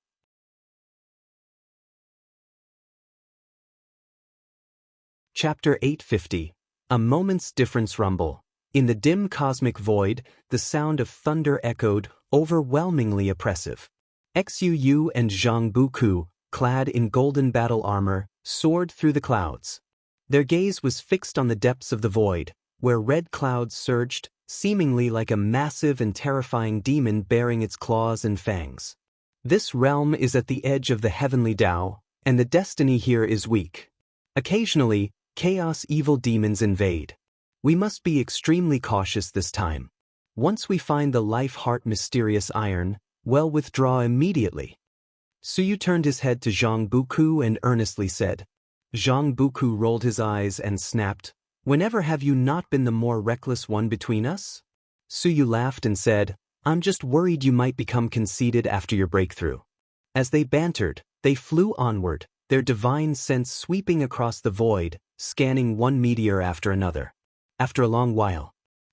Chapter 850. A Moment's Difference Rumble. In the dim cosmic void, the sound of thunder echoed, overwhelmingly oppressive. Xuu and Zhang Buku, clad in golden battle armor, soared through the clouds. Their gaze was fixed on the depths of the void, where red clouds surged, seemingly like a massive and terrifying demon bearing its claws and fangs. This realm is at the edge of the heavenly Tao, and the destiny here is weak. Occasionally, chaos evil demons invade. We must be extremely cautious this time. Once we find the life-heart mysterious iron, well, withdraw immediately. Suyu turned his head to Zhang Buku and earnestly said. Zhang Buku rolled his eyes and snapped, "Whenever have you not been the more reckless one between us?" Suyu laughed and said, "I'm just worried you might become conceited after your breakthrough." As they bantered, they flew onward, their divine sense sweeping across the void, scanning one meteor after another. After a long while,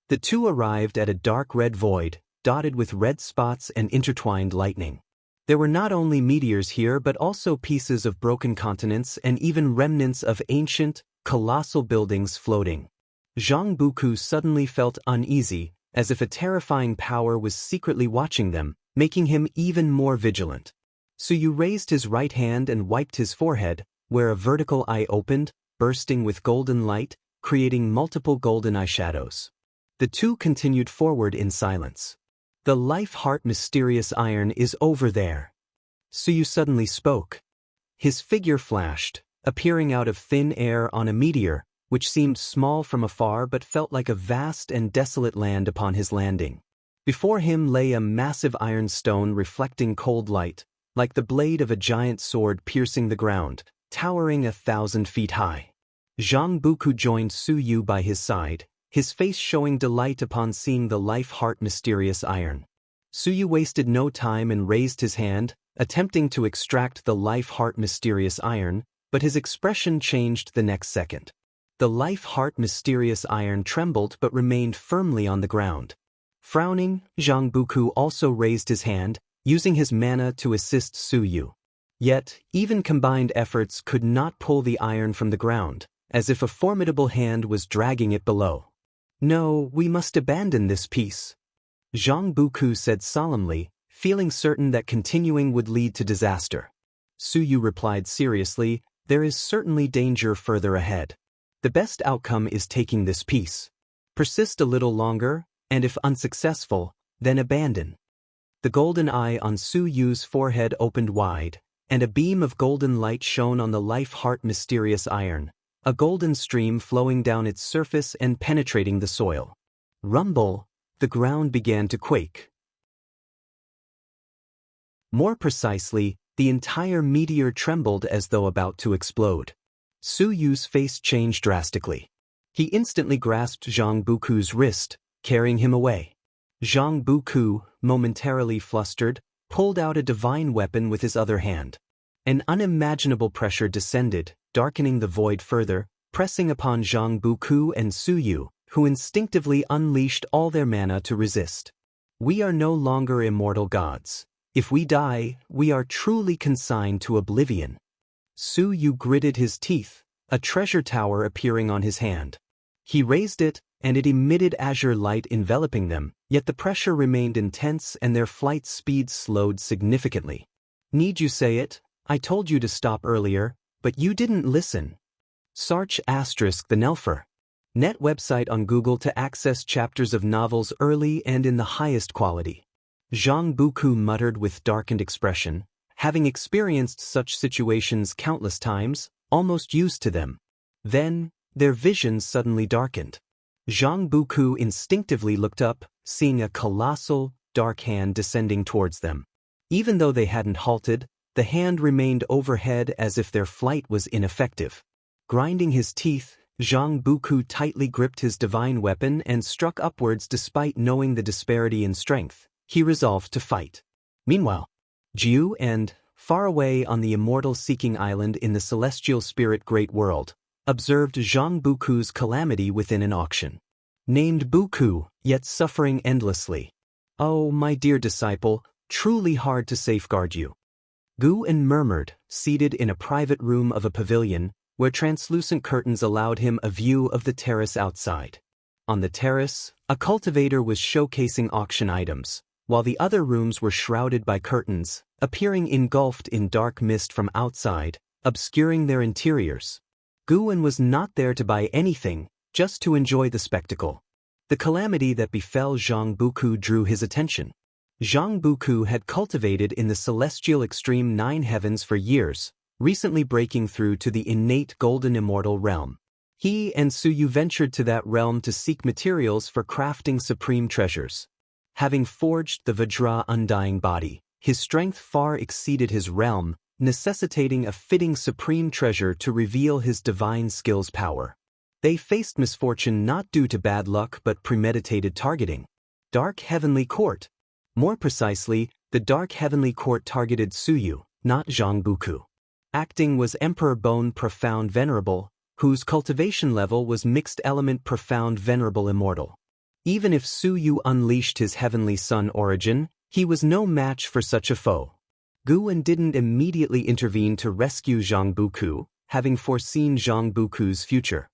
the two arrived at a dark red void, dotted with red spots and intertwined lightning. There were not only meteors here but also pieces of broken continents and even remnants of ancient, colossal buildings floating. Zhang Buku suddenly felt uneasy, as if a terrifying power was secretly watching them, making him even more vigilant. Suyu raised his right hand and wiped his forehead, where a vertical eye opened, bursting with golden light, creating multiple golden eyeshadows. The two continued forward in silence. "The life-heart mysterious iron is over there." Suyu suddenly spoke. His figure flashed, appearing out of thin air on a meteor, which seemed small from afar but felt like a vast and desolate land upon his landing. Before him lay a massive iron stone reflecting cold light, like the blade of a giant sword piercing the ground, towering 1,000 feet high. Zhang Buku joined Suyu by his side, his face showing delight upon seeing the life-heart mysterious iron. Suyu wasted no time and raised his hand, attempting to extract the life-heart mysterious iron, but his expression changed the next second. The life-heart mysterious iron trembled but remained firmly on the ground. Frowning, Zhang Buku also raised his hand, using his mana to assist Suyu. Yet, even combined efforts could not pull the iron from the ground, as if a formidable hand was dragging it below. "No, we must abandon this piece," Zhang Buku said solemnly, feeling certain that continuing would lead to disaster. Suyu replied seriously, "There is certainly danger further ahead. The best outcome is taking this piece. Persist a little longer, and if unsuccessful, then abandon." The golden eye on Suyu's forehead opened wide, and a beam of golden light shone on the life-heart mysterious iron, a golden stream flowing down its surface and penetrating the soil. Rumble, the ground began to quake. More precisely, the entire meteor trembled as though about to explode. Suyu's face changed drastically. He instantly grasped Zhang Buku's wrist, carrying him away. Zhang Buku, momentarily flustered, pulled out a divine weapon with his other hand. An unimaginable pressure descended, darkening the void further, pressing upon Zhang Buku and Suyu, who instinctively unleashed all their mana to resist. "We are no longer immortal gods. If we die, we are truly consigned to oblivion." Suyu gritted his teeth, a treasure tower appearing on his hand. He raised it, and it emitted azure light enveloping them, yet the pressure remained intense and their flight speed slowed significantly. "Need you say it? I told you to stop earlier, but you didn't listen." Search *the Nelfer. Net website on Google to access chapters of novels early and in the highest quality. Zhang Buku muttered with darkened expression, having experienced such situations countless times, almost used to them. Then, their vision suddenly darkened. Zhang Buku instinctively looked up, seeing a colossal, dark hand descending towards them. Even though they hadn't halted, the hand remained overhead as if their flight was ineffective. Grinding his teeth, Zhang Buku tightly gripped his divine weapon and struck upwards despite knowing the disparity in strength. He resolved to fight. Meanwhile, Jiu and, far away on the immortal-seeking island in the celestial spirit great world, observed Zhang Buku's calamity within an auction. Named Buku, yet suffering endlessly. "Oh, my dear disciple, truly hard to safeguard you." Guan murmured, seated in a private room of a pavilion, where translucent curtains allowed him a view of the terrace outside. On the terrace, a cultivator was showcasing auction items, while the other rooms were shrouded by curtains, appearing engulfed in dark mist from outside, obscuring their interiors. Guwen was not there to buy anything, just to enjoy the spectacle. The calamity that befell Zhang Buku drew his attention. Zhang Buku had cultivated in the celestial extreme 9 heavens for years, recently breaking through to the innate golden immortal realm. He and Suyu ventured to that realm to seek materials for crafting supreme treasures. Having forged the Vajra undying body, his strength far exceeded his realm, necessitating a fitting supreme treasure to reveal his divine skill's power. They faced misfortune not due to bad luck but premeditated targeting. Dark Heavenly Court. More precisely, the Dark Heavenly Court targeted Suyu, not Zhang Buku. Acting was Emperor Bone Profound Venerable, whose cultivation level was Mixed Element Profound Venerable Immortal. Even if Suyu unleashed his heavenly sun origin, he was no match for such a foe. Guwen didn't immediately intervene to rescue Zhang Buku, having foreseen Zhang Buku's future.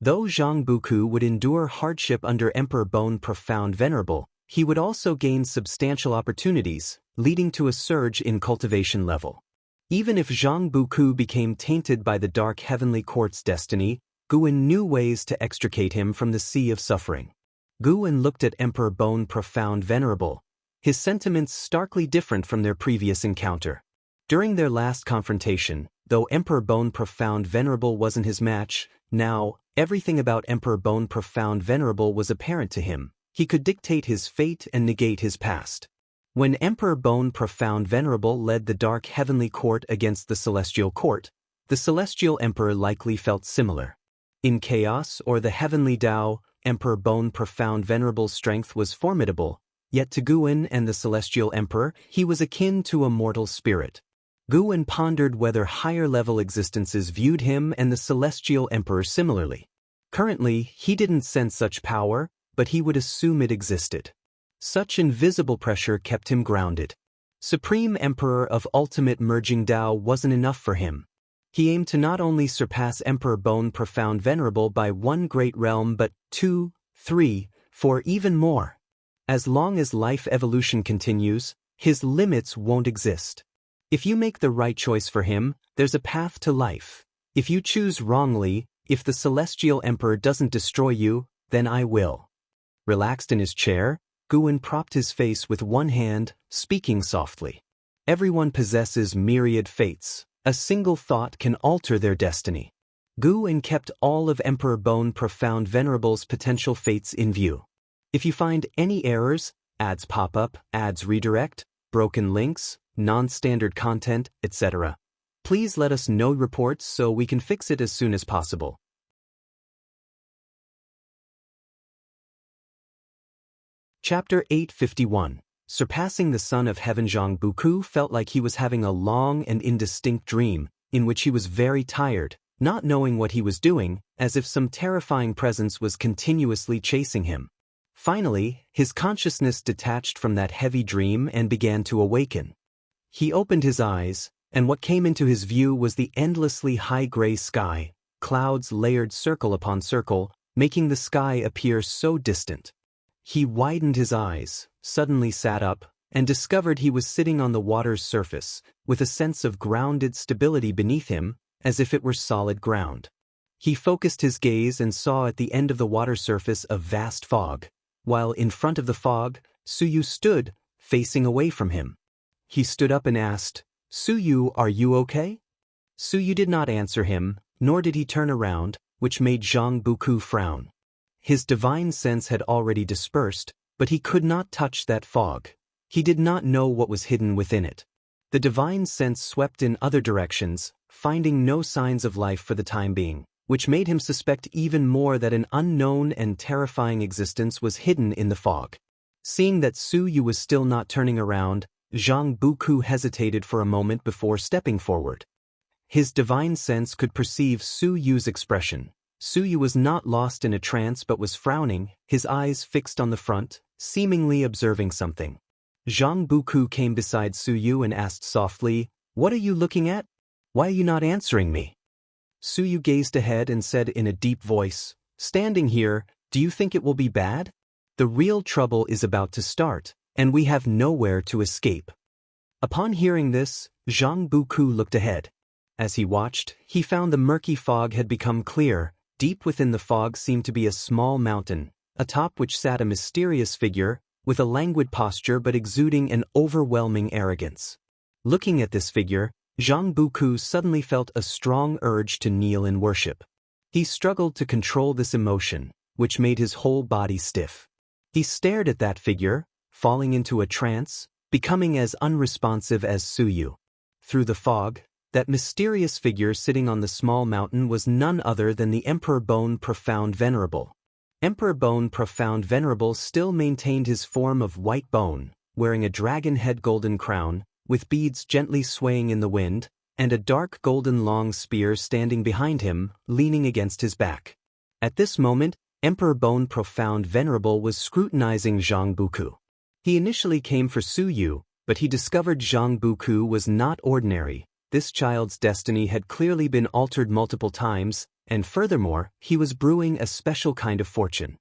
Though Zhang Buku would endure hardship under Emperor Bone Profound Venerable, he would also gain substantial opportunities, leading to a surge in cultivation level. Even if Zhang Buku became tainted by the Dark Heavenly Court's destiny, Guwen knew ways to extricate him from the sea of suffering. Guwen looked at Emperor Bone Profound Venerable, his sentiments starkly different from their previous encounter. During their last confrontation, though Emperor Bone Profound Venerable wasn't his match, now, everything about Emperor Bone Profound Venerable was apparent to him. He could dictate his fate and negate his past. When Emperor Bone Profound Venerable led the Dark Heavenly Court against the Celestial Court, the Celestial Emperor likely felt similar. In chaos or the Heavenly Tao, Emperor Bone Profound Venerable's strength was formidable, yet to Guwen and the Celestial Emperor, he was akin to a mortal spirit. Guwen pondered whether higher-level existences viewed him and the Celestial Emperor similarly. Currently, he didn't sense such power, but he would assume it existed. Such invisible pressure kept him grounded. Supreme Emperor of Ultimate Merging Tao wasn't enough for him. He aimed to not only surpass Emperor Bone Profound Venerable by 1 great realm but 2, 3, 4 even more. As long as life evolution continues, his limits won't exist. If you make the right choice for him, there's a path to life. If you choose wrongly, if the Celestial Emperor doesn't destroy you, then I will. Relaxed in his chair, Guwen propped his face with one hand, speaking softly. Everyone possesses myriad fates. A single thought can alter their destiny. Guwen kept all of Emperor Bone Profound Venerable's potential fates in view. If you find any errors, ads pop up, ads redirect, broken links, non-standard content, etc., please let us know reports so we can fix it as soon as possible. Chapter 851. Surpassing the Son of Heaven. Zhang Buku felt like he was having a long and indistinct dream, in which he was very tired, not knowing what he was doing, as if some terrifying presence was continuously chasing him. Finally, his consciousness detached from that heavy dream and began to awaken. He opened his eyes, and what came into his view was the endlessly high gray sky, clouds layered circle upon circle, making the sky appear so distant. He widened his eyes, suddenly sat up, and discovered he was sitting on the water's surface, with a sense of grounded stability beneath him, as if it were solid ground. He focused his gaze and saw at the end of the water surface a vast fog, while in front of the fog, Suyu stood, facing away from him. He stood up and asked, "Suyu, are you okay?" Suyu did not answer him, nor did he turn around, which made Zhang Buku frown. His divine sense had already dispersed, but he could not touch that fog. He did not know what was hidden within it. The divine sense swept in other directions, finding no signs of life for the time being, which made him suspect even more that an unknown and terrifying existence was hidden in the fog. Seeing that Suyu was still not turning around, Zhang Buku hesitated for a moment before stepping forward. His divine sense could perceive Suyu's expression. Suyu was not lost in a trance but was frowning, his eyes fixed on the front, seemingly observing something. Zhang Buku came beside Suyu and asked softly, "What are you looking at? Why are you not answering me?" Suyu gazed ahead and said in a deep voice, "Standing here, do you think it will be bad?" The real trouble is about to start, and we have nowhere to escape." Upon hearing this, Zhang Buku looked ahead. As he watched, he found the murky fog had become clear. Deep within the fog seemed to be a small mountain, atop which sat a mysterious figure, with a languid posture but exuding an overwhelming arrogance. Looking at this figure, Zhang Buku suddenly felt a strong urge to kneel in worship. He struggled to control this emotion, which made his whole body stiff. He stared at that figure, falling into a trance, becoming as unresponsive as Suyu. Through the fog, that mysterious figure sitting on the small mountain was none other than the Emperor Bone Profound Venerable. Emperor Bone Profound Venerable still maintained his form of white bone, wearing a dragon head golden crown, with beads gently swaying in the wind, and a dark golden long spear standing behind him, leaning against his back. At this moment, Emperor Bone Profound Venerable was scrutinizing Zhang Buku. He initially came for Suyu, but he discovered Zhang Buku was not ordinary. This child's destiny had clearly been altered multiple times, and furthermore, he was brewing a special kind of fortune.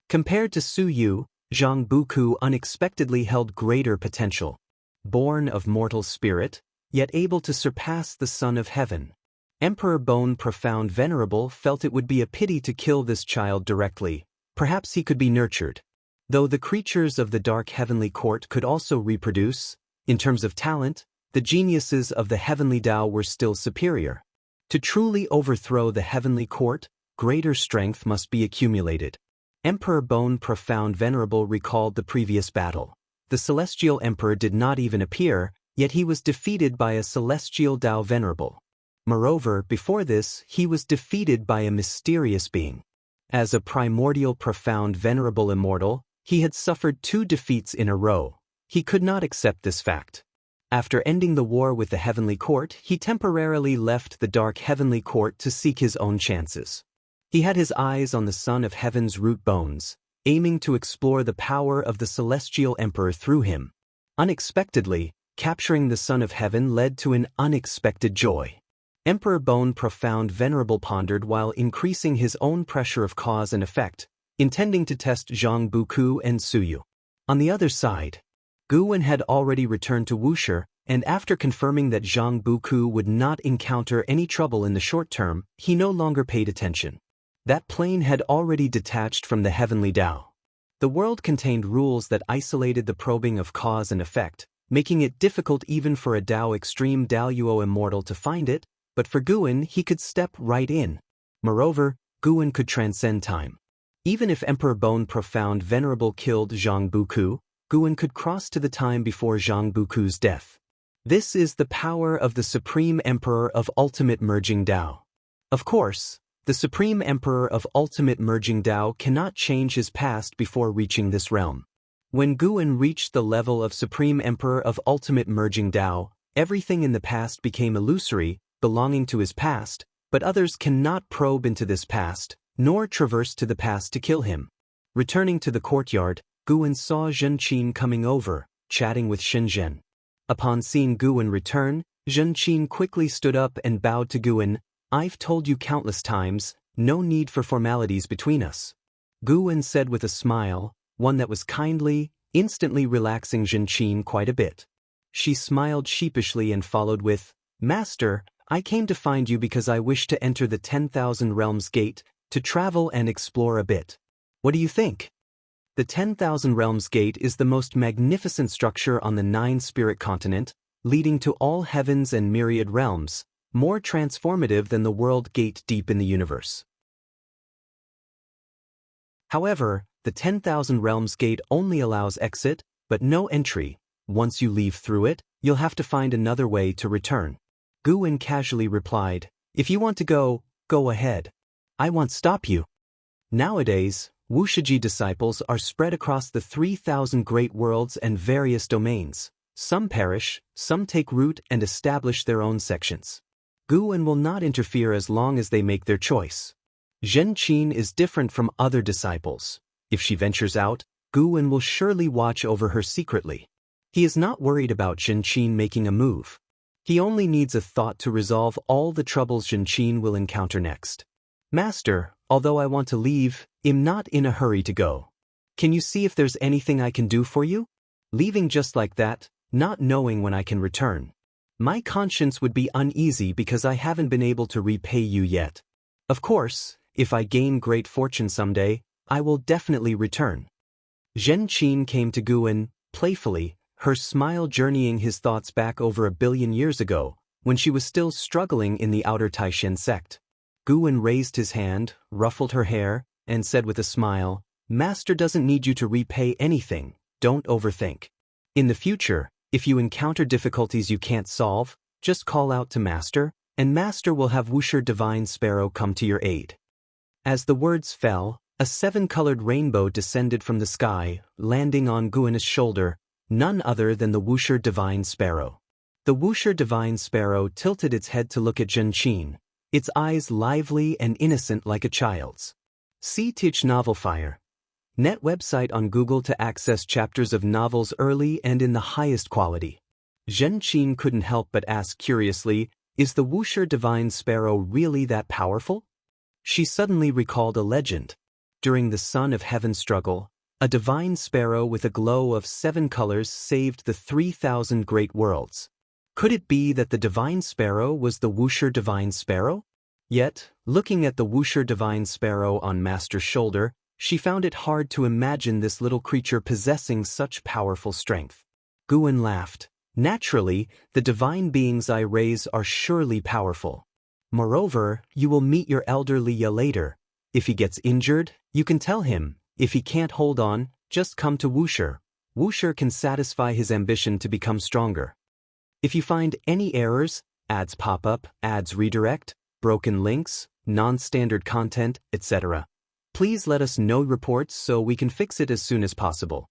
Compared to Suyu, Zhang Buku unexpectedly held greater potential. Born of mortal spirit, yet able to surpass the Son of Heaven. Emperor Bone Profound Venerable felt it would be a pity to kill this child directly. Perhaps he could be nurtured. Though the creatures of the Dark Heavenly Court could also reproduce, in terms of talent, the geniuses of the Heavenly Tao were still superior. To truly overthrow the Heavenly Court, greater strength must be accumulated. Emperor Bone Profound Venerable recalled the previous battle. The Celestial Emperor did not even appear, yet he was defeated by a Celestial Tao Venerable. Moreover, before this, he was defeated by a mysterious being. As a primordial Profound Venerable Immortal, he had suffered 2 defeats in a row. He could not accept this fact. After ending the war with the Heavenly Court, he temporarily left the Dark Heavenly Court to seek his own chances. He had his eyes on the Son of Heaven's root bones, aiming to explore the power of the Celestial Emperor through him. Unexpectedly, capturing the Son of Heaven led to an unexpected joy. Emperor Bone Profound Venerable pondered while increasing his own pressure of cause and effect, intending to test Zhang Buku and Suyu. On the other side, Guwen had already returned to Wushi, and after confirming that Zhang Buku would not encounter any trouble in the short term, he no longer paid attention. That plane had already detached from the Heavenly Tao. The world contained rules that isolated the probing of cause and effect, making it difficult even for a Tao Extreme Daoyuo Immortal to find it, but for Guwen he could step right in. Moreover, Guwen could transcend time. Even if Emperor Bone Profound Venerable killed Zhang Buku, Guwen could cross to the time before Zhang Buku's death. This is the power of the Supreme Emperor of Ultimate Merging Tao. Of course, the Supreme Emperor of Ultimate Merging Tao cannot change his past before reaching this realm. When Guwen reached the level of Supreme Emperor of Ultimate Merging Tao, everything in the past became illusory, belonging to his past, but others cannot probe into this past, nor traverse to the past to kill him. Returning to the courtyard, Guwen saw Zhenqin coming over, chatting with Shenzhen. Upon seeing Guwen return, Zhenqin quickly stood up and bowed to Guwen. "I've told you countless times, no need for formalities between us," Guwen said with a smile, one that was kindly, instantly relaxing Zhenqin quite a bit. She smiled sheepishly and followed with, "Master, I came to find you because I wish to enter the 10,000 Realms Gate, to travel and explore a bit. What do you think?" The 10,000 Realms Gate is the most magnificent structure on the 9-spirit continent, leading to all heavens and myriad realms, more transformative than the World Gate deep in the universe. However, the 10,000 Realms Gate only allows exit, but no entry. Once you leave through it, you'll have to find another way to return. Guwen casually replied, "If you want to go, go ahead. I won't stop you." Nowadays, Wushiji disciples are spread across the 3,000 great worlds and various domains. Some perish, some take root and establish their own sections. Guwen will not interfere as long as they make their choice. Zhenqin is different from other disciples. If she ventures out, Guwen will surely watch over her secretly. He is not worried about Zhenqin making a move. He only needs a thought to resolve all the troubles Zhenqin will encounter next. "Master, Although I want to leave, I'm not in a hurry to go. Can you see if there's anything I can do for you? Leaving just like that, not knowing when I can return. My conscience would be uneasy because I haven't been able to repay you yet. Of course, if I gain great fortune someday, I will definitely return. Zhen Qin came to Guan, playfully, her smile journeying his thoughts back over 1 billion years ago, when she was still struggling in the outer Taishan sect. Guan raised his hand, ruffled her hair, and said with a smile, "Master doesn't need you to repay anything, don't overthink. In the future, if you encounter difficulties you can't solve, just call out to Master, and Master will have Wuxia Divine Sparrow come to your aid." As the words fell, a 7-colored rainbow descended from the sky, landing on Guan's shoulder, none other than the Wuxia Divine Sparrow. The Wuxia Divine Sparrow tilted its head to look at Zhen Qin, its eyes lively and innocent like a child's. See Teach Novel Fire. Net website on Google to access chapters of novels early and in the highest quality. Zhen Qin couldn't help but ask curiously, is the Wuxia Divine Sparrow really that powerful? She suddenly recalled a legend. During the Son of Heaven struggle, a divine sparrow with a glow of 7 colors saved the 3,000 great worlds. Could it be that the divine sparrow was the Wuxia Divine Sparrow? Yet, looking at the Wuxia Divine Sparrow on Master's shoulder, she found it hard to imagine this little creature possessing such powerful strength. Guan laughed. Naturally, the divine beings I raise are surely powerful. Moreover, you will meet your elder Liya later. If he gets injured, you can tell him. If he can't hold on, just come to Wuxia. Wuxia can satisfy his ambition to become stronger. If you find any errors, ads pop up, ads redirect, broken links, non-standard content, etc., please let us know reports so we can fix it as soon as possible.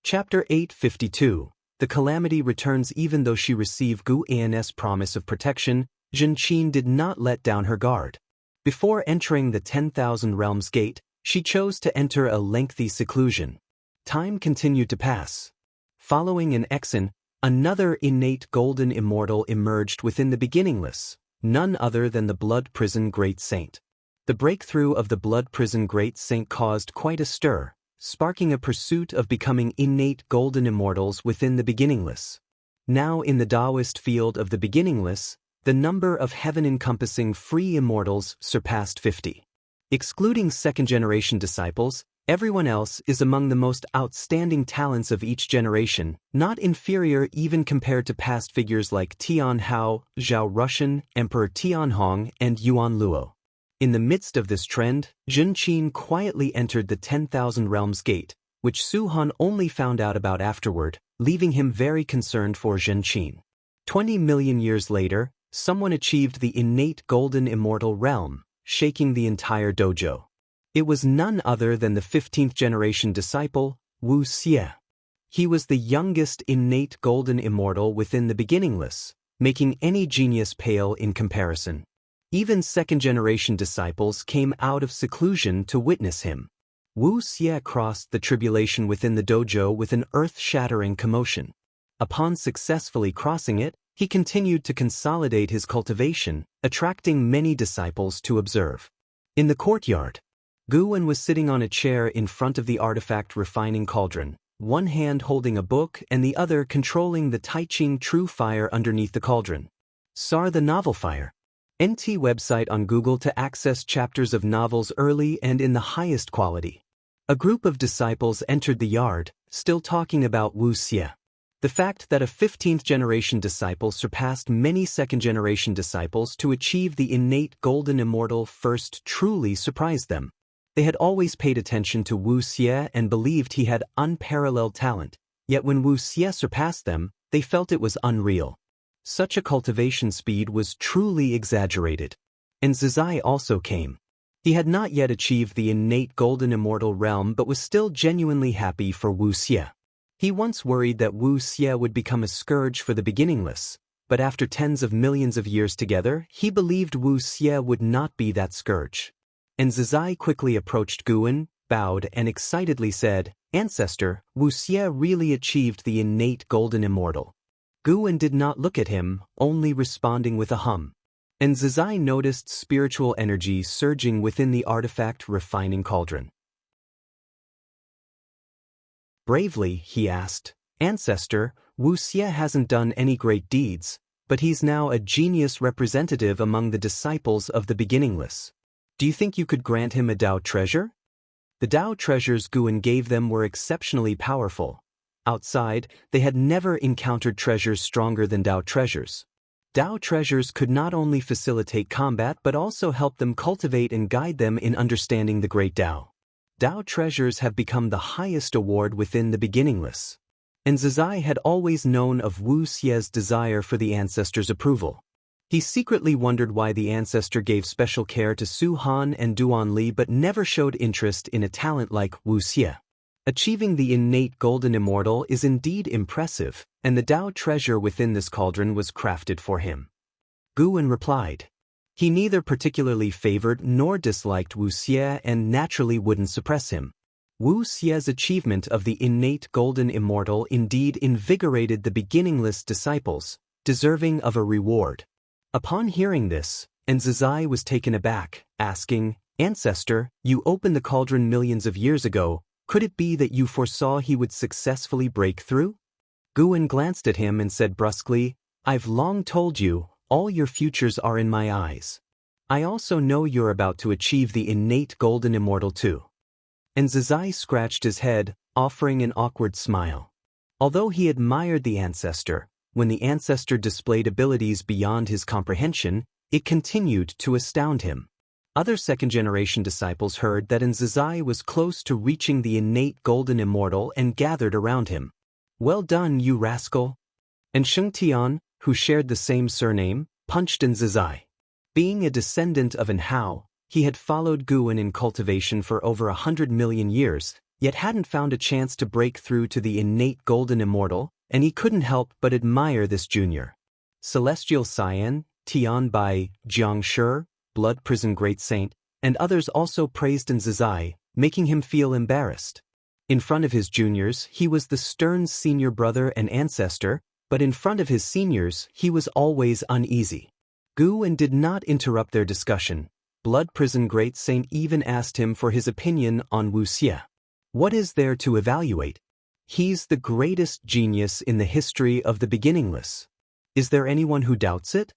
Chapter 852. The calamity returns. Even though she received Gu An's promise of protection, Zhen Qin did not let down her guard. Before entering the 10,000 Realms Gate, she chose to enter a lengthy seclusion. Time continued to pass. Following an exon, another innate golden immortal emerged within the beginningless, none other than the Blood Prison Great Saint. The breakthrough of the Blood Prison Great Saint caused quite a stir, sparking a pursuit of becoming innate golden immortals within the beginningless. Now in the Taoist field of the beginningless, the number of heaven-encompassing free immortals surpassed 50. Excluding second-generation disciples, everyone else is among the most outstanding talents of each generation, not inferior even compared to past figures like Tian Hao, Zhao Rushan, Emperor Tianhong, and Yuan Luo. In the midst of this trend, Zhen Qin quietly entered the 10,000 Realms Gate, which Su Han only found out about afterward, leaving him very concerned for Zhen Qin. 20 million years later, someone achieved the innate golden immortal realm, shaking the entire dojo. It was none other than the 15th generation disciple, Wu Xie. He was the youngest innate golden immortal within the beginningless, making any genius pale in comparison. Even second-generation disciples came out of seclusion to witness him. Wu Xie crossed the tribulation within the dojo with an earth-shattering commotion. Upon successfully crossing it, he continued to consolidate his cultivation, attracting many disciples to observe. In the courtyard, Guan was sitting on a chair in front of the artifact refining cauldron, one hand holding a book and the other controlling the Taiching True Fire underneath the cauldron. SAR the Novel Fire. NT website on Google to access chapters of novels early and in the highest quality. A group of disciples entered the yard, still talking about Wu Xie. The fact that a 15th generation disciple surpassed many second-generation disciples to achieve the innate golden immortal first truly surprised them. They had always paid attention to Wu Xie and believed he had unparalleled talent, yet when Wu Xie surpassed them, they felt it was unreal. Such a cultivation speed was truly exaggerated. And Zizai also came. He had not yet achieved the innate golden immortal realm but was still genuinely happy for Wu Xie. He once worried that Wu Xie would become a scourge for the beginningless, but after tens of millions of years together, he believed Wu Xie would not be that scourge. And Zizai quickly approached Guan, bowed and excitedly said, "Ancestor, Wu Xie really achieved the innate golden immortal." Guan did not look at him, only responding with a hum. And Zizai noticed spiritual energy surging within the artifact refining cauldron. Bravely, he asked, "Ancestor, Wu Xie hasn't done any great deeds, but he's now a genius representative among the disciples of the beginningless. Do you think you could grant him a Dao treasure?" The Dao treasures Guan gave them were exceptionally powerful. Outside, they had never encountered treasures stronger than Dao treasures. Dao treasures could not only facilitate combat but also help them cultivate and guide them in understanding the great Dao. Dao treasures have become the highest award within the beginningless. And Zizai had always known of Wu Xie's desire for the ancestor's approval. He secretly wondered why the ancestor gave special care to Su Han and Duan Li but never showed interest in a talent like Wu Xie. Achieving the innate golden immortal is indeed impressive, and the Dao treasure within this cauldron was crafted for him. Guan replied. He neither particularly favored nor disliked Wu Xie and naturally wouldn't suppress him. Wu Xie's achievement of the innate golden immortal indeed invigorated the beginningless disciples, deserving of a reward. Upon hearing this, and Zizai was taken aback, asking, "Ancestor, you opened the cauldron millions of years ago. Could it be that you foresaw he would successfully break through?" Guan glanced at him and said brusquely, "I've long told you, all your futures are in my eyes. I also know you're about to achieve the innate golden immortal too." And Zizai scratched his head, offering an awkward smile. Although he admired the ancestor, when the ancestor displayed abilities beyond his comprehension, it continued to astound him. Other second-generation disciples heard that Zizai was close to reaching the innate golden immortal and gathered around him. "Well done, you rascal!" And Sheng Tian, who shared the same surname, punched Zizai. Being a descendant of An Hao, he had followed Guan in cultivation for over 100 million years, yet hadn't found a chance to break through to the innate golden immortal, and he couldn't help but admire this junior. Celestial Cyan, Tian Bai, Jiang Shi, Blood Prison Great Saint, and others also praised Zizai, making him feel embarrassed. In front of his juniors, he was the stern senior brother and ancestor, but in front of his seniors, he was always uneasy. Guan did not interrupt their discussion. Blood Prison Great Saint even asked him for his opinion on Wu Xie. What is there to evaluate? He's the greatest genius in the history of the beginningless. Is there anyone who doubts it?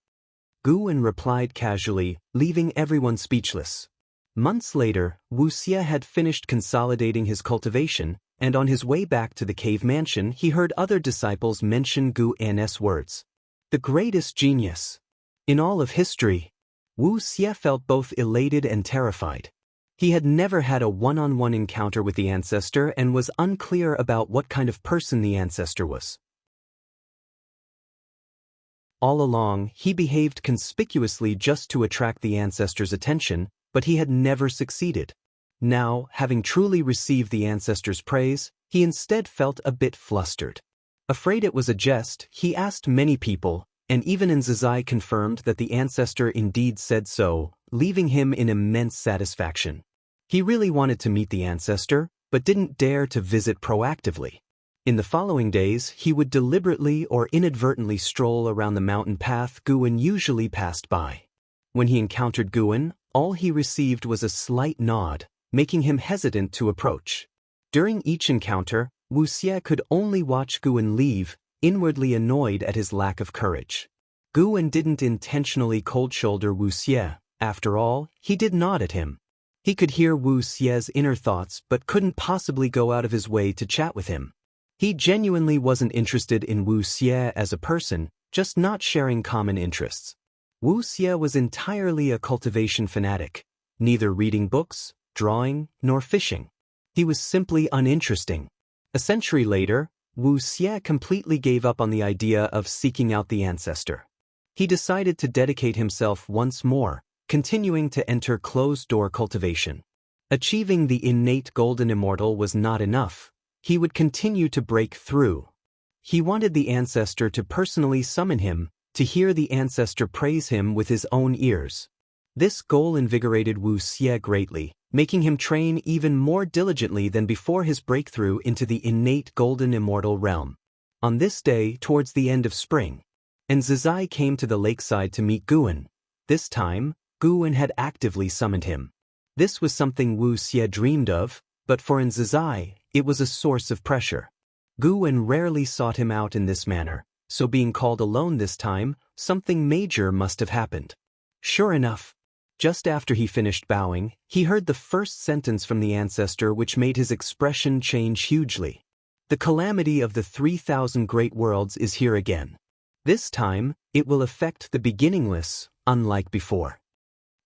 Guan replied casually, leaving everyone speechless. Months later, Wu Xie had finished consolidating his cultivation, and on his way back to the cave mansion he heard other disciples mention Guan's words. The greatest genius in all of history. Wu Xie felt both elated and terrified. He had never had a one-on-one encounter with the ancestor and was unclear about what kind of person the ancestor was. All along, he behaved conspicuously just to attract the ancestor's attention, but he had never succeeded. Now, having truly received the ancestor's praise, he instead felt a bit flustered. Afraid it was a jest, he asked many people, and even Zizai confirmed that the ancestor indeed said so, leaving him in immense satisfaction. He really wanted to meet the ancestor, but didn't dare to visit proactively. In the following days, he would deliberately or inadvertently stroll around the mountain path Guan usually passed by. When he encountered Guan, all he received was a slight nod, making him hesitant to approach. During each encounter, Wu Xie could only watch Guan leave, inwardly annoyed at his lack of courage. Guan didn't intentionally cold-shoulder Wu Xie. After all, he did nod at him. He could hear Wu Xie's inner thoughts but couldn't possibly go out of his way to chat with him. He genuinely wasn't interested in Wu Xie as a person, just not sharing common interests. Wu Xie was entirely a cultivation fanatic, neither reading books, drawing, nor fishing. He was simply uninteresting. A century later, Wu Xie completely gave up on the idea of seeking out the ancestor. He decided to dedicate himself once more, continuing to enter closed-door cultivation. Achieving the innate golden immortal was not enough. He would continue to break through. He wanted the ancestor to personally summon him, to hear the ancestor praise him with his own ears. This goal invigorated Wu Xie greatly, making him train even more diligently than before his breakthrough into the innate golden immortal realm. On this day, towards the end of spring, Enzazai came to the lakeside to meet Guan. This time, Guan had actively summoned him. This was something Wu Xie dreamed of, but for Enzazai, it was a source of pressure. Guan rarely sought him out in this manner, so being called alone this time, something major must have happened. Sure enough, just after he finished bowing, he heard the first sentence from the ancestor which made his expression change hugely. The calamity of the 3,000 great worlds is here again. This time, it will affect the beginningless, unlike before.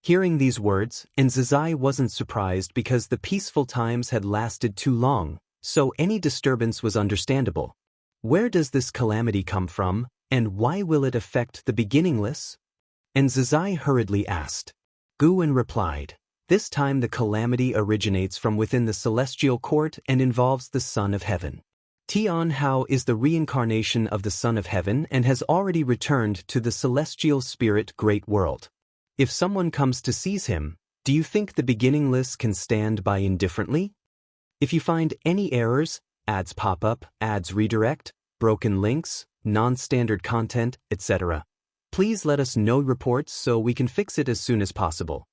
Hearing these words, Enzazai wasn't surprised because the peaceful times had lasted too long, so any disturbance was understandable. Where does this calamity come from, and why will it affect the beginningless? Enzazai hurriedly asked. Guan replied, this time the calamity originates from within the celestial court and involves the Son of Heaven. Tian Hao is the reincarnation of the Son of Heaven and has already returned to the celestial spirit great world. If someone comes to seize him, do you think the beginningless can stand by indifferently? If you find any errors, ads pop up, ads redirect, broken links, non-standard content, etc., please let us know reports so we can fix it as soon as possible.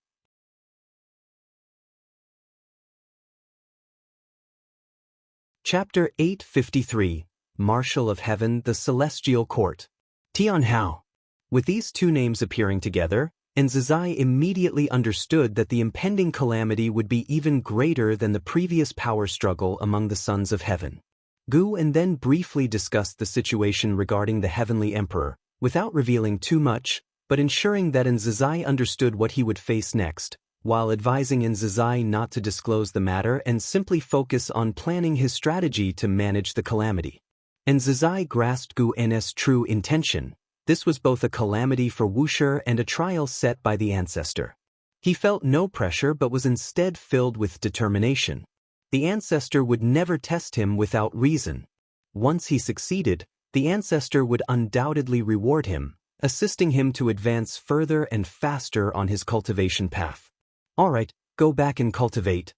Chapter 853, Marshal of Heaven, the Celestial Court. Tian Hao. With these two names appearing together, Enzazai immediately understood that the impending calamity would be even greater than the previous power struggle among the sons of heaven. Guan then briefly discussed the situation regarding the Heavenly Emperor, without revealing too much, but ensuring that Enzazai understood what he would face next, while advising Enzazai not to disclose the matter and simply focus on planning his strategy to manage the calamity. Enzazai grasped Guan's true intention. This was both a calamity for Wuxia and a trial set by the ancestor. He felt no pressure but was instead filled with determination. The ancestor would never test him without reason. Once he succeeded, the ancestor would undoubtedly reward him, assisting him to advance further and faster on his cultivation path. Alright, go back and cultivate.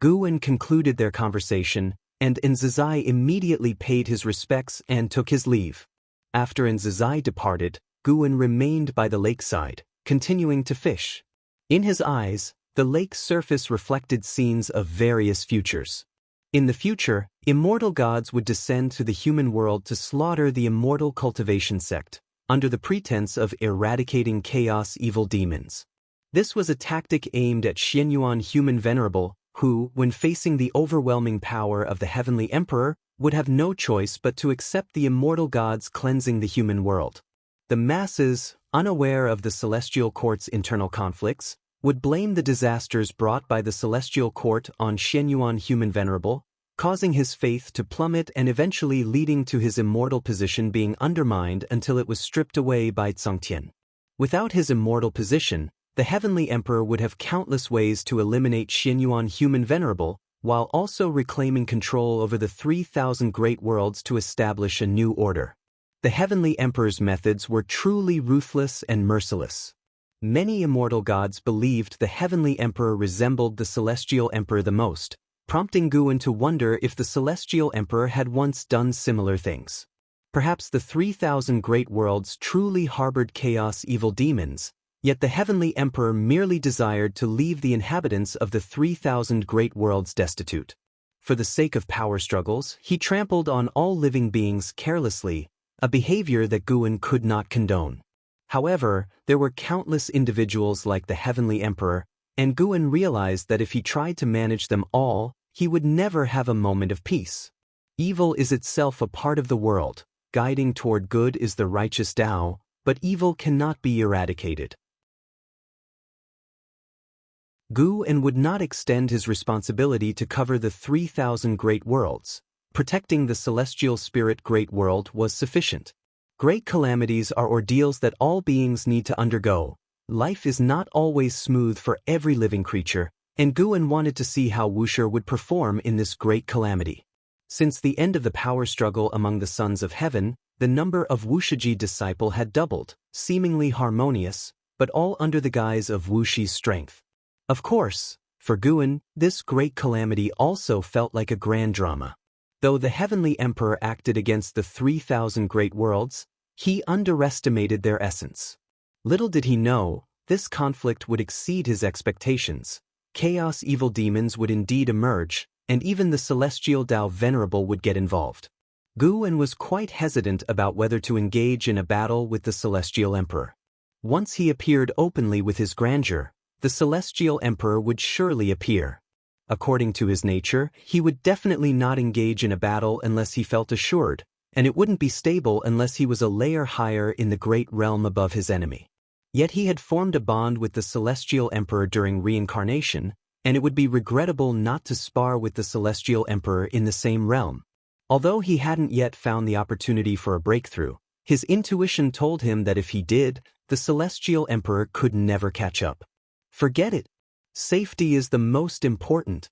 Guan concluded their conversation, and Enzazai immediately paid his respects and took his leave. After Enzazai departed, Guan remained by the lakeside, continuing to fish. In his eyes, the lake's surface reflected scenes of various futures. In the future, immortal gods would descend to the human world to slaughter the immortal cultivation sect, under the pretense of eradicating chaos evil demons. This was a tactic aimed at Xianyuan human venerable, who, when facing the overwhelming power of the Heavenly Emperor, would have no choice but to accept the immortal gods cleansing the human world. The masses, unaware of the celestial court's internal conflicts, would blame the disasters brought by the celestial court on Xianyuan human venerable, causing his faith to plummet and eventually leading to his immortal position being undermined until it was stripped away by Zhangtian. Without his immortal position, the Heavenly Emperor would have countless ways to eliminate Xianyuan human venerable, while also reclaiming control over the 3,000 great worlds to establish a new order. The Heavenly Emperor's methods were truly ruthless and merciless. Many immortal gods believed the Heavenly Emperor resembled the Celestial Emperor the most, prompting Guan to wonder if the Celestial Emperor had once done similar things. Perhaps the 3,000 great worlds truly harbored chaos evil demons, yet the Heavenly Emperor merely desired to leave the inhabitants of the 3,000 great worlds destitute. For the sake of power struggles, he trampled on all living beings carelessly, a behavior that Guan could not condone. However, there were countless individuals like the Heavenly Emperor, and Guan realized that if he tried to manage them all, he would never have a moment of peace. Evil is itself a part of the world, guiding toward good is the righteous Tao, but evil cannot be eradicated. Guan would not extend his responsibility to cover the 3,000 great worlds. Protecting the celestial spirit great world was sufficient. Great calamities are ordeals that all beings need to undergo. Life is not always smooth for every living creature, and Guan wanted to see how Wuxia would perform in this great calamity. Since the end of the power struggle among the sons of heaven, the number of Wuxiji disciple had doubled, seemingly harmonious, but all under the guise of Wuxi's strength. Of course, for Guan, this great calamity also felt like a grand drama. Though the Heavenly Emperor acted against the 3,000 great worlds, he underestimated their essence. Little did he know, this conflict would exceed his expectations. Chaos evil demons would indeed emerge, and even the celestial Tao Venerable would get involved. Guan was quite hesitant about whether to engage in a battle with the Celestial Emperor. Once he appeared openly with his grandeur, the Celestial Emperor would surely appear. According to his nature, he would definitely not engage in a battle unless he felt assured, and it wouldn't be stable unless he was a layer higher in the great realm above his enemy. Yet he had formed a bond with the Celestial Emperor during reincarnation, and it would be regrettable not to spar with the Celestial Emperor in the same realm. Although he hadn't yet found the opportunity for a breakthrough, his intuition told him that if he did, the Celestial Emperor could never catch up. Forget it. Safety is the most important.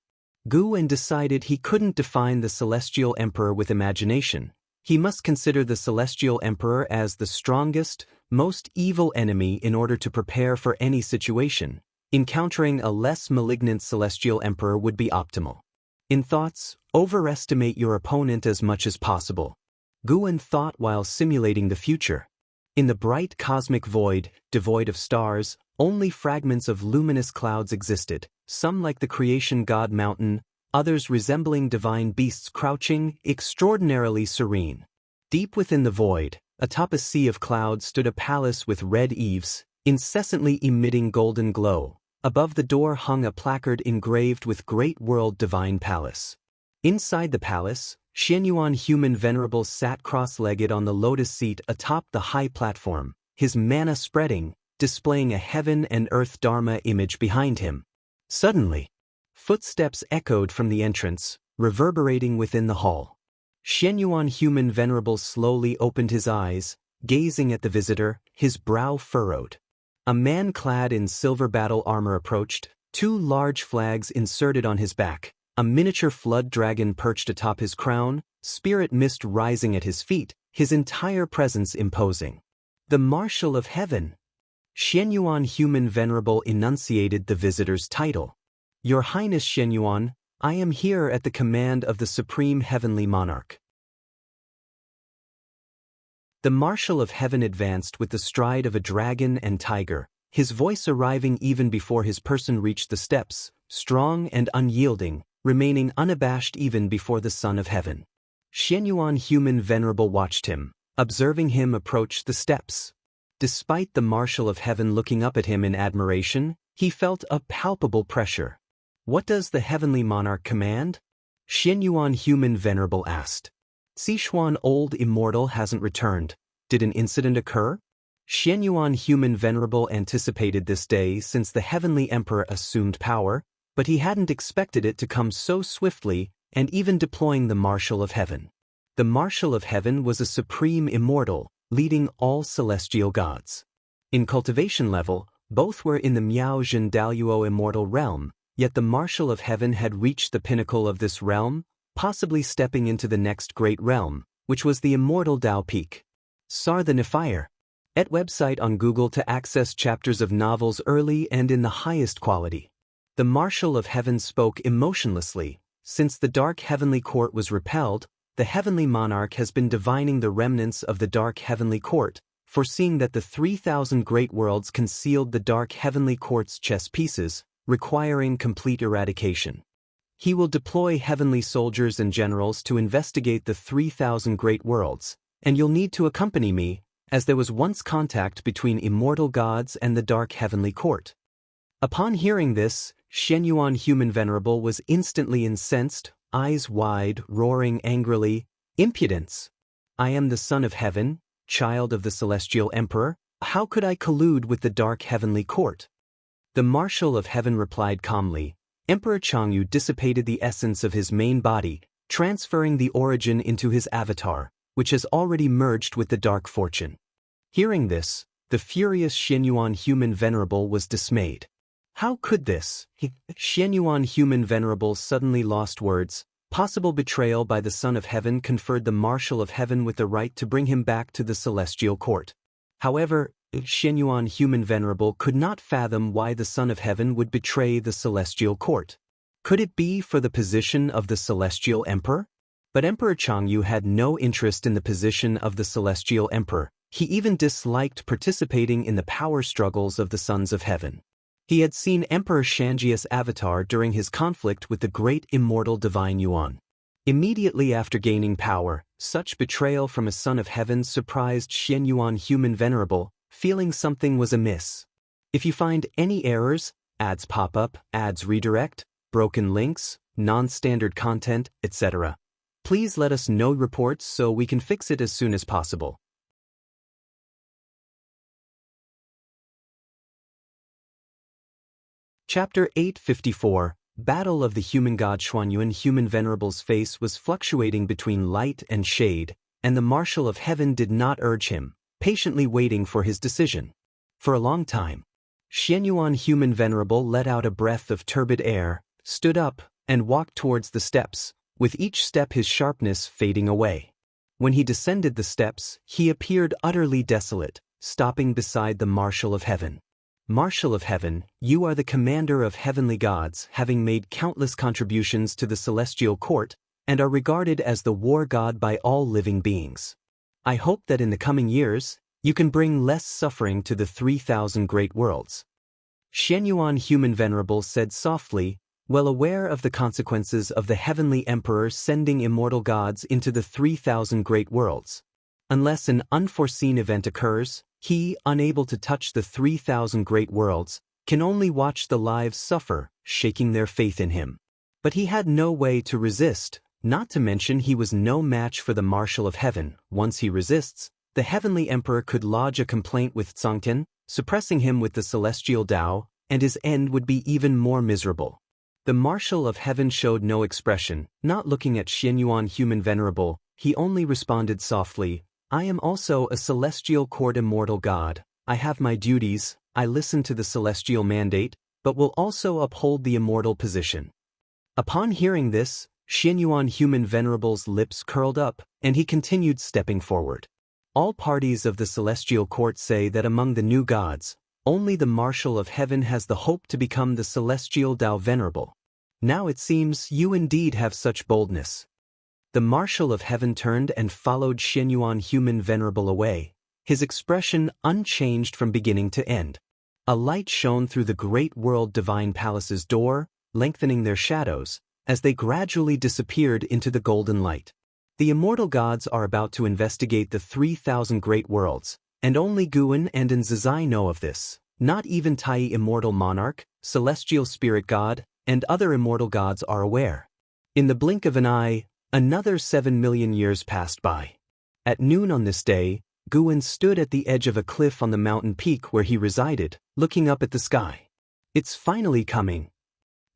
Guan decided he couldn't define the Celestial Emperor with imagination. He must consider the Celestial Emperor as the strongest, most evil enemy in order to prepare for any situation. Encountering a less malignant Celestial Emperor would be optimal. In thoughts, overestimate your opponent as much as possible. Guan thought while simulating the future. In the bright cosmic void, devoid of stars, only fragments of luminous clouds existed, some like the creation god mountain, others resembling divine beasts crouching, extraordinarily serene. Deep within the void, atop a sea of clouds stood a palace with red eaves, incessantly emitting golden glow. Above the door hung a placard engraved with Great World Divine Palace. Inside the palace, Xianyuan Human Venerable sat cross-legged on the lotus seat atop the high platform, his mana spreading, displaying a heaven and earth Dharma image behind him. Suddenly, footsteps echoed from the entrance, reverberating within the hall. Xianyuan Human Venerable slowly opened his eyes, gazing at the visitor, his brow furrowed. A man clad in silver battle armor approached, two large flags inserted on his back, a miniature flood dragon perched atop his crown, spirit mist rising at his feet, his entire presence imposing. The Marshal of Heaven. Xianyuan Human Venerable enunciated the visitor's title. Your Highness Xianyuan, I am here at the command of the Supreme Heavenly Monarch. The Marshal of Heaven advanced with the stride of a dragon and tiger, his voice arriving even before his person reached the steps, strong and unyielding, remaining unabashed even before the Son of Heaven. Xianyuan Human Venerable watched him, observing him approach the steps. Despite the Marshal of Heaven looking up at him in admiration, he felt a palpable pressure. What does the Heavenly Monarch command? Xianyuan Human Venerable asked. Sichuan Old Immortal hasn't returned. Did an incident occur? Xianyuan Human Venerable anticipated this day since the Heavenly Emperor assumed power, but he hadn't expected it to come so swiftly and even deploying the Marshal of Heaven. The Marshal of Heaven was a supreme immortal, leading all celestial gods. In cultivation level, both were in the Miao Zhen Daluo immortal realm, yet the Marshal of Heaven had reached the pinnacle of this realm, possibly stepping into the next great realm, which was the immortal Dao Peak. Sar the Nefire. Et website on Google to access chapters of novels early and in the highest quality. The Marshal of Heaven spoke emotionlessly. Since the dark heavenly court was repelled, the heavenly monarch has been divining the remnants of the dark heavenly court, foreseeing that the 3,000 great worlds concealed the dark heavenly court's chess pieces, requiring complete eradication. He will deploy heavenly soldiers and generals to investigate the 3,000 great worlds, and you'll need to accompany me, as there was once contact between immortal gods and the dark heavenly court. Upon hearing this, Xianyuan Human Venerable was instantly incensed, eyes wide, roaring angrily, Impudence! I am the Son of Heaven, child of the Celestial Emperor. How could I collude with the dark heavenly court? The Marshal of Heaven replied calmly. Emperor Changyu dissipated the essence of his main body, transferring the origin into his avatar, which has already merged with the dark fortune. Hearing this, the furious Xianyuan Human Venerable was dismayed. How could this? Xianyuan Human Venerable suddenly lost words. Possible betrayal by the Son of Heaven conferred the Marshal of Heaven with the right to bring him back to the celestial court. However, Xianyuan Human Venerable could not fathom why the Son of Heaven would betray the celestial court. Could it be for the position of the celestial emperor? But Emperor Changyu had no interest in the position of the Celestial Emperor. He even disliked participating in the power struggles of the Sons of Heaven. He had seen Emperor Shanji's avatar during his conflict with the great immortal divine Yuan. Immediately after gaining power, such betrayal from a Son of Heaven surprised Xian Yuan Human Venerable, feeling something was amiss. If you find any errors, ads pop up, ads redirect, broken links, non-standard content, etc., please let us know reports so we can fix it as soon as possible. Chapter 854, Battle of the Human God. Xuanyuan Human Venerable's face was fluctuating between light and shade, and the Marshal of Heaven did not urge him, patiently waiting for his decision. For a long time, Xianyuan Human Venerable let out a breath of turbid air, stood up, and walked towards the steps, with each step his sharpness fading away. When he descended the steps, he appeared utterly desolate, stopping beside the Marshal of Heaven. Marshal of Heaven, you are the commander of heavenly gods, having made countless contributions to the celestial court, and are regarded as the war god by all living beings. I hope that in the coming years, you can bring less suffering to the 3,000 great worlds. Xianyuan Human Venerable said softly, well aware of the consequences of the heavenly emperor sending immortal gods into the 3,000 great worlds. Unless an unforeseen event occurs, he, unable to touch the 3,000 great worlds, can only watch the lives suffer, shaking their faith in him. But he had no way to resist, not to mention he was no match for the Marshal of Heaven. Once he resists, the heavenly emperor could lodge a complaint with Tsangtian, suppressing him with the celestial Tao, and his end would be even more miserable. The Marshal of Heaven showed no expression, not looking at Xianyuan Human Venerable. He only responded softly, I am also a celestial court immortal god. I have my duties, I listen to the celestial mandate, but will also uphold the immortal position. Upon hearing this, Xianyuan Human Venerable's lips curled up, and he continued stepping forward. All parties of the celestial court say that among the new gods, only the Marshal of Heaven has the hope to become the celestial Tao Venerable. Now it seems you indeed have such boldness. The Marshal of Heaven turned and followed Xianyuan Human Venerable away, his expression unchanged from beginning to end. A light shone through the great world divine palace's door, lengthening their shadows, as they gradually disappeared into the golden light. The immortal gods are about to investigate the 3,000 great worlds, and only Guan and Nzazai know of this. Not even Tai Immortal Monarch, Celestial Spirit God, and other immortal gods are aware. In the blink of an eye, another 7 million years passed by. At noon on this day, Guan stood at the edge of a cliff on the mountain peak where he resided, looking up at the sky. It's finally coming.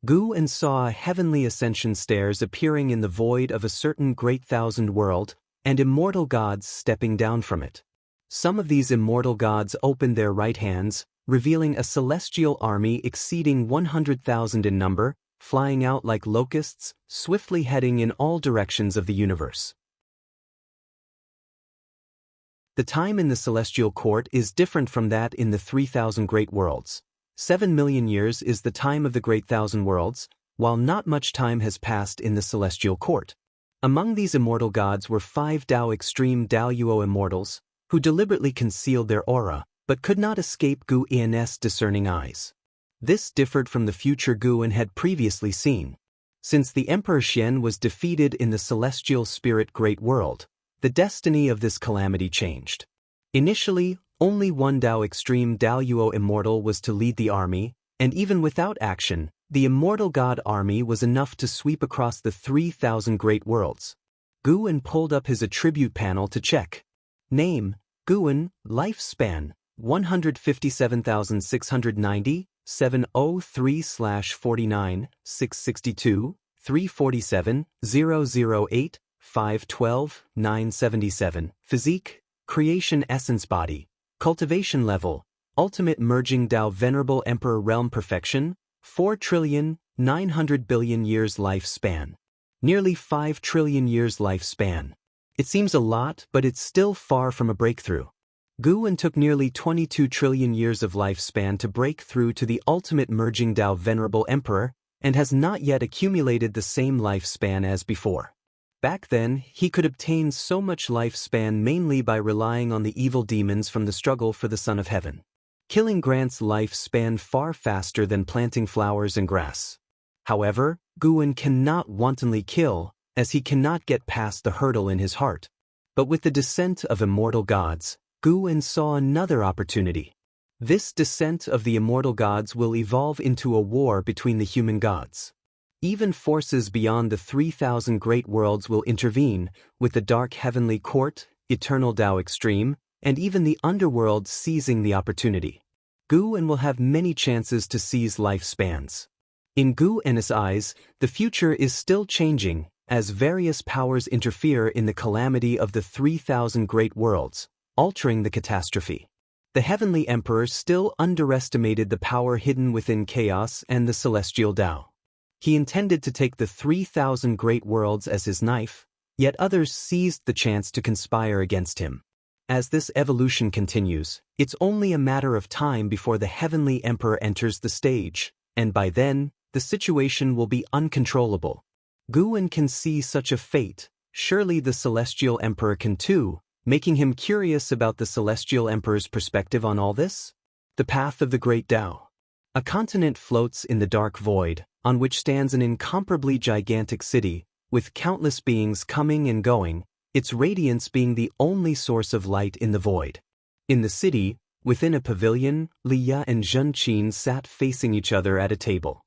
Guan saw heavenly ascension stairs appearing in the void of a certain great thousand world, and immortal gods stepping down from it. Some of these immortal gods opened their right hands, revealing a celestial army exceeding 100,000 in number, flying out like locusts, swiftly heading in all directions of the universe. The time in the celestial court is different from that in the 3,000 great worlds. 7 million years is the time of the great thousand worlds, while not much time has passed in the celestial court. Among these immortal gods were 5 Tao Extreme Tao Yuo immortals, who deliberately concealed their aura, but could not escape Gu Yan's discerning eyes. This differed from the future Guan had previously seen. Since the Emperor Xian was defeated in the celestial spirit great world, the destiny of this calamity changed. Initially, only one Tao Extreme Tao Yuo immortal was to lead the army, and even without action, the immortal god army was enough to sweep across the 3,000 great worlds. Guan pulled up his attribute panel to check. Name, Guan, lifespan, 157,690, 703/49, 662, 347, 008, 512, 977, physique, creation essence body, cultivation level, ultimate merging Tao Venerable Emperor realm perfection, 4,900,000,000,000 years lifespan. Nearly 5 trillion years lifespan. It seems a lot, but it's still far from a breakthrough. Guan took nearly 22 trillion years of lifespan to break through to the ultimate merging Tao Venerable Emperor, and has not yet accumulated the same lifespan as before. Back then, he could obtain so much lifespan mainly by relying on the evil demons from the struggle for the Son of Heaven. Killing grants lifespan far faster than planting flowers and grass. However, Guin cannot wantonly kill, as he cannot get past the hurdle in his heart. But with the descent of immortal gods, Guin saw another opportunity. This descent of the immortal gods will evolve into a war between the human gods. Even forces beyond the 3,000 great worlds will intervene, with the dark heavenly court, eternal Tao extreme, and even the underworld seizing the opportunity. Guin will have many chances to seize lifespans. In Guin's eyes, the future is still changing, as various powers interfere in the calamity of the 3,000 great worlds, altering the catastrophe. The Heavenly Emperor still underestimated the power hidden within chaos and the celestial Tao. He intended to take the 3,000 great worlds as his knife, yet others seized the chance to conspire against him. As this evolution continues, it's only a matter of time before the Heavenly Emperor enters the stage, and by then, the situation will be uncontrollable. Guin can see such a fate, surely the Celestial Emperor can too, making him curious about the Celestial Emperor's perspective on all this. The path of the Great Tao. A continent floats in the dark void, on which stands an incomparably gigantic city, with countless beings coming and going, its radiance being the only source of light in the void. In the city, within a pavilion, Liya and Zhenqin sat facing each other at a table.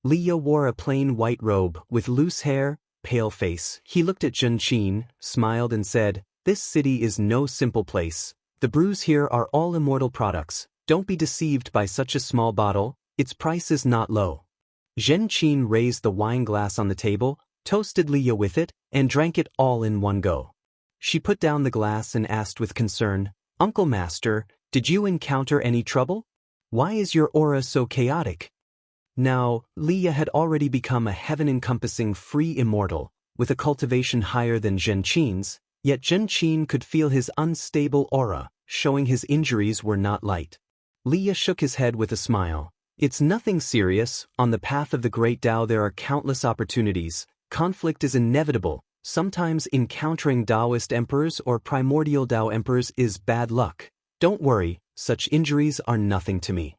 Liya wore a plain white robe with loose hair, pale face. He looked at Zhenqin, smiled and said, "This city is no simple place. The brews here are all immortal products. Don't be deceived by such a small bottle, its price is not low." Zhenqin raised the wine glass on the table, toasted Liya with it, and drank it all in one go. She put down the glass and asked with concern, "Uncle Master, did you encounter any trouble? Why is your aura so chaotic?" Now, Liya had already become a heaven-encompassing free immortal, with a cultivation higher than Zhenqin's, yet Zhenqin could feel his unstable aura, showing his injuries were not light. Liya shook his head with a smile. "It's nothing serious. On the path of the Great Tao there are countless opportunities. Conflict is inevitable. Sometimes encountering Taoist emperors or primordial Tao emperors is bad luck. Don't worry, such injuries are nothing to me."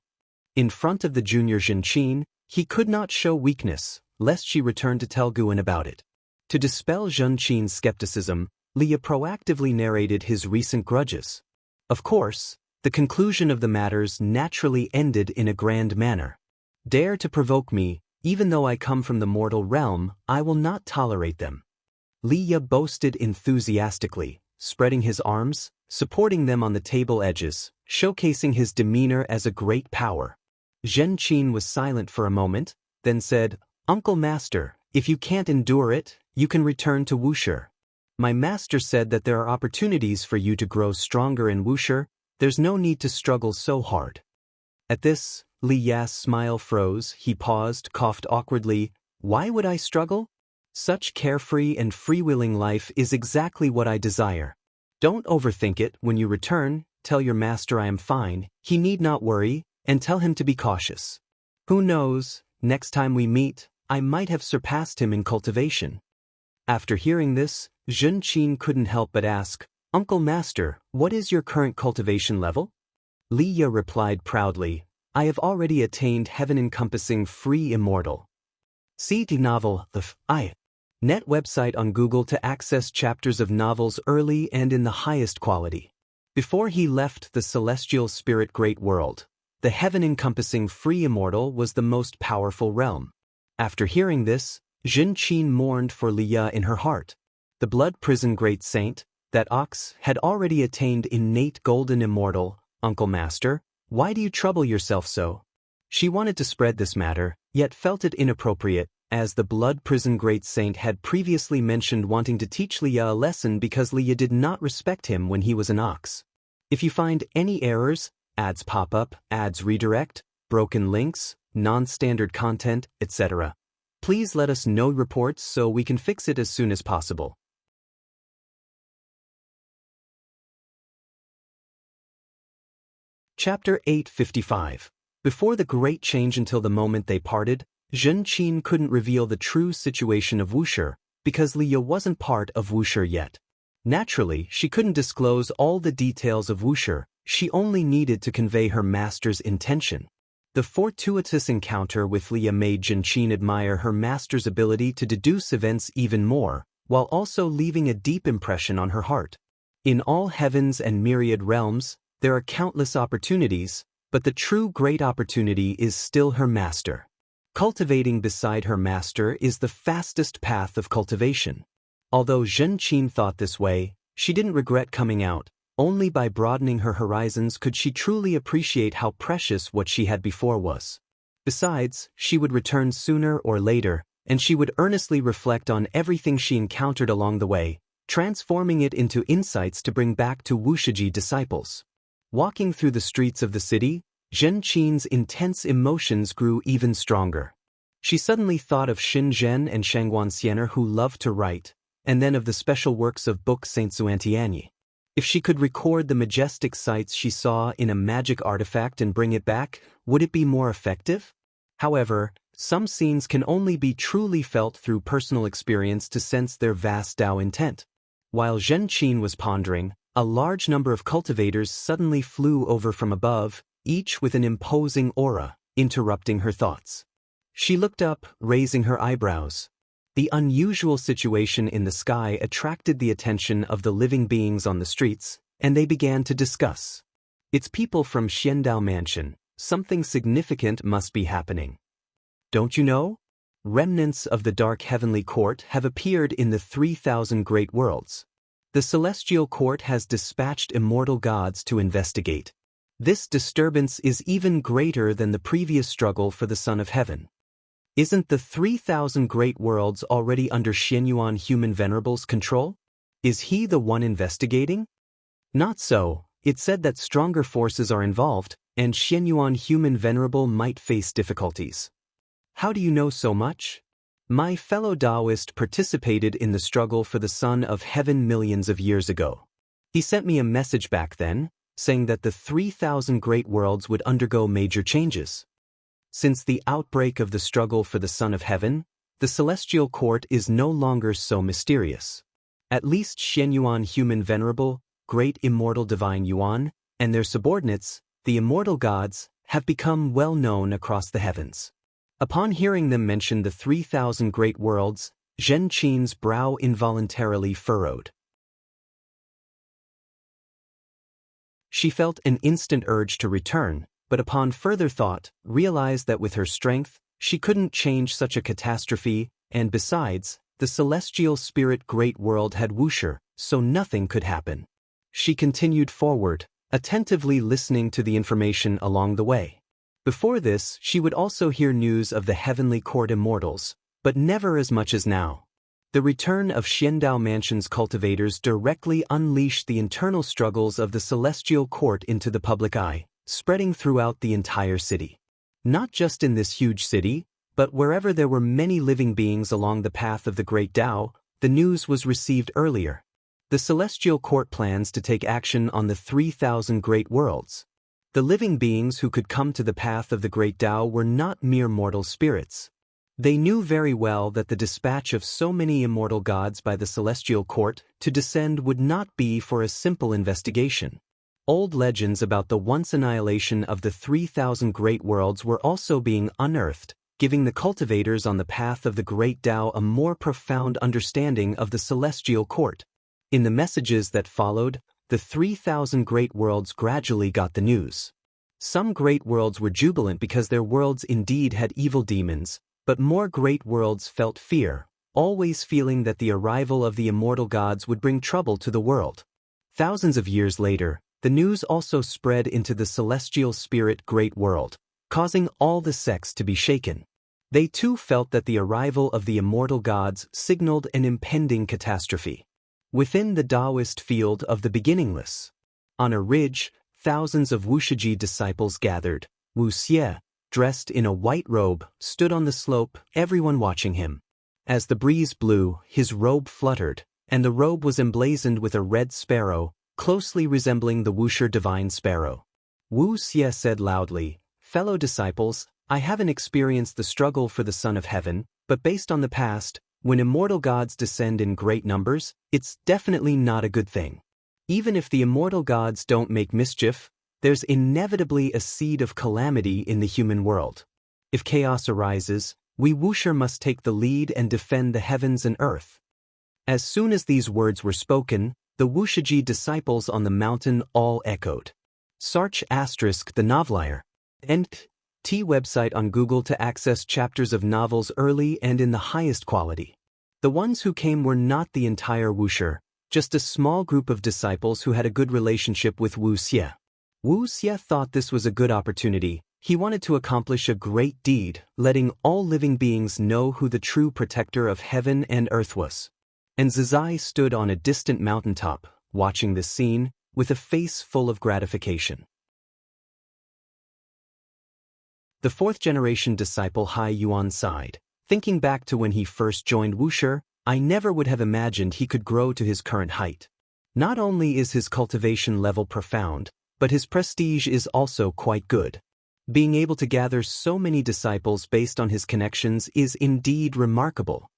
In front of the junior Zhenqin, he could not show weakness, lest she return to tell Guin about it. To dispel Zhenqin's skepticism, Liya proactively narrated his recent grudges. Of course, the conclusion of the matters naturally ended in a grand manner. "Dare to provoke me, even though I come from the mortal realm, I will not tolerate them." Liya boasted enthusiastically, spreading his arms, supporting them on the table edges, showcasing his demeanor as a great power. Zhenqin was silent for a moment, then said, "Uncle Master, if you can't endure it, you can return to Wuxia. My master said that there are opportunities for you to grow stronger in Wuxia. There's no need to struggle so hard." At this, Li Ya's smile froze. He paused, coughed awkwardly. "Why would I struggle? Such carefree and freewheeling life is exactly what I desire. Don't overthink it. When you return, tell your master I am fine. He need not worry, and tell him to be cautious. Who knows, next time we meet, I might have surpassed him in cultivation." After hearing this, Zhenqin couldn't help but ask, "Uncle Master, what is your current cultivation level?" Liya replied proudly, "I have already attained heaven-encompassing free immortal." See the novel, Net website on Google to access chapters of novels early and in the highest quality. Before he left the celestial spirit great world, the heaven-encompassing free immortal was the most powerful realm. After hearing this, Zhenqin mourned for Liya in her heart. The blood prison great saint, that ox, had already attained innate golden immortal. "Uncle Master, why do you trouble yourself so?" She wanted to spread this matter, yet felt it inappropriate, as the blood prison great saint had previously mentioned wanting to teach Liya a lesson because Liya did not respect him when he was an ox. If you find any errors, ads pop up, ads redirect, broken links, non-standard content, etc., please let us know reports so we can fix it as soon as possible. Chapter 855. Before the great change until the moment they parted, Zhen Qin couldn't reveal the true situation of Wushi, because Liya wasn't part of Wushi yet. Naturally, she couldn't disclose all the details of Wushi, she only needed to convey her master's intention. The fortuitous encounter with Liya made Zhen Qin admire her master's ability to deduce events even more, while also leaving a deep impression on her heart. In all heavens and myriad realms, there are countless opportunities, but the true great opportunity is still her master. Cultivating beside her master is the fastest path of cultivation. Although Zhen Qin thought this way, she didn't regret coming out. Only by broadening her horizons could she truly appreciate how precious what she had before was. Besides, she would return sooner or later, and she would earnestly reflect on everything she encountered along the way, transforming it into insights to bring back to Wushiji disciples. Walking through the streets of the city, Zhen Qin's intense emotions grew even stronger. She suddenly thought of Xin Zhen and Shangguan Xianer who loved to write, and then of the special works of Book Saint Xuantianye. If she could record the majestic sights she saw in a magic artifact and bring it back, would it be more effective? However, some scenes can only be truly felt through personal experience to sense their vast Tao intent. While Zhen Qin was pondering, a large number of cultivators suddenly flew over from above, each with an imposing aura, interrupting her thoughts. She looked up, raising her eyebrows. The unusual situation in the sky attracted the attention of the living beings on the streets, and they began to discuss. It's people from Xiandao Mansion. Something significant must be happening. Don't you know? Remnants of the dark heavenly court have appeared in the 3,000 great worlds. The celestial court has dispatched immortal gods to investigate. This disturbance is even greater than the previous struggle for the Son of Heaven. Isn't the 3,000 great worlds already under Xianyuan Human Venerable's control? Is he the one investigating? Not so. It said that stronger forces are involved, and Xianyuan Human Venerable might face difficulties. How do you know so much? My fellow Taoist participated in the struggle for the Son of Heaven millions of years ago. He sent me a message back then, saying that the 3,000 great worlds would undergo major changes. Since the outbreak of the struggle for the Son of Heaven, the celestial court is no longer so mysterious. At least Xianyuan Human Venerable, Great Immortal Divine Yuan, and their subordinates, the immortal gods, have become well known across the heavens. Upon hearing them mention the 3,000 great worlds, Zhen Qin's brow involuntarily furrowed. She felt an instant urge to return, but upon further thought, realized that with her strength, she couldn't change such a catastrophe, and besides, the celestial spirit great world had Wushi, so nothing could happen. She continued forward, attentively listening to the information along the way. Before this, she would also hear news of the heavenly court immortals, but never as much as now. The return of Xiandao Mansion's cultivators directly unleashed the internal struggles of the celestial court into the public eye, spreading throughout the entire city. Not just in this huge city, but wherever there were many living beings along the path of the great Tao, the news was received earlier. The celestial court plans to take action on the 3,000 great worlds. The living beings who could come to the path of the great Tao were not mere mortal spirits. They knew very well that the dispatch of so many immortal gods by the celestial court to descend would not be for a simple investigation. Old legends about the once annihilation of the 3,000 great worlds were also being unearthed, giving the cultivators on the path of the great Tao a more profound understanding of the celestial court. In the messages that followed, the 3,000 great worlds gradually got the news. Some great worlds were jubilant because their worlds indeed had evil demons, but more great worlds felt fear, always feeling that the arrival of the immortal gods would bring trouble to the world. Thousands of years later, the news also spread into the celestial spirit great world, causing all the sects to be shaken. They too felt that the arrival of the immortal gods signaled an impending catastrophe. Within the Taoist field of the beginningless, on a ridge, thousands of Wushiji disciples gathered. Wu Xie, dressed in a white robe, stood on the slope, everyone watching him. As the breeze blew, his robe fluttered, and the robe was emblazoned with a red sparrow, closely resembling the Wushi divine sparrow. Wu Xie said loudly, "Fellow disciples, I haven't experienced the struggle for the Son of Heaven, but based on the past, when immortal gods descend in great numbers, it's definitely not a good thing. Even if the immortal gods don't make mischief, there's inevitably a seed of calamity in the human world. If chaos arises, we Wuxia must take the lead and defend the heavens and earth. As soon as these words were spoken, the Wuxiji disciples on the mountain all echoed. Search * the novelier. T website on Google to access chapters of novels early and in the highest quality. The ones who came were not the entire Wuxia, just a small group of disciples who had a good relationship with Wu Xie. Wu Xie thought this was a good opportunity. He wanted to accomplish a great deed, letting all living beings know who the true protector of heaven and earth was. And Zizai stood on a distant mountaintop, watching this scene, with a face full of gratification. The fourth-generation disciple Hai Yuan sighed. Thinking back to when he first joined Wuxia, I never would have imagined he could grow to his current height. Not only is his cultivation level profound, but his prestige is also quite good. Being able to gather so many disciples based on his connections is indeed remarkable.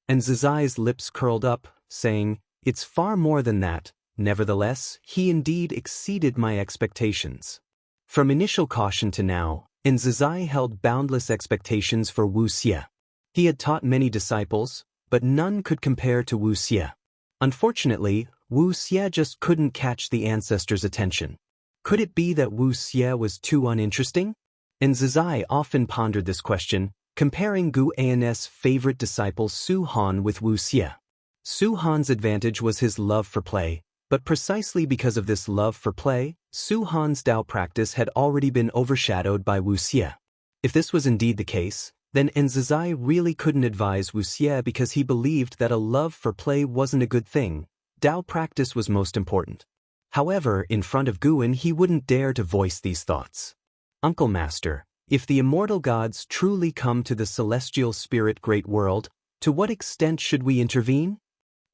And Zizai's lips curled up, saying, "It's far more than that. Nevertheless, he indeed exceeded my expectations." From initial caution to now, Zizai held boundless expectations for Wu Xie. He had taught many disciples, but none could compare to Wu Xie. Unfortunately, Wu Xie just couldn't catch the ancestors' attention. Could it be that Wu Xie was too uninteresting? Zizai often pondered this question, comparing Gu An's favorite disciple Su Han with Wu Xie. Su Han's advantage was his love for play, but precisely because of this love for play, Su Han's Tao practice had already been overshadowed by Wu Xie. If this was indeed the case, then Zizai really couldn't advise Wu Xie because he believed that a love for play wasn't a good thing. Tao practice was most important. However, in front of Guan he wouldn't dare to voice these thoughts. "Uncle Master, if the immortal gods truly come to the celestial spirit great world, to what extent should we intervene?"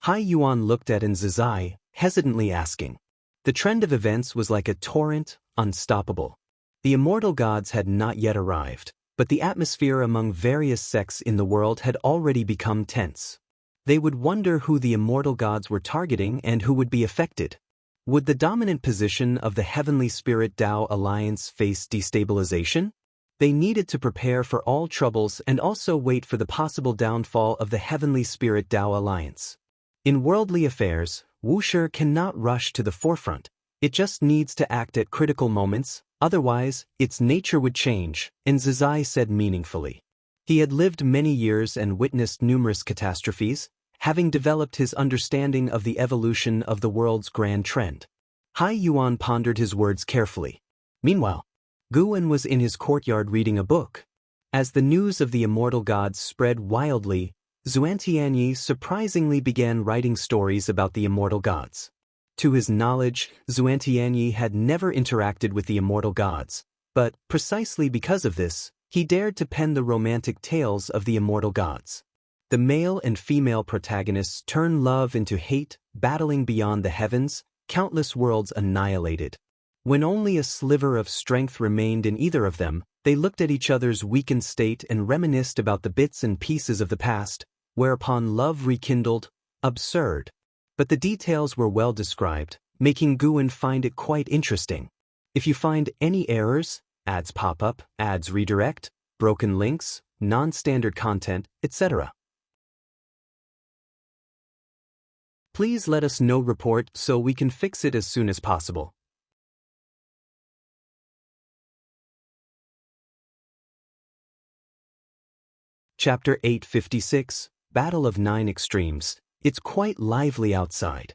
Hai Yuan looked at Zizai, hesitantly asking. The trend of events was like a torrent, unstoppable. The immortal gods had not yet arrived, but the atmosphere among various sects in the world had already become tense. They would wonder who the immortal gods were targeting and who would be affected. Would the dominant position of the Heavenly Spirit Tao Alliance face destabilization? They needed to prepare for all troubles and also wait for the possible downfall of the Heavenly Spirit Tao Alliance. In worldly affairs, Wuxia cannot rush to the forefront. It just needs to act at critical moments, otherwise, its nature would change, Zizai said meaningfully. He had lived many years and witnessed numerous catastrophes, having developed his understanding of the evolution of the world's grand trend. Hai Yuan pondered his words carefully. Meanwhile, Guan was in his courtyard reading a book. As the news of the immortal gods spread wildly, Xuantianyi surprisingly began writing stories about the immortal gods. To his knowledge, Xuantianyi had never interacted with the immortal gods, but precisely because of this, he dared to pen the romantic tales of the immortal gods. The male and female protagonists turn love into hate, battling beyond the heavens, countless worlds annihilated. When only a sliver of strength remained in either of them, they looked at each other's weakened state and reminisced about the bits and pieces of the past, whereupon love rekindled. Absurd. But the details were well described, making Guan find it quite interesting. If you find any errors, ads pop up, ads redirect, broken links, non-standard content, etc., please let us know. Report so we can fix it as soon as possible. Chapter 856, Battle of Nine Extremes. It's quite lively outside.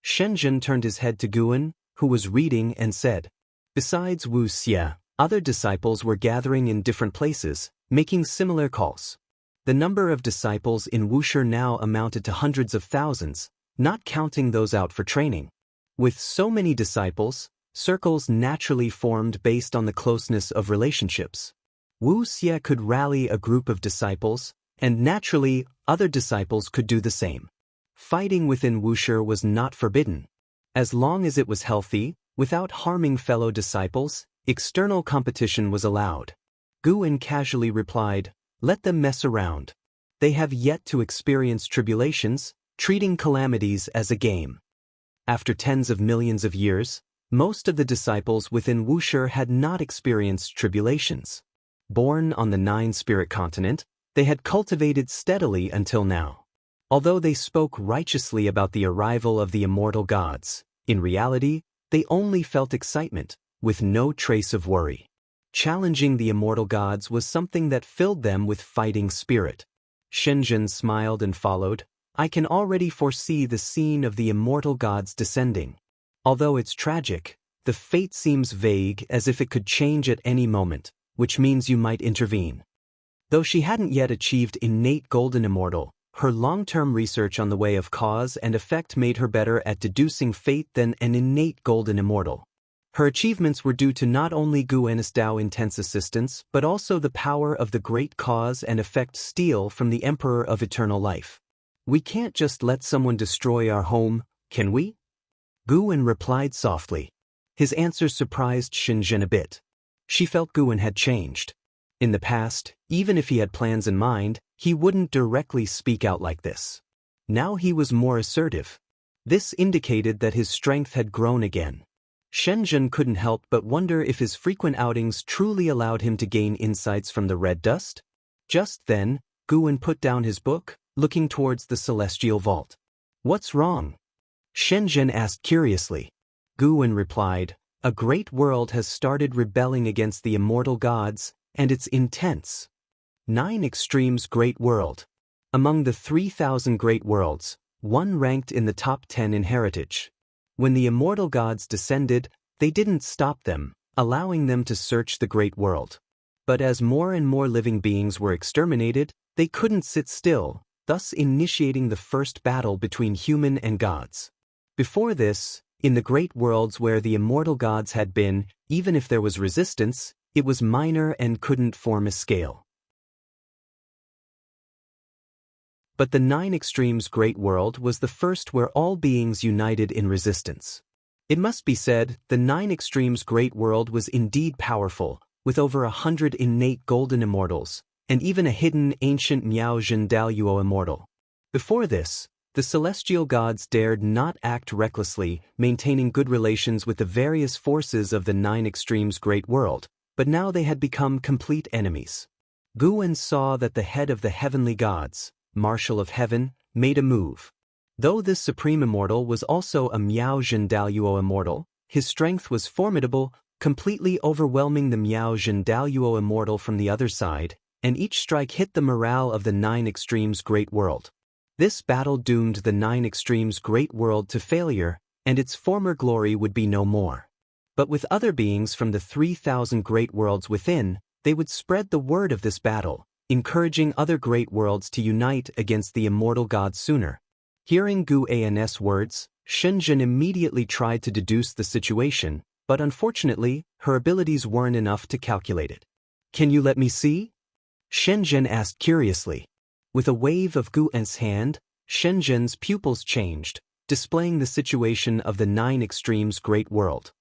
Shenzhen turned his head to Guan, who was reading, and said, "Besides Wu Xie, other disciples were gathering in different places, making similar calls. The number of disciples in Wuxia now amounted to hundreds of thousands, not counting those out for training. With so many disciples, circles naturally formed based on the closeness of relationships. Wu Xie could rally a group of disciples, and naturally, other disciples could do the same. Fighting within Wuxia was not forbidden. As long as it was healthy, without harming fellow disciples, external competition was allowed. Guin casually replied, "Let them mess around. They have yet to experience tribulations, treating calamities as a game." After tens of millions of years, most of the disciples within Wuxia had not experienced tribulations. Born on the Nine-Spirit continent, they had cultivated steadily until now. Although they spoke righteously about the arrival of the immortal gods, in reality, they only felt excitement, with no trace of worry. Challenging the immortal gods was something that filled them with fighting spirit. Shenzhen smiled and followed. "I can already foresee the scene of the immortal gods descending. Although it's tragic, the fate seems vague, as if it could change at any moment, which means you might intervene." Though she hadn't yet achieved innate golden immortal, her long-term research on the way of cause and effect made her better at deducing fate than an innate golden immortal. Her achievements were due to not only Guinness Dao intense assistance but also the power of the great cause and effect steel from the Emperor of Eternal Life. "We can't just let someone destroy our home, can we?" Guin replied softly. His answer surprised Shenzhen a bit. She felt Guin had changed. In the past, even if he had plans in mind, he wouldn't directly speak out like this. Now he was more assertive. This indicated that his strength had grown again. Shenzhen couldn't help but wonder if his frequent outings truly allowed him to gain insights from the red dust. Just then, Guin put down his book, looking towards the celestial vault. "What's wrong?" Shenzhen asked curiously. Guin replied, "A great world has started rebelling against the immortal gods, and it's intense." 9 Extremes Great World. Among the 3,000 great worlds, one ranked in the top 10 in heritage. When the immortal gods descended, they didn't stop them, allowing them to search the great world. But as more and more living beings were exterminated, they couldn't sit still, thus initiating the first battle between human and gods. Before this, in the great worlds where the immortal gods had been, even if there was resistance, it was minor and couldn't form a scale. But the 9 Extremes Great World was the first where all beings united in resistance. It must be said, the 9 Extremes Great World was indeed powerful, with over 100 innate golden immortals, and even a hidden ancient Miaojin Daluo immortal. Before this, the celestial gods dared not act recklessly, maintaining good relations with the various forces of the 9 Extremes Great World, but now they had become complete enemies. Guin saw that the head of the heavenly gods, Marshal of Heaven, made a move. Though this supreme immortal was also a Miaojin Daluo immortal, his strength was formidable, completely overwhelming the Miaojin Daluo immortal from the other side, and each strike hit the morale of the 9 Extremes Great World. This battle doomed the 9 Extremes Great World to failure, and its former glory would be no more. But with other beings from the 3,000 great worlds within, they would spread the word of this battle, encouraging other great worlds to unite against the immortal gods sooner. Hearing Guin's words, Shenzhen immediately tried to deduce the situation, but unfortunately, her abilities weren't enough to calculate it. "Can you let me see?" Shenzhen asked curiously. With a wave of Guin's hand, Shenzhen's pupils changed, displaying the situation of the 9 Extremes Great World.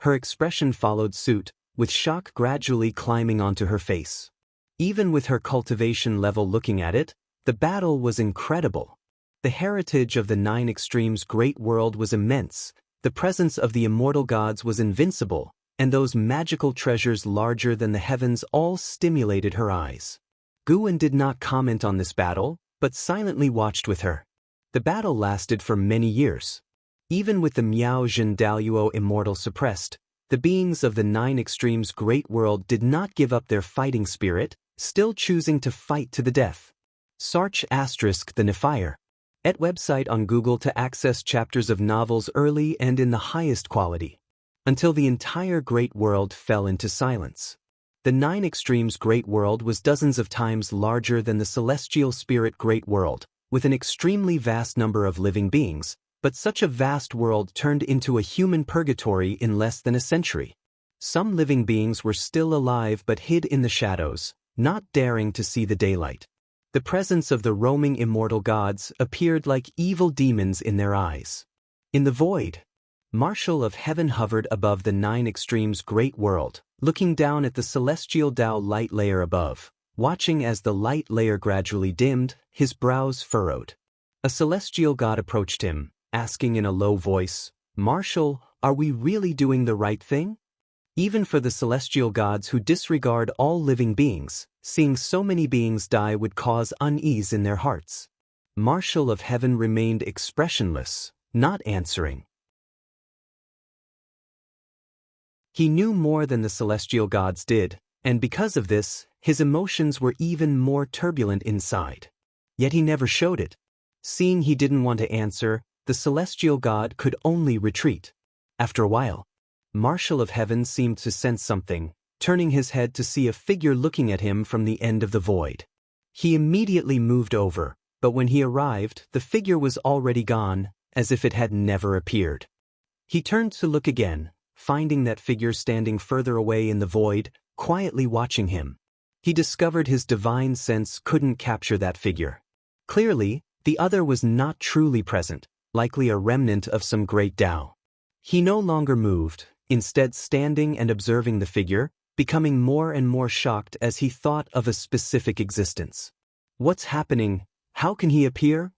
Her expression followed suit, with shock gradually climbing onto her face. Even with her cultivation level looking at it, the battle was incredible. The heritage of the 9 Extremes Great World was immense, the presence of the immortal gods was invincible, and those magical treasures larger than the heavens all stimulated her eyes. Guin did not comment on this battle, but silently watched with her. The battle lasted for many years. Even with the Miaojin Daluo immortal suppressed, the beings of the 9 Extremes Great World did not give up their fighting spirit, still choosing to fight to the death. Search * the Nefire. Et website on Google to access chapters of novels early and in the highest quality. Until the entire great world fell into silence. The 9 Extremes Great World was dozens of times larger than the celestial spirit Great World, with an extremely vast number of living beings, but such a vast world turned into a human purgatory in less than a century. Some living beings were still alive but hid in the shadows, not daring to see the daylight. The presence of the roaming immortal gods appeared like evil demons in their eyes. In the void, Marshal of Heaven hovered above the Nine Extremes great world, looking down at the celestial Tao light layer above. Watching as the light layer gradually dimmed, his brows furrowed. A celestial god approached him, asking in a low voice, "Marshal, are we really doing the right thing?" Even for the celestial gods who disregard all living beings, seeing so many beings die would cause unease in their hearts. Marshal of Heaven remained expressionless, not answering. He knew more than the celestial gods did, and because of this, his emotions were even more turbulent inside. Yet he never showed it. Seeing he didn't want to answer, the celestial god could only retreat. After a while, Marshal of Heaven seemed to sense something, turning his head to see a figure looking at him from the end of the void. He immediately moved over, but when he arrived, the figure was already gone, as if it had never appeared. He turned to look again, finding that figure standing further away in the void, quietly watching him. He discovered his divine sense couldn't capture that figure. Clearly, the other was not truly present, likely a remnant of some great Tao. He no longer moved, instead standing and observing the figure, becoming more and more shocked as he thought of a specific existence. What's happening? How can he appear?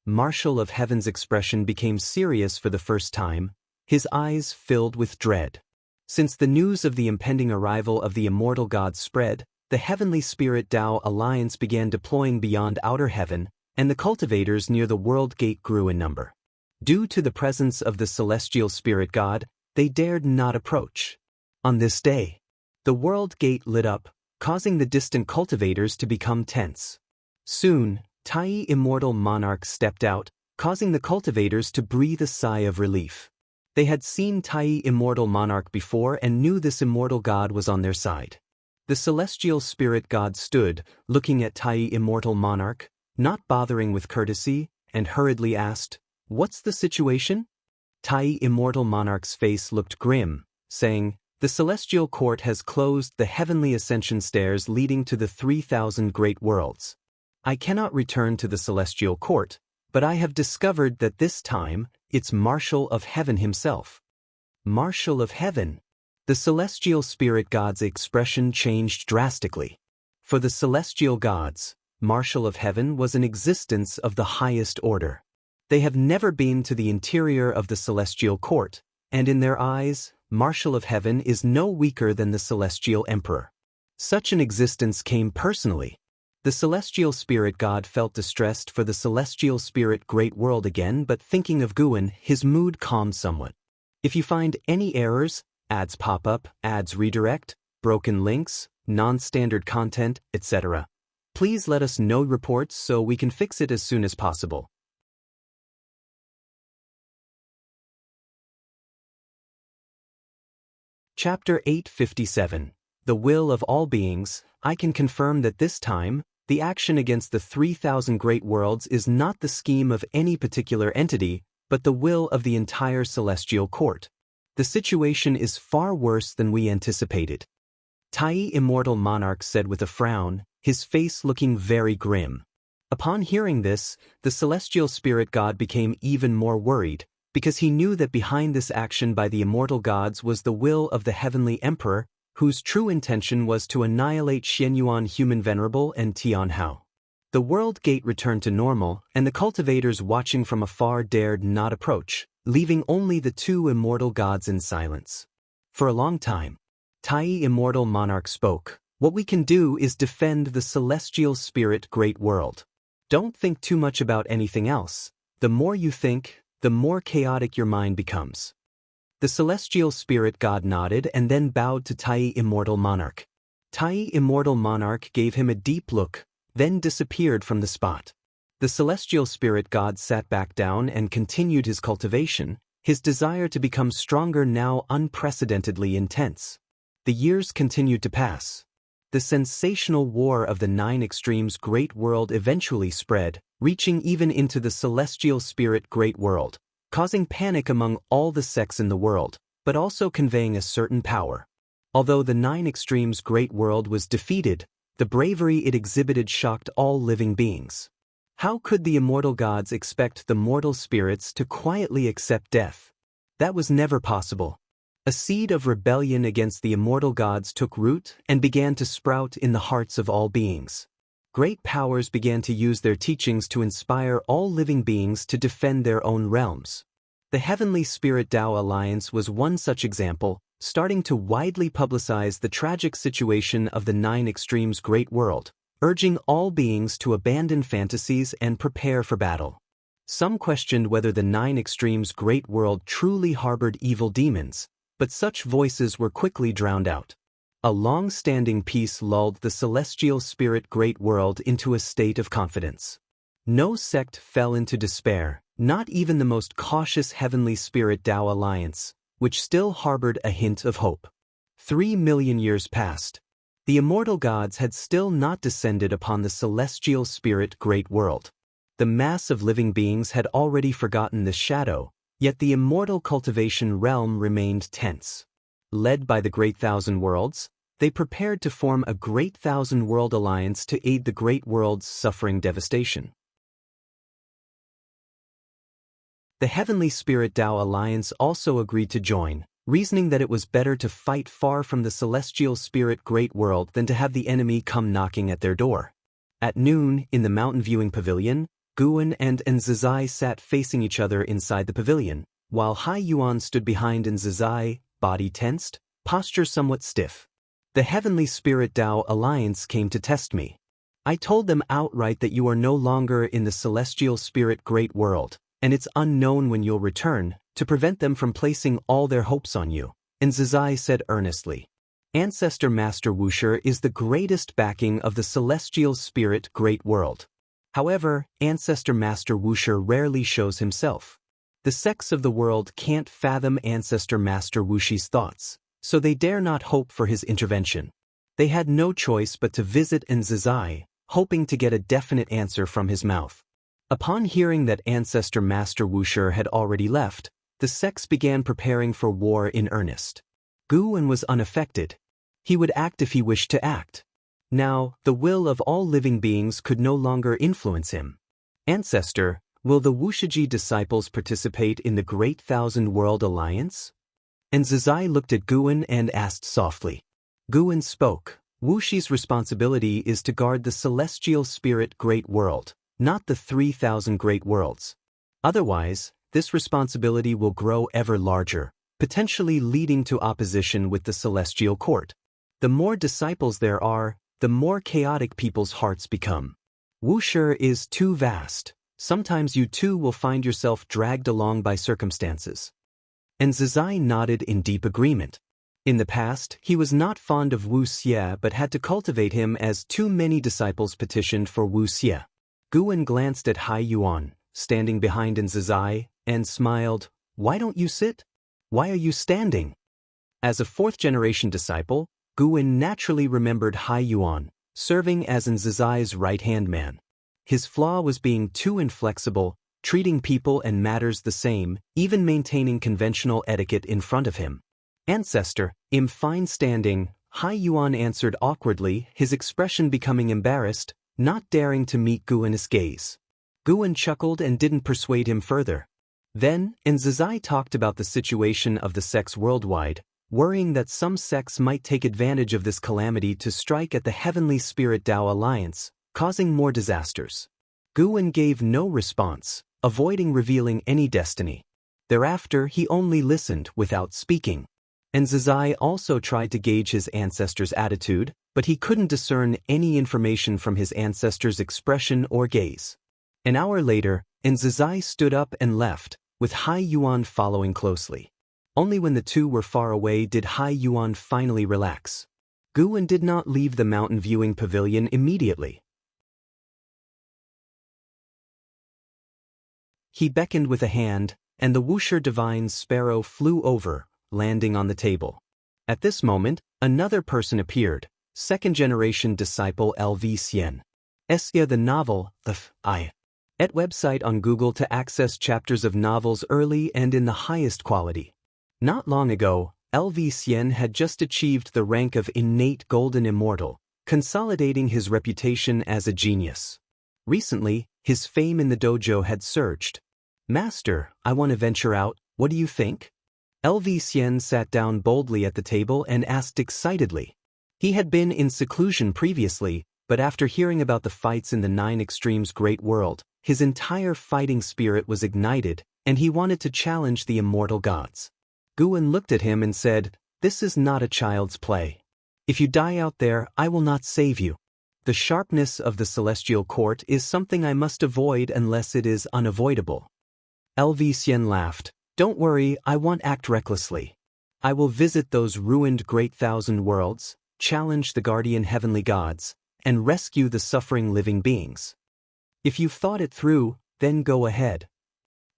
Marshal of Heaven's expression became serious for the first time, his eyes filled with dread. Since the news of the impending arrival of the immortal god spread, the Heavenly Spirit Tao Alliance began deploying beyond outer heaven, and the cultivators near the world gate grew in number. Due to the presence of the celestial spirit god, they dared not approach. On this day, the world gate lit up, causing the distant cultivators to become tense. Soon, Tai Immortal Monarch stepped out, causing the cultivators to breathe a sigh of relief. They had seen Tai Immortal Monarch before and knew this immortal god was on their side. The celestial spirit god stood, looking at Tai Immortal Monarch, not bothering with courtesy, and hurriedly asked, "What's the situation?" Tai Immortal Monarch's face looked grim, saying, "The celestial court has closed the heavenly ascension stairs leading to the 3,000 great worlds. I cannot return to the celestial court, but I have discovered that this time, it's Marshal of Heaven himself." Marshal of Heaven. The celestial spirit god's expression changed drastically. For the celestial gods, Marshal of Heaven was an existence of the highest order. They have never been to the interior of the celestial court, and in their eyes, Marshal of Heaven is no weaker than the celestial emperor. Such an existence came personally. The celestial spirit god felt distressed for the celestial spirit great world again, but thinking of Guan, his mood calmed somewhat. If you find any errors, ads pop up, ads redirect, broken links, non-standard content, etc., please let us know reports so we can fix it as soon as possible. Chapter 857. The Will of All Beings. I can confirm that this time, the action against the 3,000 great worlds is not the scheme of any particular entity, but the will of the entire celestial court. The situation is far worse than we anticipated. Tai Immortal Monarch said with a frown, his face looking very grim. Upon hearing this, the celestial spirit god became even more worried, because he knew that behind this action by the immortal gods was the will of the heavenly emperor, whose true intention was to annihilate Xianyuan Human Venerable and Tianhao. The world gate returned to normal, and the cultivators watching from afar dared not approach, leaving only the two immortal gods in silence. For a long time, Tai Immortal Monarch spoke. What we can do is defend the celestial spirit great world. Don't think too much about anything else. The more you think, the more chaotic your mind becomes. The celestial spirit god nodded and then bowed to Tai Immortal Monarch. Tai Immortal Monarch gave him a deep look, then disappeared from the spot. The celestial spirit god sat back down and continued his cultivation, his desire to become stronger now unprecedentedly intense. The years continued to pass. The sensational war of the Nine Extremes great world eventually spread, reaching even into the celestial spirit great world, causing panic among all the sects in the world, but also conveying a certain power. Although the Nine Extremes great world was defeated, the bravery it exhibited shocked all living beings. How could the immortal gods expect the mortal spirits to quietly accept death? That was never possible. A seed of rebellion against the immortal gods took root and began to sprout in the hearts of all beings. Great powers began to use their teachings to inspire all living beings to defend their own realms. The Heavenly Spirit Tao Alliance was one such example, starting to widely publicize the tragic situation of the Nine Extremes Great World, urging all beings to abandon fantasies and prepare for battle. Some questioned whether the Nine Extremes Great World truly harbored evil demons, but such voices were quickly drowned out. A long-standing peace lulled the celestial spirit Great World into a state of confidence. No sect fell into despair, not even the most cautious Heavenly Spirit Tao Alliance, which still harbored a hint of hope. 3 million years passed. The immortal gods had still not descended upon the celestial spirit Great World. The mass of living beings had already forgotten the shadow, yet the immortal cultivation realm remained tense. Led by the Great Thousand Worlds, they prepared to form a Great Thousand World Alliance to aid the Great Worlds suffering devastation. The Heavenly Spirit Tao Alliance also agreed to join, reasoning that it was better to fight far from the celestial spirit Great World than to have the enemy come knocking at their door. At noon, in the mountain viewing pavilion, Guan and Nzizai sat facing each other inside the pavilion, while Hai Yuan stood behind Nzizai, body tensed, posture somewhat stiff. The Heavenly Spirit Tao Alliance came to test me. I told them outright that you are no longer in the celestial spirit Great World, and it's unknown when you'll return, to prevent them from placing all their hopes on you, Nzizai said earnestly. Ancestor Master Wuxia is the greatest backing of the celestial spirit Great World. However, Ancestor Master Wuxia rarely shows himself. The sects of the world can't fathom Ancestor Master Wuxi's thoughts, so they dare not hope for his intervention. They had no choice but to visit Nzizai, hoping to get a definite answer from his mouth. Upon hearing that Ancestor Master Wuxia had already left, the sects began preparing for war in earnest. Guan was unaffected. He would act if he wished to act. Now, the will of all living beings could no longer influence him. Ancestor, will the Wuxiji disciples participate in the Great Thousand World Alliance? Nzizai looked at Guan and asked softly. Guan spoke, Wuxi's responsibility is to guard the celestial spirit Great World, not the 3,000 Great Worlds. Otherwise, this responsibility will grow ever larger, potentially leading to opposition with the celestial court. The more disciples there are, the more chaotic people's hearts become. Wuxia is too vast. Sometimes you too will find yourself dragged along by circumstances. Nzizai nodded in deep agreement. In the past, he was not fond of Wu Xie but had to cultivate him as too many disciples petitioned for Wu Xie. Guan glanced at Hai Yuan, standing behind Nzizai, and smiled, Why don't you sit? Why are you standing? As a fourth-generation disciple, Guan naturally remembered Hai Yuan, serving as Nzizai's right-hand man. His flaw was being too inflexible, treating people and matters the same, even maintaining conventional etiquette in front of him. Ancestor, I'm fine standing, Hai Yuan answered awkwardly, his expression becoming embarrassed, not daring to meet Guan's gaze. Guan chuckled and didn't persuade him further. Then, Nzizai talked about the situation of the sects worldwide, worrying that some sects might take advantage of this calamity to strike at the Heavenly Spirit Tao Alliance, causing more disasters. Guan gave no response, avoiding revealing any destiny. Thereafter, he only listened without speaking. Nzizai also tried to gauge his ancestor's attitude, but he couldn't discern any information from his ancestor's expression or gaze. An hour later, Nzizai stood up and left, with Hai Yuan following closely. Only when the two were far away did Hai Yuan finally relax. Guan did not leave the mountain viewing pavilion immediately. He beckoned with a hand, and the Wuxia divine sparrow flew over, landing on the table. At this moment, another person appeared, second-generation disciple LV Xian. Esya the novel, et website on Google to access chapters of novels early and in the highest quality. Not long ago, LV Xian had just achieved the rank of innate golden immortal, consolidating his reputation as a genius. Recently, his fame in the dojo had surged. Master, I want to venture out, what do you think? Xian sat down boldly at the table and asked excitedly. He had been in seclusion previously, but after hearing about the fights in the Nine Extremes great world, his entire fighting spirit was ignited, and he wanted to challenge the immortal gods. Guan looked at him and said, "This is not a child's play. If you die out there, I will not save you. The sharpness of the celestial court is something I must avoid unless it is unavoidable." Xian laughed. "Don't worry, I won't act recklessly. I will visit those ruined great thousand worlds, challenge the guardian heavenly gods, and rescue the suffering living beings. If you've thought it through, then go ahead."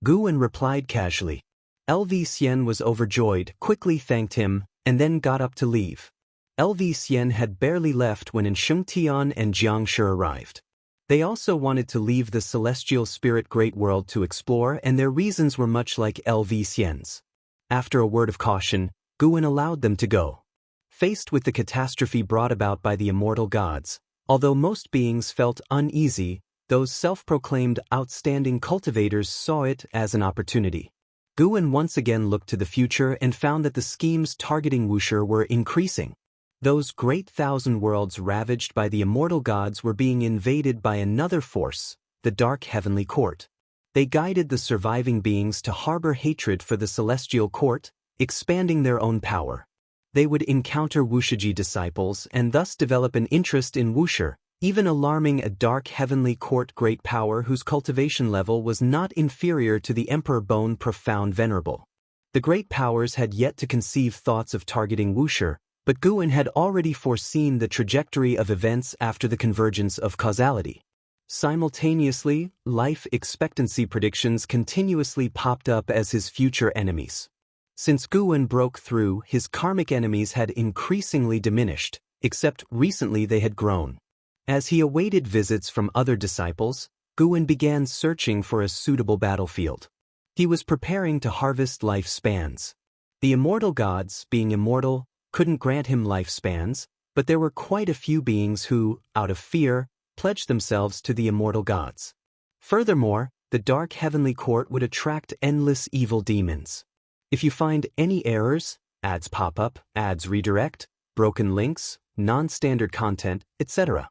Guan replied casually. Xian was overjoyed, quickly thanked him, and then got up to leave. Xian had barely left when Shengtian and Jiangshi arrived. They also wanted to leave the celestial spirit great world to explore, and their reasons were much like Xian's. After a word of caution, Guan allowed them to go. Faced with the catastrophe brought about by the immortal gods, although most beings felt uneasy, those self-proclaimed outstanding cultivators saw it as an opportunity. Guan once again looked to the future and found that the schemes targeting Wuxia were increasing. Those great thousand worlds ravaged by the immortal gods were being invaded by another force, the dark heavenly court. They guided the surviving beings to harbor hatred for the celestial court, expanding their own power. They would encounter Wuxiji disciples and thus develop an interest in Wuxia, even alarming a dark heavenly court great power whose cultivation level was not inferior to the Emperor Bone Profound Venerable. The great powers had yet to conceive thoughts of targeting Wuxia, but Guan had already foreseen the trajectory of events after the convergence of causality. Simultaneously, life expectancy predictions continuously popped up as his future enemies. Since Guan broke through, his karmic enemies had increasingly diminished, except recently they had grown. As he awaited visits from other disciples, Guan began searching for a suitable battlefield. He was preparing to harvest lifespans. The immortal gods, being immortal, couldn't grant him lifespans, but there were quite a few beings who, out of fear, pledged themselves to the immortal gods. Furthermore, the dark heavenly court would attract endless evil demons. If you find any errors, ads pop up, ads redirect, broken links, non-standard content, etc.,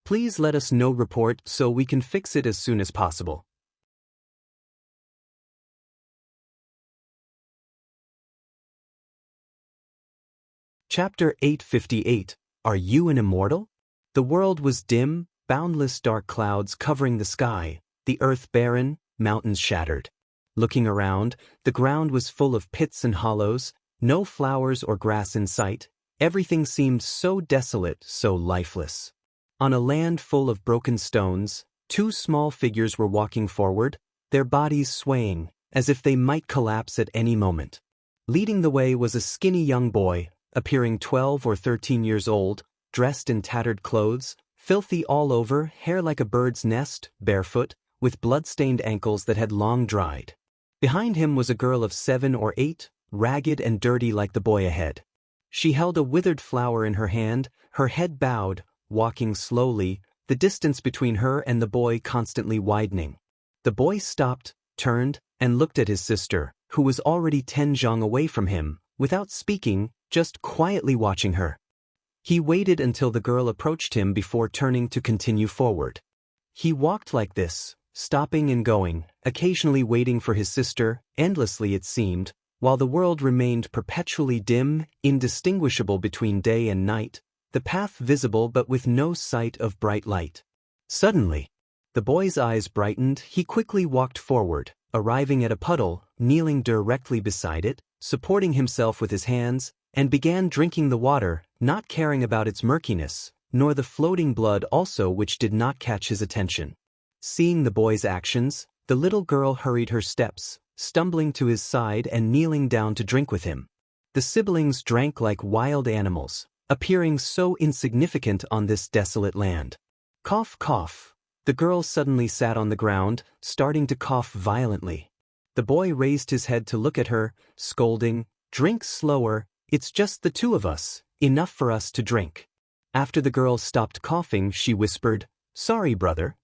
please let us know. Report so we can fix it as soon as possible. Chapter 858. Are you an immortal? The world was dim, boundless dark clouds covering the sky, the earth barren, mountains shattered. Looking around, the ground was full of pits and hollows, no flowers or grass in sight. Everything seemed so desolate, so lifeless. On a land full of broken stones, two small figures were walking forward, their bodies swaying, as if they might collapse at any moment. Leading the way was a skinny young boy, appearing 12 or 13 years old, dressed in tattered clothes, filthy all over, hair like a bird's nest, barefoot, with blood-stained ankles that had long dried. Behind him was a girl of 7 or 8, ragged and dirty like the boy ahead. She held a withered flower in her hand, her head bowed, walking slowly, the distance between her and the boy constantly widening. The boy stopped, turned, and looked at his sister, who was already 10 zhang away from him, without speaking, just quietly watching her. He waited until the girl approached him before turning to continue forward. He walked like this, stopping and going, occasionally waiting for his sister, endlessly it seemed, while the world remained perpetually dim, indistinguishable between day and night, the path visible but with no sight of bright light. Suddenly, the boy's eyes brightened. He quickly walked forward, arriving at a puddle, kneeling directly beside it, supporting himself with his hands, and began drinking the water, not caring about its murkiness, nor the floating blood also, which did not catch his attention. Seeing the boy's actions, the little girl hurried her steps, stumbling to his side and kneeling down to drink with him. The siblings drank like wild animals, appearing so insignificant on this desolate land. Cough, cough. The girl suddenly sat on the ground, starting to cough violently. The boy raised his head to look at her, scolding, "Drink slower, it's just the two of us, enough for us to drink." After the girl stopped coughing, she whispered, "Sorry, brother."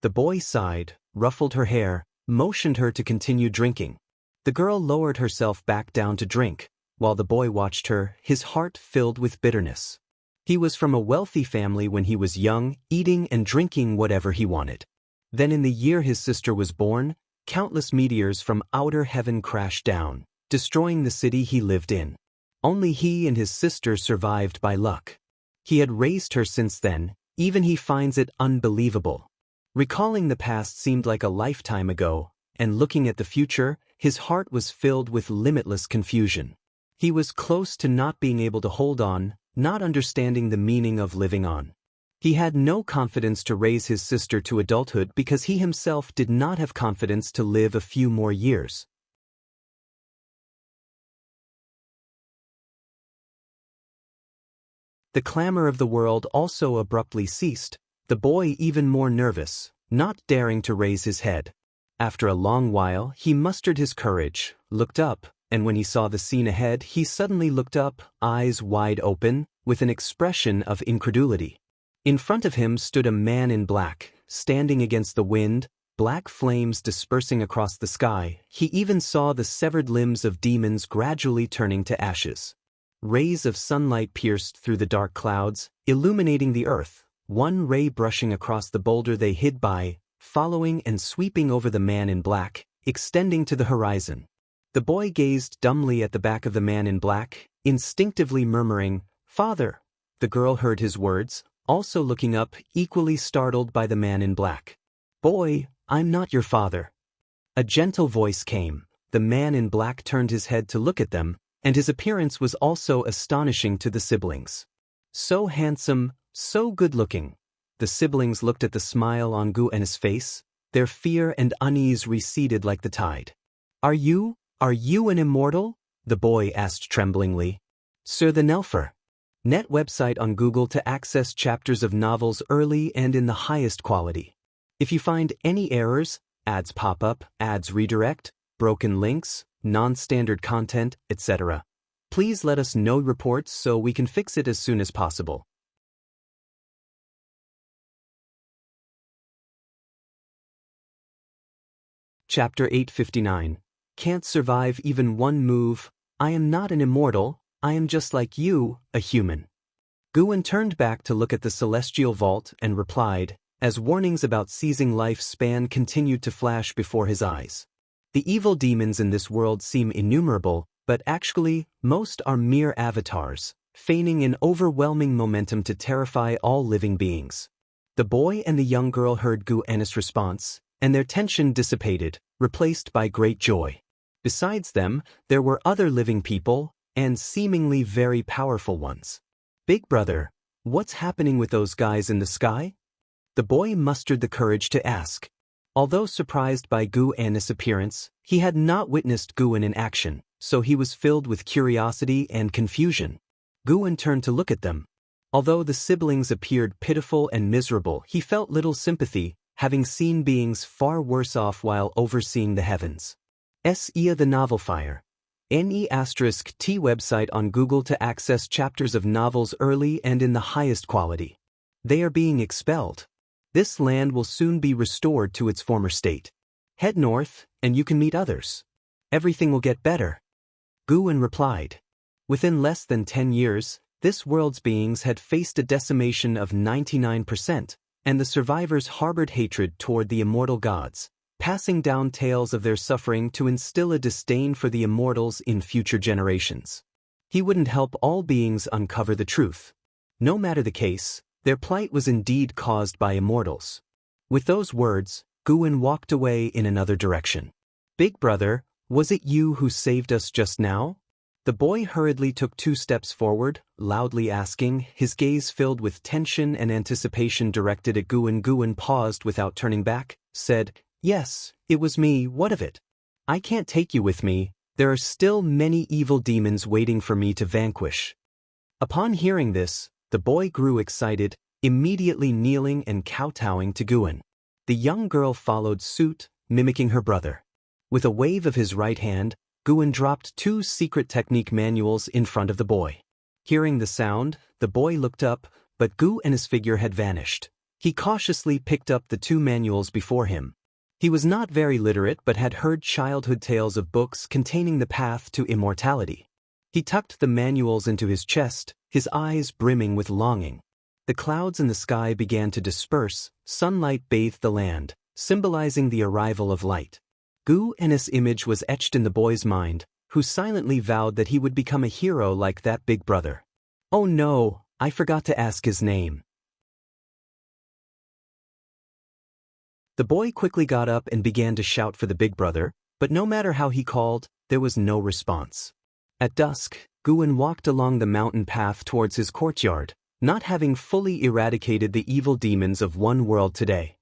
The boy sighed, ruffled her hair, motioned her to continue drinking. The girl lowered herself back down to drink, while the boy watched her, his heart filled with bitterness. He was from a wealthy family when he was young, eating and drinking whatever he wanted. Then in the year his sister was born, countless meteors from outer heaven crashed down, destroying the city he lived in. Only he and his sister survived by luck. He had raised her since then, even he finds it unbelievable. Recalling the past seemed like a lifetime ago, and looking at the future, his heart was filled with limitless confusion. He was close to not being able to hold on, not understanding the meaning of living on. He had no confidence to raise his sister to adulthood because he himself did not have confidence to live a few more years. The clamor of the world also abruptly ceased, the boy even more nervous, not daring to raise his head. After a long while, he mustered his courage, looked up, and when he saw the scene ahead, he suddenly looked up, eyes wide open, with an expression of incredulity. In front of him stood a man in black, standing against the wind, black flames dispersing across the sky. He even saw the severed limbs of demons gradually turning to ashes. Rays of sunlight pierced through the dark clouds, illuminating the earth, one ray brushing across the boulder they hid by, following and sweeping over the man in black, extending to the horizon. The boy gazed dumbly at the back of the man in black, instinctively murmuring, "Father." The girl heard his words, also looking up, equally startled by the man in black. "Boy, I'm not your father." A gentle voice came. The man in black turned his head to look at them, and his appearance was also astonishing to the siblings. So handsome, so good-looking. The siblings looked at the smile on Guen's face, their fear and unease receded like the tide. Are you an immortal?" the boy asked tremblingly. "Sir the Nelfer." Net website on Google to access chapters of novels early and in the highest quality. If you find any errors, ads pop up, ads redirect, broken links, non-standard content, etc., please let us know reports so we can fix it as soon as possible. Chapter 859. Can't survive even one move. I am not an immortal, I am just like you, a human. Guen turned back to look at the celestial vault and replied, as warnings about seizing life's span continued to flash before his eyes. The evil demons in this world seem innumerable, but actually, most are mere avatars, feigning an overwhelming momentum to terrify all living beings. The boy and the young girl heard Guen's response, and their tension dissipated, replaced by great joy. Besides them, there were other living people, and seemingly very powerful ones. "Big brother, what's happening with those guys in the sky?" The boy mustered the courage to ask. Although surprised by Guen's appearance, he had not witnessed Guen in action, so he was filled with curiosity and confusion. Guen turned to look at them. Although the siblings appeared pitiful and miserable, he felt little sympathy, having seen beings far worse off while overseeing the heavens. S.E.A. the Novel Fire. N.E*T website on Google to access chapters of novels early and in the highest quality. They are being expelled. This land will soon be restored to its former state. Head north, and you can meet others. Everything will get better. Guen replied. Within less than 10 years, this world's beings had faced a decimation of 99%, and the survivors harbored hatred toward the immortal gods, passing down tales of their suffering to instill a disdain for the immortals in future generations. He wouldn't help all beings uncover the truth. No matter the case, their plight was indeed caused by immortals. With those words, Guen walked away in another direction. "Big brother, was it you who saved us just now?" The boy hurriedly took 2 steps forward, loudly asking, his gaze filled with tension and anticipation directed at Guen. Guen paused without turning back, said, "Yes, it was me, what of it? I can't take you with me, there are still many evil demons waiting for me to vanquish." Upon hearing this, the boy grew excited, immediately kneeling and kowtowing to Guen. The young girl followed suit, mimicking her brother. With a wave of his right hand, Guen dropped 2 secret technique manuals in front of the boy. Hearing the sound, the boy looked up, but Guen's figure had vanished. He cautiously picked up the 2 manuals before him. He was not very literate but had heard childhood tales of books containing the path to immortality. He tucked the manuals into his chest, his eyes brimming with longing. The clouds in the sky began to disperse, sunlight bathed the land, symbolizing the arrival of light. Gu-en's image was etched in the boy's mind, who silently vowed that he would become a hero like that big brother. Oh no, I forgot to ask his name. The boy quickly got up and began to shout for the big brother, but no matter how he called, there was no response. At dusk, Gu-en walked along the mountain path towards his courtyard, not having fully eradicated the evil demons of one world today.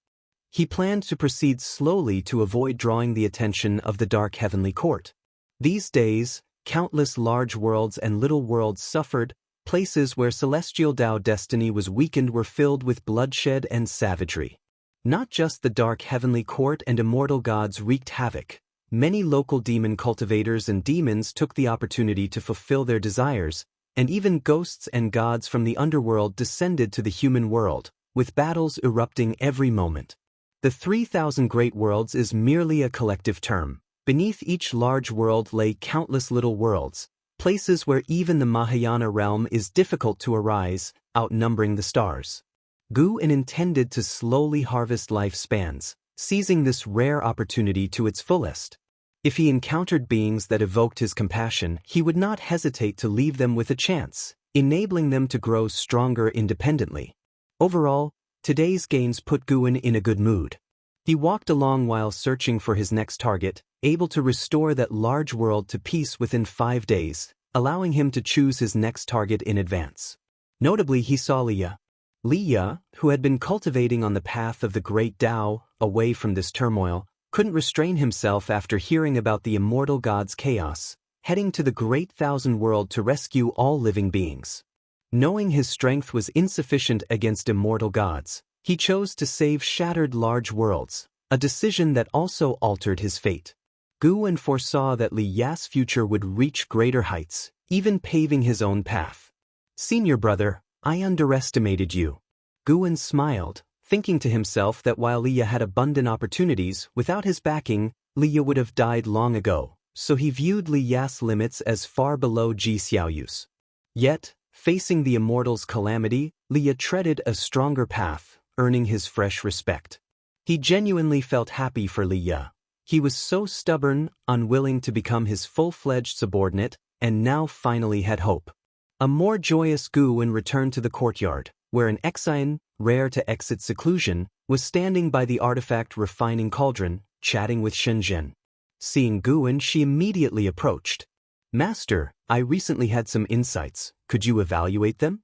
He planned to proceed slowly to avoid drawing the attention of the dark heavenly court. These days, countless large worlds and little worlds suffered. Places where celestial Tao destiny was weakened were filled with bloodshed and savagery. Not just the dark heavenly court and immortal gods wreaked havoc. Many local demon cultivators and demons took the opportunity to fulfill their desires, and even ghosts and gods from the underworld descended to the human world, with battles erupting every moment. The 3,000 great worlds is merely a collective term. Beneath each large world lay countless little worlds, places where even the Mahayana realm is difficult to arise, outnumbering the stars. Gu-en intended to slowly harvest lifespans, seizing this rare opportunity to its fullest. If he encountered beings that evoked his compassion, he would not hesitate to leave them with a chance, enabling them to grow stronger independently. Overall, today's gains put Gu-en in a good mood. He walked along while searching for his next target, able to restore that large world to peace within 5 days, allowing him to choose his next target in advance. Notably, he saw Liya, who had been cultivating on the path of the great Tao, away from this turmoil, couldn't restrain himself after hearing about the immortal god's chaos, heading to the great thousand world to rescue all living beings. Knowing his strength was insufficient against immortal gods, he chose to save shattered large worlds, a decision that also altered his fate. Gu-en foresaw that Liya's future would reach greater heights, even paving his own path. Senior brother, I underestimated you. Gu-en smiled, thinking to himself that while Liya had abundant opportunities, without his backing, Liya would have died long ago, so he viewed Liya's limits as far below Ji Xiaoyu's. Yet, facing the immortal's calamity, Liya treaded a stronger path, earning his fresh respect. He genuinely felt happy for Liya. He was so stubborn, unwilling to become his full-fledged subordinate, and now finally had hope. A more joyous Gu-en returned to the courtyard, where an Exine, rare to exit seclusion, was standing by the artifact refining cauldron, chatting with Shenzhen. Seeing Gu-en, she immediately approached. Master, I recently had some insights, could you evaluate them?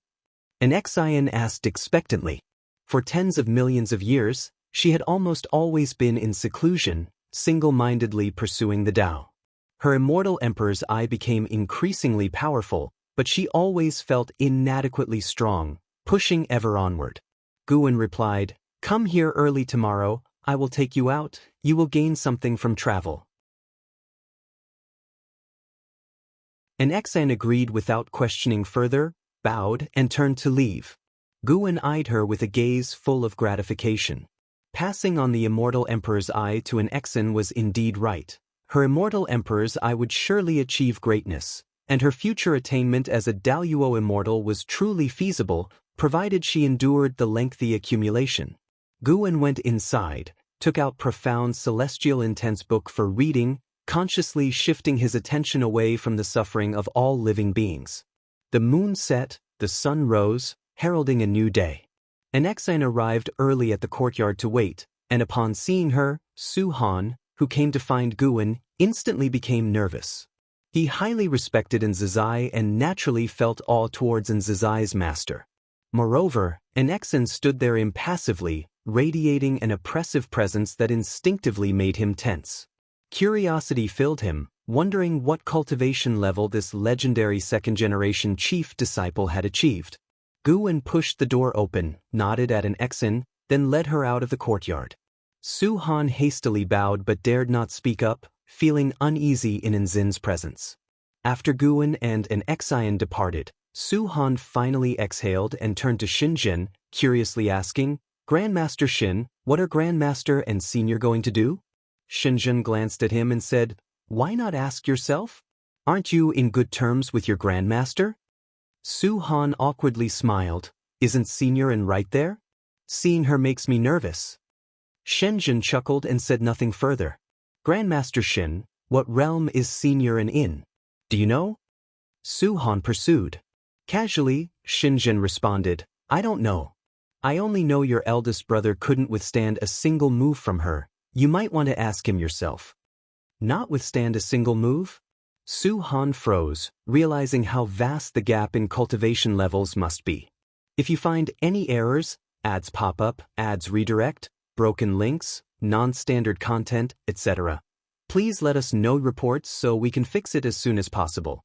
An Exine asked expectantly. For tens of millions of years, she had almost always been in seclusion, single-mindedly pursuing the Tao. Her immortal emperor's eye became increasingly powerful, but she always felt inadequately strong, pushing ever onward. Gu-en replied, "Come here early tomorrow, I will take you out, you will gain something from travel." An Exine agreed without questioning further, bowed, and turned to leave. Gu-en eyed her with a gaze full of gratification. Passing on the immortal emperor's eye to an Exine was indeed right. Her immortal emperor's eye would surely achieve greatness, and her future attainment as a Daluo immortal was truly feasible, provided she endured the lengthy accumulation. Gu-en went inside, took out profound celestial intense book for reading, consciously shifting his attention away from the suffering of all living beings. The moon set, the sun rose, heralding a new day. An Exine arrived early at the courtyard to wait, and upon seeing her, Su-han, who came to find Gu-en, instantly became nervous. He highly respected Nzizai and naturally felt awe towards Nzizai's master. Moreover, an Exine stood there impassively, radiating an oppressive presence that instinctively made him tense. Curiosity filled him, wondering what cultivation level this legendary second-generation chief disciple had achieved. Gu-en pushed the door open, nodded at an Exine, then led her out of the courtyard. Su-han hastily bowed but dared not speak up, feeling uneasy in Nzin's presence. After Gu-en and an Exine departed, Su-han finally exhaled and turned to Shenzhen, curiously asking, Grandmaster Shin, what are Grandmaster and Senior going to do? Shinjun glanced at him and said, why not ask yourself? Aren't you in good terms with your Grandmaster? Su Han awkwardly smiled. Isn't Senior in right there? Seeing her makes me nervous. Shinjun chuckled and said nothing further. Grandmaster Shin, what realm is Senior in? Do you know? Su Han pursued. Casually, Shinjun responded, I don't know. I only know your eldest brother couldn't withstand a single move from her. You might want to ask him yourself. Not withstand a single move? Su Han froze, realizing how vast the gap in cultivation levels must be. If you find any errors, ads pop up, ads redirect, broken links, non-standard content, etc., please let us know reports so we can fix it as soon as possible.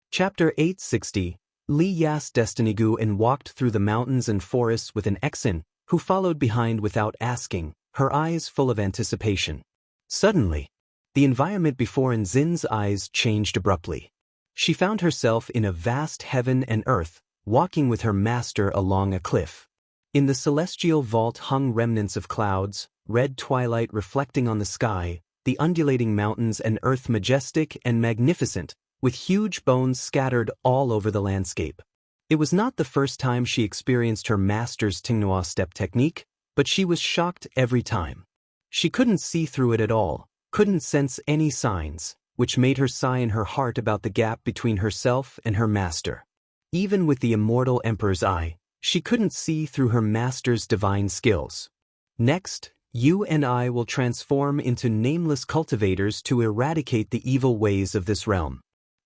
Chapter 860. Li Yas Destinygu walked through the mountains and forests with an Exin, who followed behind without asking, her eyes full of anticipation. Suddenly, the environment before Nzin's eyes changed abruptly. She found herself in a vast heaven and earth, walking with her master along a cliff. In the celestial vault hung remnants of clouds, red twilight reflecting on the sky, the undulating mountains and earth majestic and magnificent, with huge bones scattered all over the landscape. It was not the first time she experienced her master's Tingnoa step technique, but she was shocked every time. She couldn't see through it at all, couldn't sense any signs, which made her sigh in her heart about the gap between herself and her master. Even with the immortal Emperor's eye, she couldn't see through her master's divine skills. Next, you and I will transform into nameless cultivators to eradicate the evil ways of this realm.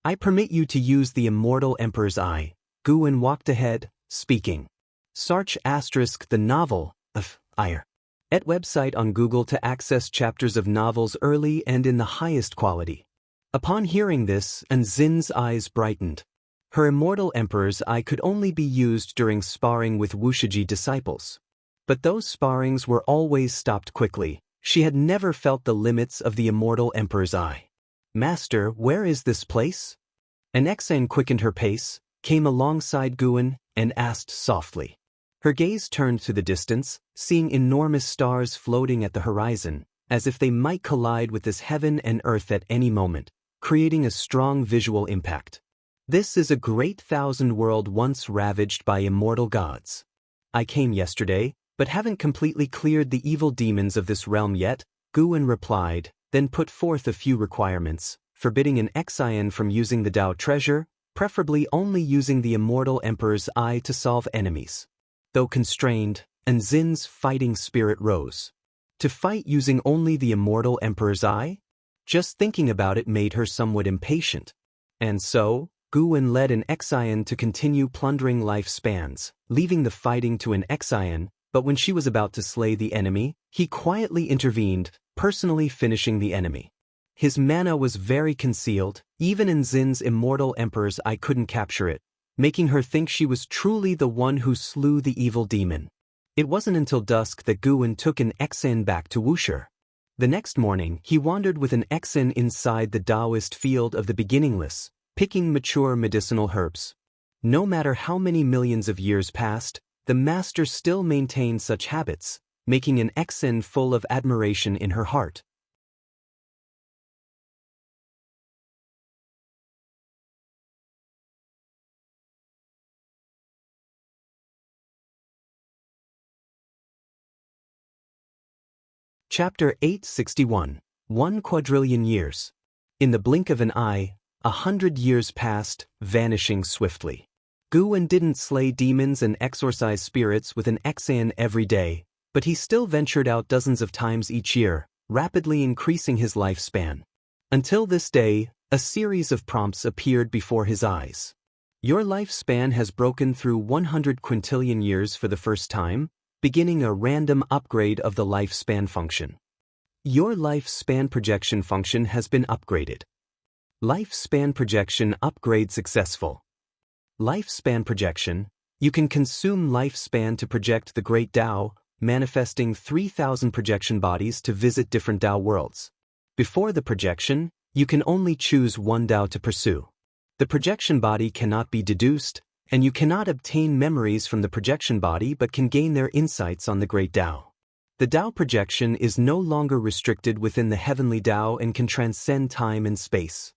I permit you to use the immortal Emperor's eye. Guin walked ahead, speaking. Search * the novel of Ire. At website on Google to access chapters of novels early and in the highest quality. Upon hearing this, Nzin's eyes brightened. Her immortal Emperor's eye could only be used during sparring with Wushiji disciples. But those sparrings were always stopped quickly. She had never felt the limits of the immortal Emperor's eye. Master, where is this place? An Exan quickened her pace, came alongside Guin, and asked softly. Her gaze turned to the distance, seeing enormous stars floating at the horizon, as if they might collide with this heaven and earth at any moment, creating a strong visual impact. This is a great thousand world once ravaged by immortal gods. I came yesterday, but haven't completely cleared the evil demons of this realm yet, Guin replied, then put forth a few requirements, forbidding an Exian from using the Tao treasure, preferably only using the immortal Emperor's eye to solve enemies. Though constrained, Nzin's fighting spirit rose. To fight using only the immortal Emperor's eye? Just thinking about it made her somewhat impatient. And so, Guin led an Exian to continue plundering lifespans, leaving the fighting to an Exian, but when she was about to slay the enemy, he quietly intervened, personally finishing the enemy. His mana was very concealed, even Nzin's immortal Emperor's eye couldn't capture it, making her think she was truly the one who slew the evil demon. It wasn't until dusk that Guin took an Exin back to Wushur. The next morning, he wandered with an Exin inside the Taoist field of the beginningless, picking mature medicinal herbs. No matter how many millions of years passed, the master still maintained such habits, making an Exin full of admiration in her heart. Chapter 861. 1 quadrillion years. In the blink of an eye, 100 years passed, vanishing swiftly. Guin didn't slay demons and exorcise spirits with an Exan every day, but he still ventured out dozens of times each year, rapidly increasing his lifespan. Until this day, a series of prompts appeared before his eyes. Your lifespan has broken through 100 quintillion years for the first time, beginning a random upgrade of the lifespan function. Your lifespan projection function has been upgraded. Lifespan projection upgrade successful. Lifespan projection, you can consume lifespan to project the Great Tao, manifesting 3,000 projection bodies to visit different Tao worlds. Before the projection, you can only choose one Tao to pursue. The projection body cannot be deduced, and you cannot obtain memories from the projection body but can gain their insights on the great Tao. The Tao projection is no longer restricted within the heavenly Tao and can transcend time and space.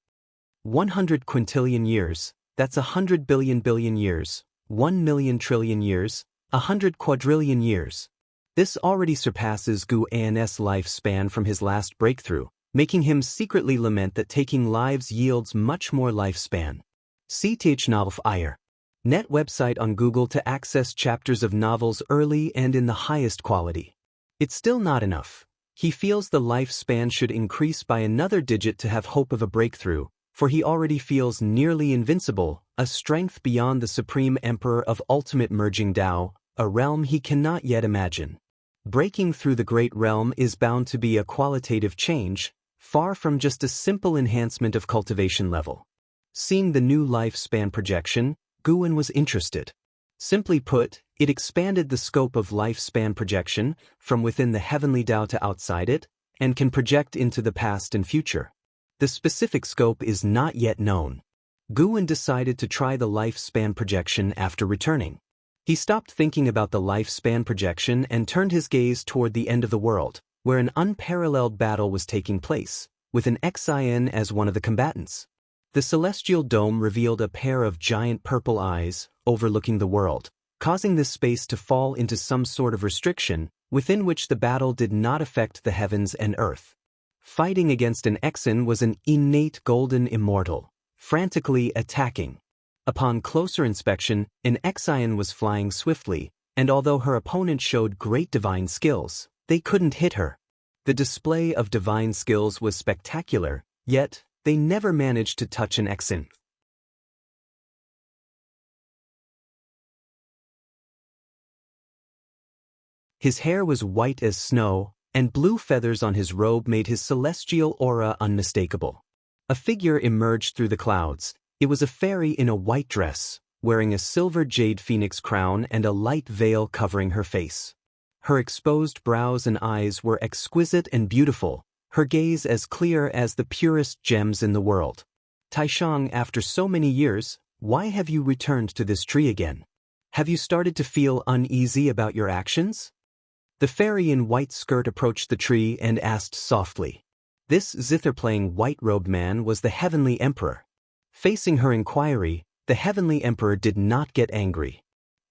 100 quintillion years, that's 100 billion years, 1 million trillion years, 100 quadrillion years. This already surpasses Gu An's lifespan from his last breakthrough, making him secretly lament that taking lives yields much more lifespan. CTH Novel Ire. Net website on Google to access chapters of novels early and in the highest quality. It's still not enough. He feels the lifespan should increase by another digit to have hope of a breakthrough, for he already feels nearly invincible, a strength beyond the Supreme Emperor of ultimate merging Tao, a realm he cannot yet imagine. Breaking through the great realm is bound to be a qualitative change, far from just a simple enhancement of cultivation level. Seeing the new lifespan projection, Guan was interested. Simply put, it expanded the scope of lifespan projection from within the heavenly Tao to outside it, and can project into the past and future. The specific scope is not yet known. Guan decided to try the lifespan projection after returning. He stopped thinking about the lifespan projection and turned his gaze toward the end of the world, where an unparalleled battle was taking place, with an Xin as one of the combatants. The celestial dome revealed a pair of giant purple eyes, overlooking the world, causing this space to fall into some sort of restriction, within which the battle did not affect the heavens and earth. Fighting against an Xin was an innate golden immortal, frantically attacking. Upon closer inspection, an Xin was flying swiftly, and although her opponent showed great divine skills, they couldn't hit her. The display of divine skills was spectacular, yet they never managed to touch an Xin. His hair was white as snow, and blue feathers on his robe made his celestial aura unmistakable. A figure emerged through the clouds. It was a fairy in a white dress, wearing a silver jade phoenix crown and a light veil covering her face. Her exposed brows and eyes were exquisite and beautiful, her gaze as clear as the purest gems in the world. Taishang, after so many years, why have you returned to this tree again? Have you started to feel uneasy about your actions? The fairy in white skirt approached the tree and asked softly. This zither-playing white-robed man was the Heavenly Emperor. Facing her inquiry, the Heavenly Emperor did not get angry.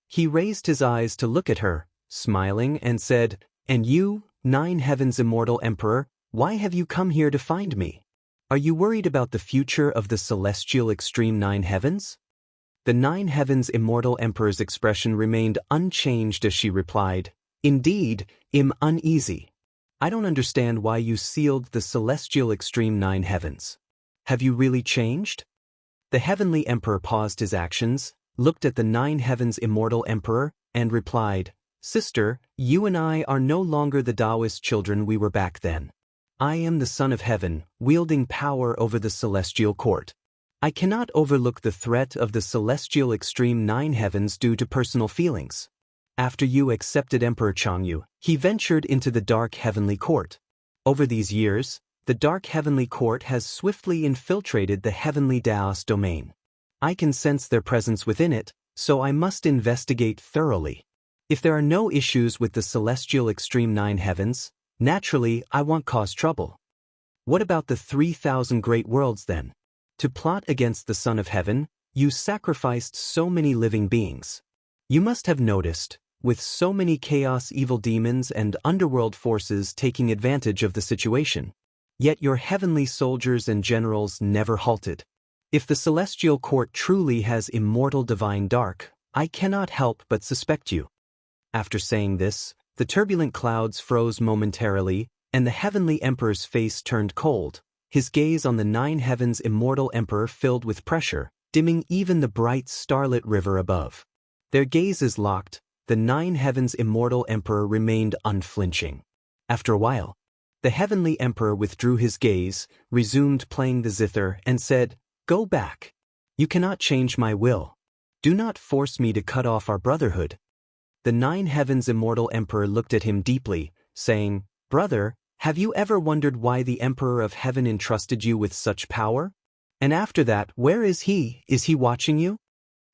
He raised his eyes to look at her, smiling, and said, "And you, Nine Heavens Immortal Emperor, why have you come here to find me? Are you worried about the future of the celestial extreme Nine Heavens?" The Nine Heavens Immortal Emperor's expression remained unchanged as she replied, "Indeed, I'm uneasy. I don't understand why you sealed the celestial extreme Nine Heavens. Have you really changed?" The Heavenly Emperor paused his actions, looked at the Nine Heavens Immortal Emperor, and replied, "Sister, you and I are no longer the Taoist children we were back then. I am the Son of Heaven, wielding power over the celestial court. I cannot overlook the threat of the celestial extreme Nine Heavens due to personal feelings. After you accepted Emperor Changyu, he ventured into the dark heavenly court. Over these years, the dark heavenly court has swiftly infiltrated the heavenly Taoist domain. I can sense their presence within it, so I must investigate thoroughly. If there are no issues with the celestial extreme Nine Heavens, naturally I won't cause trouble. What about the 3,000 great worlds then? To plot against the Son of Heaven, you sacrificed so many living beings. You must have noticed, with so many chaos evil demons and underworld forces taking advantage of the situation. Yet your heavenly soldiers and generals never halted. If the celestial court truly has immortal divine dark, I cannot help but suspect you." After saying this, the turbulent clouds froze momentarily, and the Heavenly Emperor's face turned cold, his gaze on the Nine Heavens Immortal Emperor filled with pressure, dimming even the bright starlit river above. Their gazes locked, the Nine Heavens Immortal Emperor remained unflinching. After a while, the Heavenly Emperor withdrew his gaze, resumed playing the zither, and said, "Go back. You cannot change my will. Do not force me to cut off our brotherhood." The Nine Heavens Immortal Emperor looked at him deeply, saying, "Brother, have you ever wondered why the Emperor of Heaven entrusted you with such power? And after that, where is he? Is he watching you?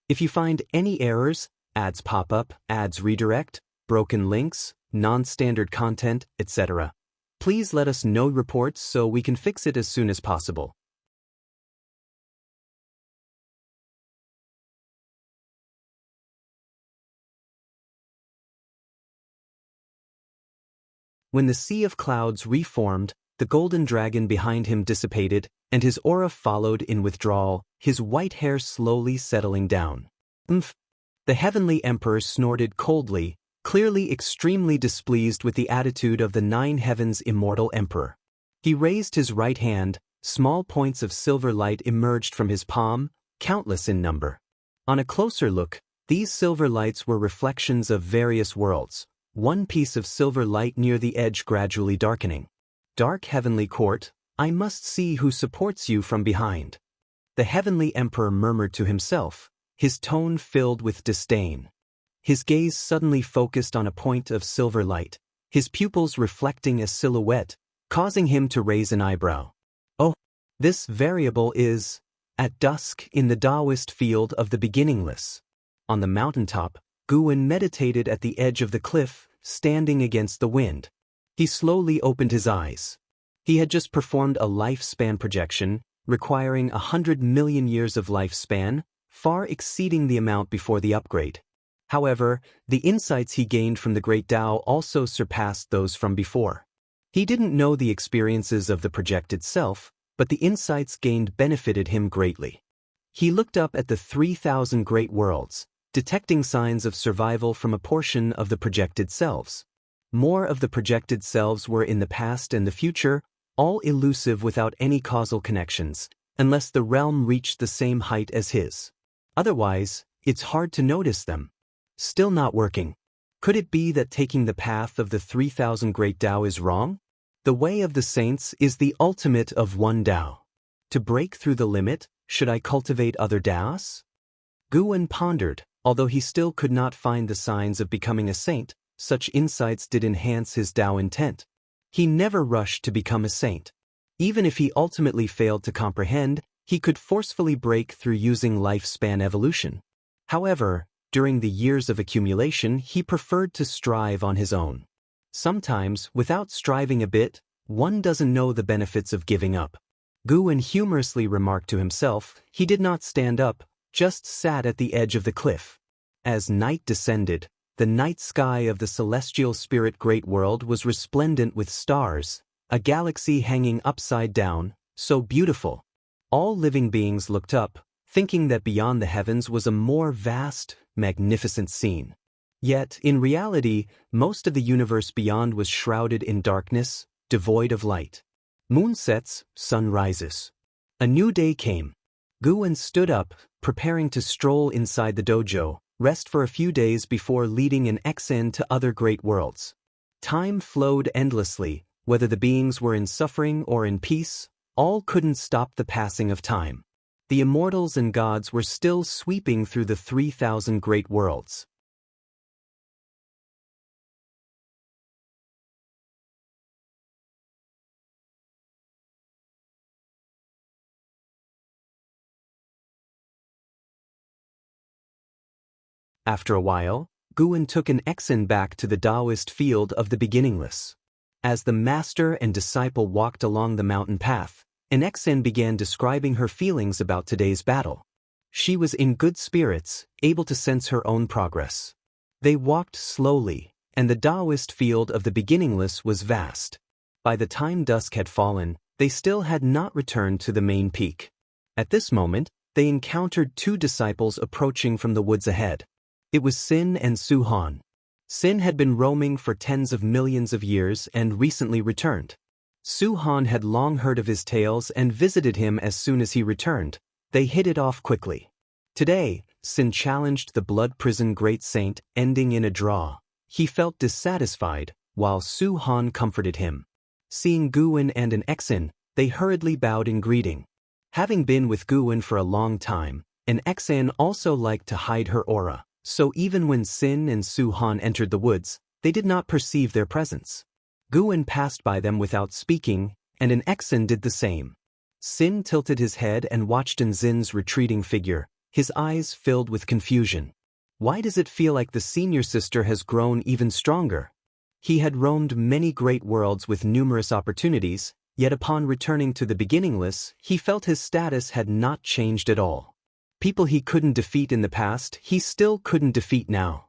If you find any errors, ads pop up, ads redirect, broken links, non-standard content, etc., please let us know reports so we can fix it as soon as possible. When the sea of clouds reformed, the golden dragon behind him dissipated, and his aura followed in withdrawal, his white hair slowly settling down. Umph! The heavenly emperor snorted coldly, clearly extremely displeased with the attitude of the 9 heavens' immortal emperor. He raised his right hand, small points of silver light emerged from his palm, countless in number. On a closer look, these silver lights were reflections of various worlds, one piece of silver light near the edge gradually darkening. Dark heavenly court, I must see who supports you from behind. The heavenly emperor murmured to himself, his tone filled with disdain. His gaze suddenly focused on a point of silver light, his pupils reflecting a silhouette, causing him to raise an eyebrow. Oh, this variable is, at dusk in the Taoist field of the beginningless. On the mountaintop, Guwen meditated at the edge of the cliff, standing against the wind. He slowly opened his eyes. He had just performed a lifespan projection, requiring 100 million years of lifespan, far exceeding the amount before the upgrade. However, the insights he gained from the Great Tao also surpassed those from before. He didn't know the experiences of the projected self, but the insights gained benefited him greatly. He looked up at the 3,000 great worlds, detecting signs of survival from a portion of the projected selves. More of the projected selves were in the past and the future, all elusive without any causal connections, unless the realm reached the same height as his. Otherwise, it's hard to notice them. Still not working. Could it be that taking the path of the 3,000 great Tao is wrong? The way of the saints is the ultimate of one Tao. To break through the limit, should I cultivate other Taos? Guwen pondered. Although he still could not find the signs of becoming a saint, such insights did enhance his Tao intent. He never rushed to become a saint. Even if he ultimately failed to comprehend, he could forcefully break through using lifespan evolution. However, during the years of accumulation, he preferred to strive on his own. Sometimes, without striving a bit, one doesn't know the benefits of giving up. Guwen humorously remarked to himself, he did not stand up, just sat at the edge of the cliff. As night descended, the night sky of the celestial spirit great world was resplendent with stars, a galaxy hanging upside down, so beautiful. All living beings looked up, thinking that beyond the heavens was a more vast, magnificent scene. Yet, in reality, most of the universe beyond was shrouded in darkness, devoid of light. Moon sets, sun rises. A new day came. Guwen stood up, preparing to stroll inside the dojo, rest for a few days before leading an XN to other great worlds. Time flowed endlessly, whether the beings were in suffering or in peace, all couldn't stop the passing of time. The immortals and gods were still sweeping through the 3,000 great worlds. After a while, Guwen took an Exen back to the Taoist field of the beginningless. As the master and disciple walked along the mountain path, an Exen began describing her feelings about today's battle. She was in good spirits, able to sense her own progress. They walked slowly, and the Taoist field of the beginningless was vast. By the time dusk had fallen, they still had not returned to the main peak. At this moment, they encountered 2 disciples approaching from the woods ahead. It was Sin and Su Han. Sin had been roaming for tens of millions of years and recently returned. Su Han had long heard of his tales and visited him as soon as he returned. They hit it off quickly. Today, Sin challenged the blood prison great saint, ending in a draw. He felt dissatisfied, while Su Han comforted him. Seeing Guwen and an Exen, they hurriedly bowed in greeting. Having been with Guwen for a long time, an Exen also liked to hide her aura. So even when Sin and Su Han entered the woods, they did not perceive their presence. Guwen passed by them without speaking, and an Exen did the same. Sin tilted his head and watched Nzin's retreating figure, his eyes filled with confusion. Why does it feel like the senior sister has grown even stronger? He had roamed many great worlds with numerous opportunities, yet upon returning to the beginningless, he felt his status had not changed at all. People he couldn't defeat in the past, he still couldn't defeat now.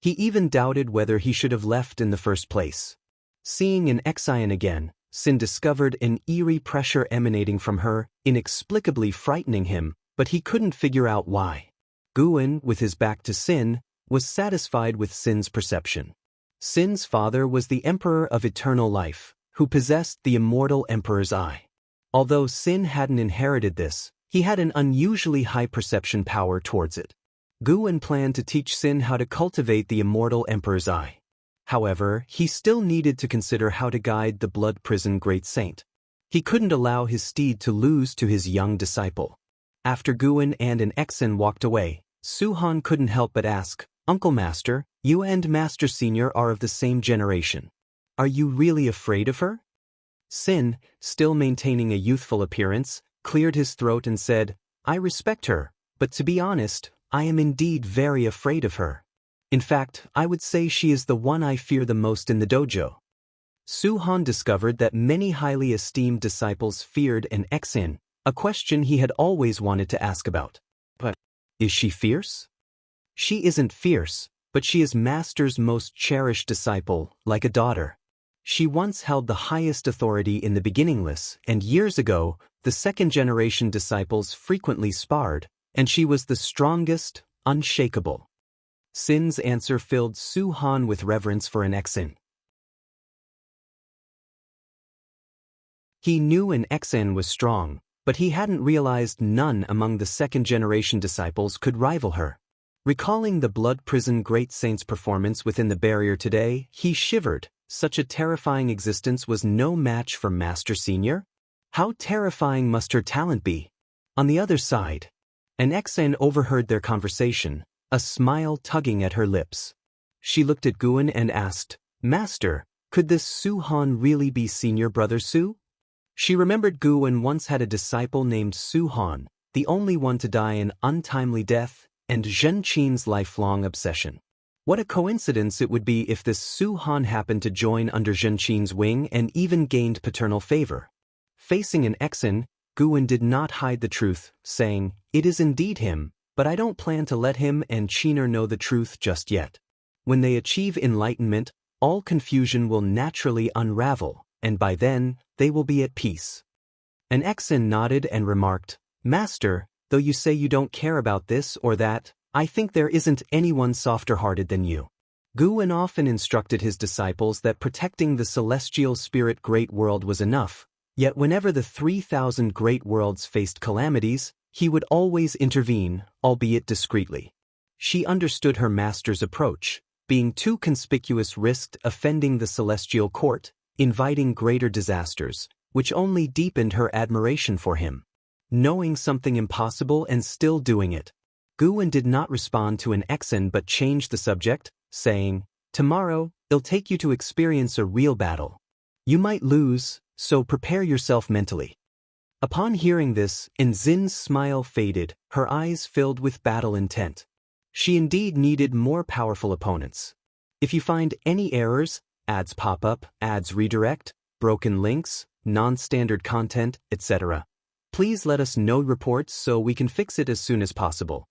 He even doubted whether he should have left in the first place. Seeing an Exion again, Sin discovered an eerie pressure emanating from her, inexplicably frightening him, but he couldn't figure out why. Guin, with his back to Sin, was satisfied with Sin's perception. Sin's father was the Emperor of Eternal Life, who possessed the immortal Emperor's Eye. Although Sin hadn't inherited this, he had an unusually high perception power towards it. Guin planned to teach Sin how to cultivate the immortal Emperor's Eye. However, he still needed to consider how to guide the Blood Prison Great Saint. He couldn't allow his steed to lose to his young disciple. After Guin and an Exen walked away, Suhan couldn't help but ask, "Uncle Master, you and Master Senior are of the same generation. Are you really afraid of her?" Sin, still maintaining a youthful appearance, cleared his throat and said, "I respect her, but to be honest, I am indeed very afraid of her. In fact, I would say she is the one I fear the most in the dojo." Suhan discovered that many highly esteemed disciples feared an Exin, a question he had always wanted to ask about. But, is she fierce? She isn't fierce, but she is Master's most cherished disciple, like a daughter. She once held the highest authority in the beginningless, and years ago, the second-generation disciples frequently sparred, and she was the strongest, unshakable. Sin's answer filled Suhan with reverence for an Exin. He knew an Exin was strong, but he hadn't realized none among the second-generation disciples could rival her. Recalling the Blood Prison Great Saint's performance within the barrier today, he shivered. Such a terrifying existence was no match for Master Senior? How terrifying must her talent be? On the other side, an Exen overheard their conversation, a smile tugging at her lips. She looked at Guin and asked, "Master, could this Suhan really be Senior Brother Su?" She remembered Guin once had a disciple named Suhan, the only one to die an untimely death, and Zhenqin's lifelong obsession. What a coincidence it would be if this Suhan happened to join under Zhenqin's wing and even gained paternal favor. Facing an Exen, Guin did not hide the truth, saying, "It is indeed him, but I don't plan to let him and Qiner know the truth just yet. When they achieve enlightenment, all confusion will naturally unravel, and by then, they will be at peace." An Exen nodded and remarked, "Master, though you say you don't care about this or that, I think there isn't anyone softer-hearted than you." Guin often instructed his disciples that protecting the celestial spirit great world was enough, yet whenever the 3,000 great worlds faced calamities, he would always intervene, albeit discreetly. She understood her master's approach. Being too conspicuous risked offending the celestial court, inviting greater disasters, which only deepened her admiration for him. Knowing something impossible and still doing it. Guin did not respond to an Exen but changed the subject, saying, "Tomorrow, it'll take you to experience a real battle. You might lose, so prepare yourself mentally." Upon hearing this, Nzin's smile faded, her eyes filled with battle intent. She indeed needed more powerful opponents. If you find any errors, ads pop up, ads redirect, broken links, non-standard content, etc., please let us know reports so we can fix it as soon as possible.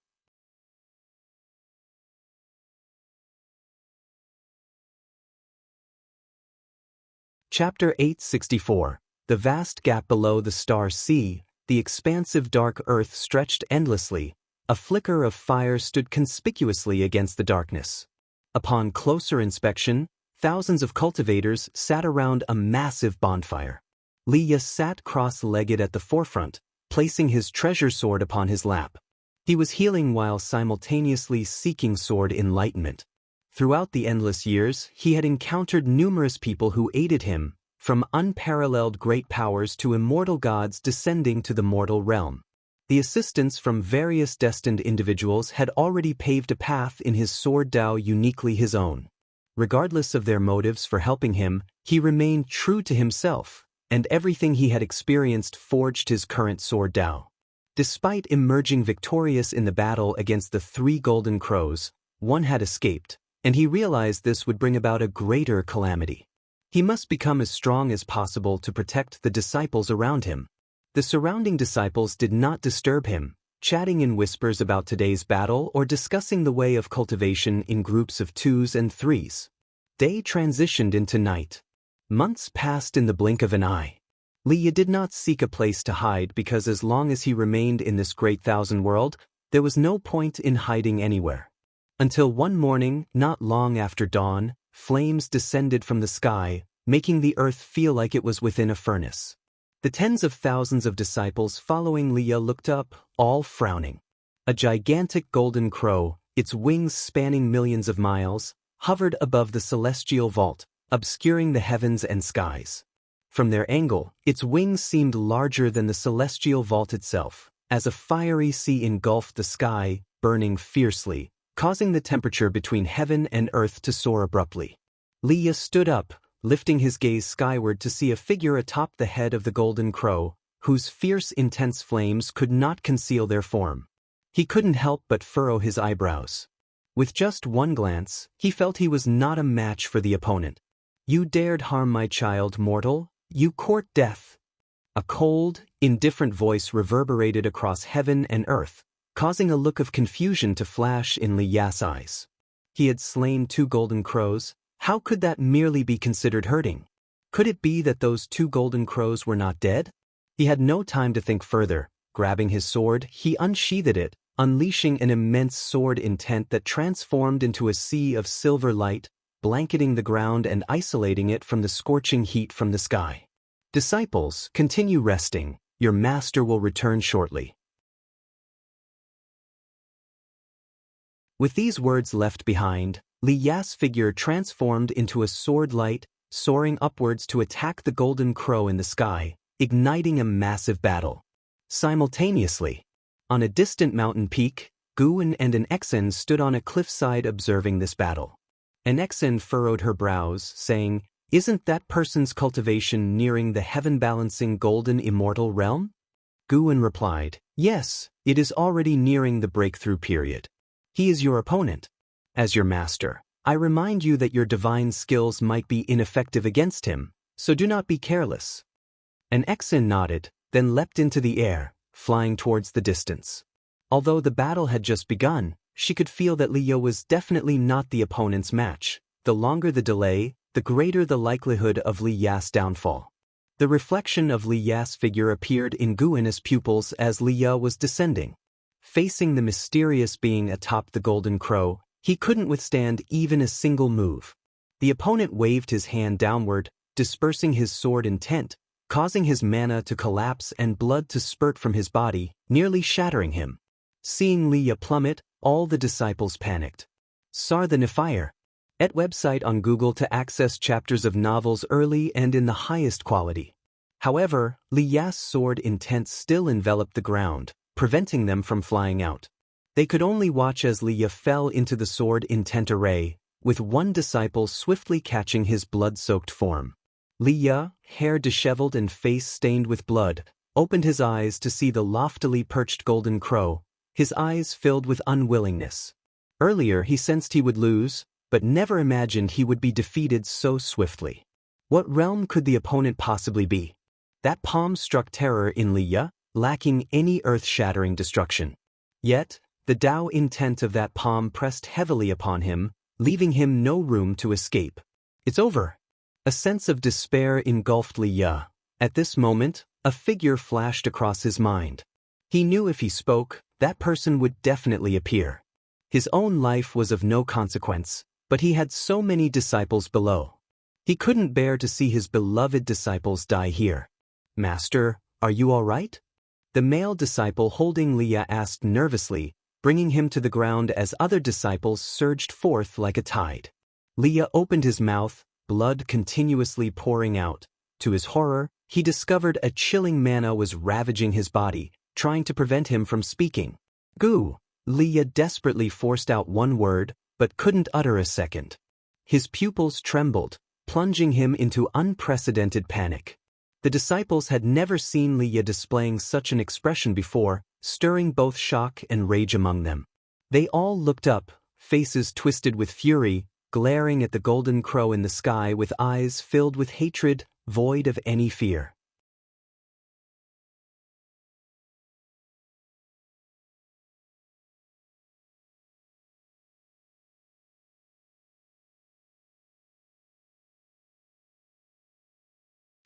Chapter 864. The vast gap below the star sea, the expansive dark earth stretched endlessly. A flicker of fire stood conspicuously against the darkness. Upon closer inspection, thousands of cultivators sat around a massive bonfire. Liya sat cross-legged at the forefront, placing his treasure sword upon his lap. He was healing while simultaneously seeking sword enlightenment. Throughout the endless years, he had encountered numerous people who aided him, from unparalleled great powers to immortal gods descending to the mortal realm. The assistance from various destined individuals had already paved a path in his sword Dao uniquely his own. Regardless of their motives for helping him, he remained true to himself, and everything he had experienced forged his current sword Dao. Despite emerging victorious in the battle against the 3 golden crows, one had escaped, and he realized this would bring about a greater calamity. He must become as strong as possible to protect the disciples around him. The surrounding disciples did not disturb him, chatting in whispers about today's battle or discussing the way of cultivation in groups of 2s and 3s. Day transitioned into night. Months passed in the blink of an eye. Li did not seek a place to hide because as long as he remained in this great thousand world, there was no point in hiding anywhere. Until one morning, not long after dawn, flames descended from the sky, making the earth feel like it was within a furnace. The tens of thousands of disciples following Li looked up, all frowning. A gigantic golden crow, its wings spanning millions of miles, hovered above the celestial vault, obscuring the heavens and skies. From their angle, its wings seemed larger than the celestial vault itself, as a fiery sea engulfed the sky, burning fiercely, causing the temperature between heaven and earth to soar abruptly. Li stood up, lifting his gaze skyward to see a figure atop the head of the golden crow, whose fierce, intense flames could not conceal their form. He couldn't help but furrow his eyebrows. With just one glance, he felt he was not a match for the opponent. "You dared harm my child, mortal? You court death." A cold, indifferent voice reverberated across heaven and earth, causing a look of confusion to flash in Li's eyes. He had slain 2 golden crows. How could that merely be considered hurting? Could it be that those 2 golden crows were not dead? He had no time to think further. Grabbing his sword, he unsheathed it, unleashing an immense sword intent that transformed into a sea of silver light, blanketing the ground and isolating it from the scorching heat from the sky. "Disciples, continue resting. Your master will return shortly." With these words left behind, Li's figure transformed into a sword light, soaring upwards to attack the golden crow in the sky, igniting a massive battle. Simultaneously, on a distant mountain peak, Groom and an Exen stood on a cliffside observing this battle. An Exen furrowed her brows, saying, "Isn't that person's cultivation nearing the heaven-balancing golden immortal realm?" Groom replied, "Yes, it is already nearing the breakthrough period. He is your opponent. As your master, I remind you that your divine skills might be ineffective against him, so do not be careless." An Exen nodded, then leapt into the air, flying towards the distance. Although the battle had just begun, she could feel that Li was definitely not the opponent's match. The longer the delay, the greater the likelihood of Li's downfall. The reflection of Li's figure appeared in Groom's pupils as Li was descending. Facing the mysterious being atop the golden crow, he couldn't withstand even a single move. The opponent waved his hand downward, dispersing his sword intent, causing his mana to collapse and blood to spurt from his body, nearly shattering him. Seeing Li plummet, all the disciples panicked. Sar the Nifire. Et website on Google to access chapters of novels early and in the highest quality. However, Li's sword intent still enveloped the ground, preventing them from flying out. They could only watch as Li fell into the sword intent array, with one disciple swiftly catching his blood-soaked form. Li, hair disheveled and face stained with blood, opened his eyes to see the loftily perched golden crow, his eyes filled with unwillingness. Earlier he sensed he would lose, but never imagined he would be defeated so swiftly. What realm could the opponent possibly be? That palm struck terror in Li, lacking any earth-shattering destruction. Yet, the Tao intent of that palm pressed heavily upon him, leaving him no room to escape. "It's over." A sense of despair engulfed Li. At this moment, a figure flashed across his mind. He knew if he spoke, that person would definitely appear. His own life was of no consequence, but he had so many disciples below. He couldn't bear to see his beloved disciples die here. "Master, are you all right?" The male disciple holding Li asked nervously, bringing him to the ground as other disciples surged forth like a tide. Li opened his mouth, blood continuously pouring out. To his horror, he discovered a chilling mana was ravaging his body, trying to prevent him from speaking. "Goo!" Li desperately forced out one word, but couldn't utter a second. His pupils trembled, plunging him into unprecedented panic. The disciples had never seen Leah displaying such an expression before, stirring both shock and rage among them. They all looked up, faces twisted with fury, glaring at the golden crow in the sky with eyes filled with hatred, void of any fear.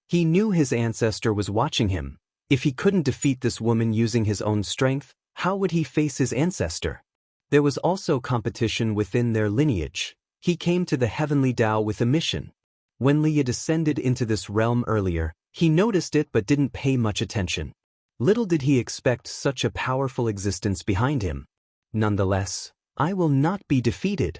He knew his ancestor was watching him. If he couldn't defeat this woman using his own strength, how would he face his ancestor? There was also competition within their lineage. He came to the heavenly Tao with a mission. When Leah descended into this realm earlier, he noticed it but didn't pay much attention. Little did he expect such a powerful existence behind him. Nonetheless, I will not be defeated.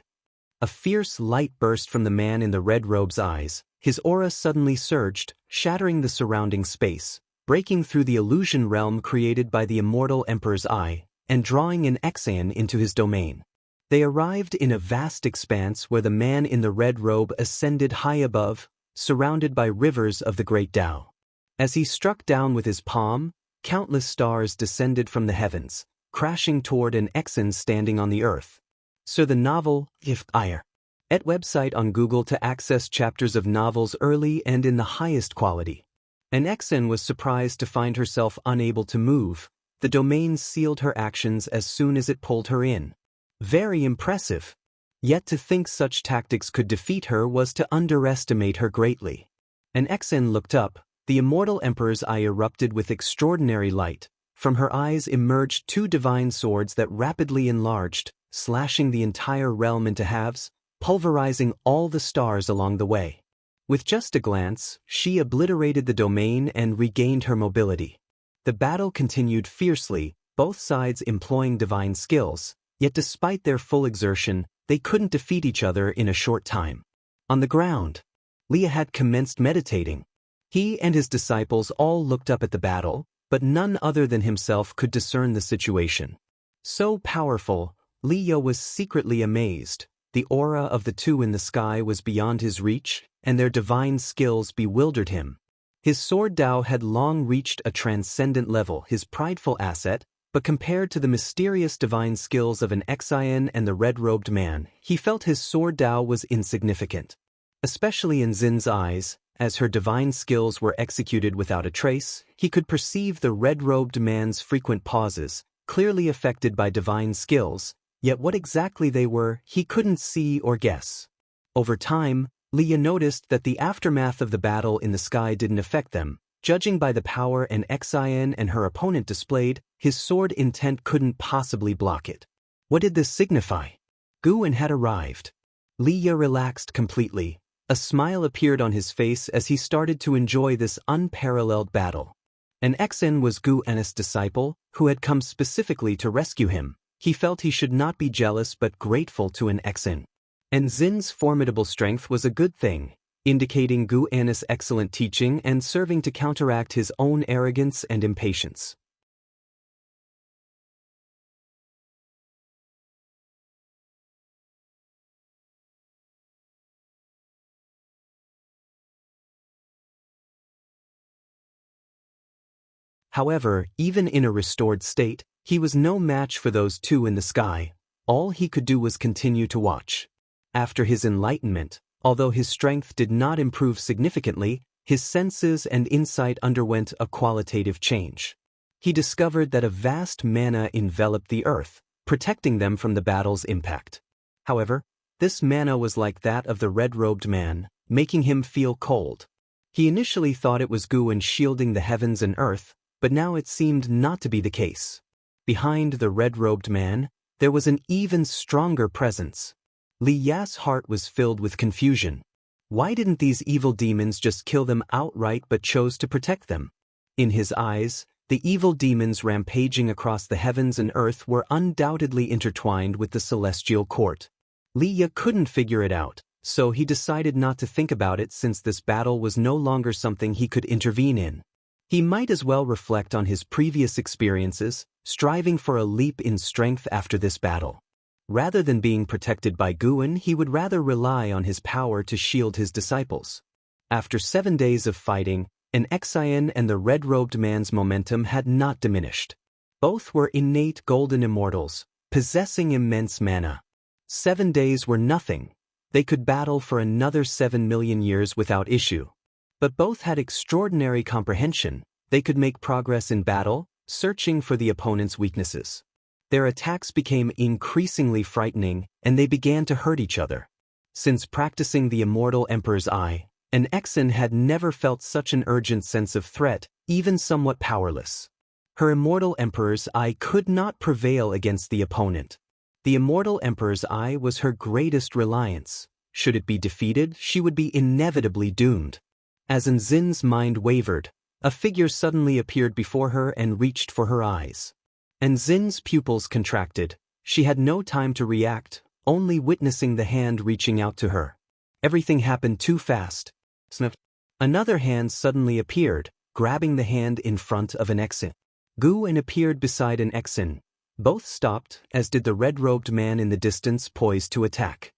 A fierce light burst from the man in the red robe's eyes. His aura suddenly surged, shattering the surrounding space, breaking through the illusion realm created by the immortal Emperor's eye, and drawing an Exan into his domain. They arrived in a vast expanse where the man in the red robe ascended high above, surrounded by rivers of the great Tao. As he struck down with his palm, countless stars descended from the heavens, crashing toward an Exan standing on the earth. So the novel, If Ire. At website on Google to access chapters of novels early and in the highest quality. An Exan was surprised to find herself unable to move. The domain sealed her actions as soon as it pulled her in. Very impressive. Yet to think such tactics could defeat her was to underestimate her greatly. An Exan looked up. The immortal Emperor's eye erupted with extraordinary light. From her eyes emerged two divine swords that rapidly enlarged, slashing the entire realm into halves, pulverizing all the stars along the way. With just a glance, she obliterated the domain and regained her mobility. The battle continued fiercely, both sides employing divine skills, yet despite their full exertion, they couldn't defeat each other in a short time. On the ground, Leah had commenced meditating. He and his disciples all looked up at the battle, but none other than himself could discern the situation. So powerful, Leah was secretly amazed. The aura of the two in the sky was beyond his reach, and their divine skills bewildered him. His sword Tao had long reached a transcendent level, his prideful asset, but compared to the mysterious divine skills of an Xian and the red-robed man, he felt his sword Tao was insignificant. Especially in Xin's eyes, as her divine skills were executed without a trace, he could perceive the red-robed man's frequent pauses, clearly affected by divine skills, yet what exactly they were, he couldn't see or guess. Over time, Leah noticed that the aftermath of the battle in the sky didn't affect them. Judging by the power an Xian and her opponent displayed, his sword intent couldn't possibly block it. What did this signify? Guan had arrived. Leah relaxed completely. A smile appeared on his face as he started to enjoy this unparalleled battle. An Exan was Guan's disciple, who had come specifically to rescue him. He felt he should not be jealous but grateful to an Exan. And Xin's formidable strength was a good thing, indicating Guan's excellent teaching and serving to counteract his own arrogance and impatience. However, even in a restored state, he was no match for those two in the sky. All he could do was continue to watch. After his enlightenment, although his strength did not improve significantly, his senses and insight underwent a qualitative change. He discovered that a vast mana enveloped the earth, protecting them from the battle's impact. However, this mana was like that of the red-robed man, making him feel cold. He initially thought it was Guan shielding the heavens and earth, but now it seemed not to be the case. Behind the red-robed man, there was an even stronger presence. Li Ya's heart was filled with confusion. Why didn't these evil demons just kill them outright but chose to protect them? In his eyes, the evil demons rampaging across the heavens and earth were undoubtedly intertwined with the celestial court. Li Ya couldn't figure it out, so he decided not to think about it since this battle was no longer something he could intervene in. He might as well reflect on his previous experiences, striving for a leap in strength after this battle. Rather than being protected by Guan, he would rather rely on his power to shield his disciples. After 7 days of fighting, An Xian and the red-robed man's momentum had not diminished. Both were innate golden immortals, possessing immense mana. 7 days were nothing. They could battle for another 7 million years without issue. But both had extraordinary comprehension. They could make progress in battle, searching for the opponent's weaknesses. Their attacks became increasingly frightening, and they began to hurt each other. Since practicing the immortal Emperor's Eye, an Exan had never felt such an urgent sense of threat, even somewhat powerless. Her immortal Emperor's Eye could not prevail against the opponent. The immortal Emperor's Eye was her greatest reliance. Should it be defeated, she would be inevitably doomed. As Nzin's mind wavered, a figure suddenly appeared before her and reached for her eyes. Nzin's pupils contracted. She had no time to react, only witnessing the hand reaching out to her. Everything happened too fast. Snap. Another hand suddenly appeared, grabbing the hand in front of an Exan. Guan appeared beside an Exan. Both stopped, as did the red-robed man in the distance poised to attack.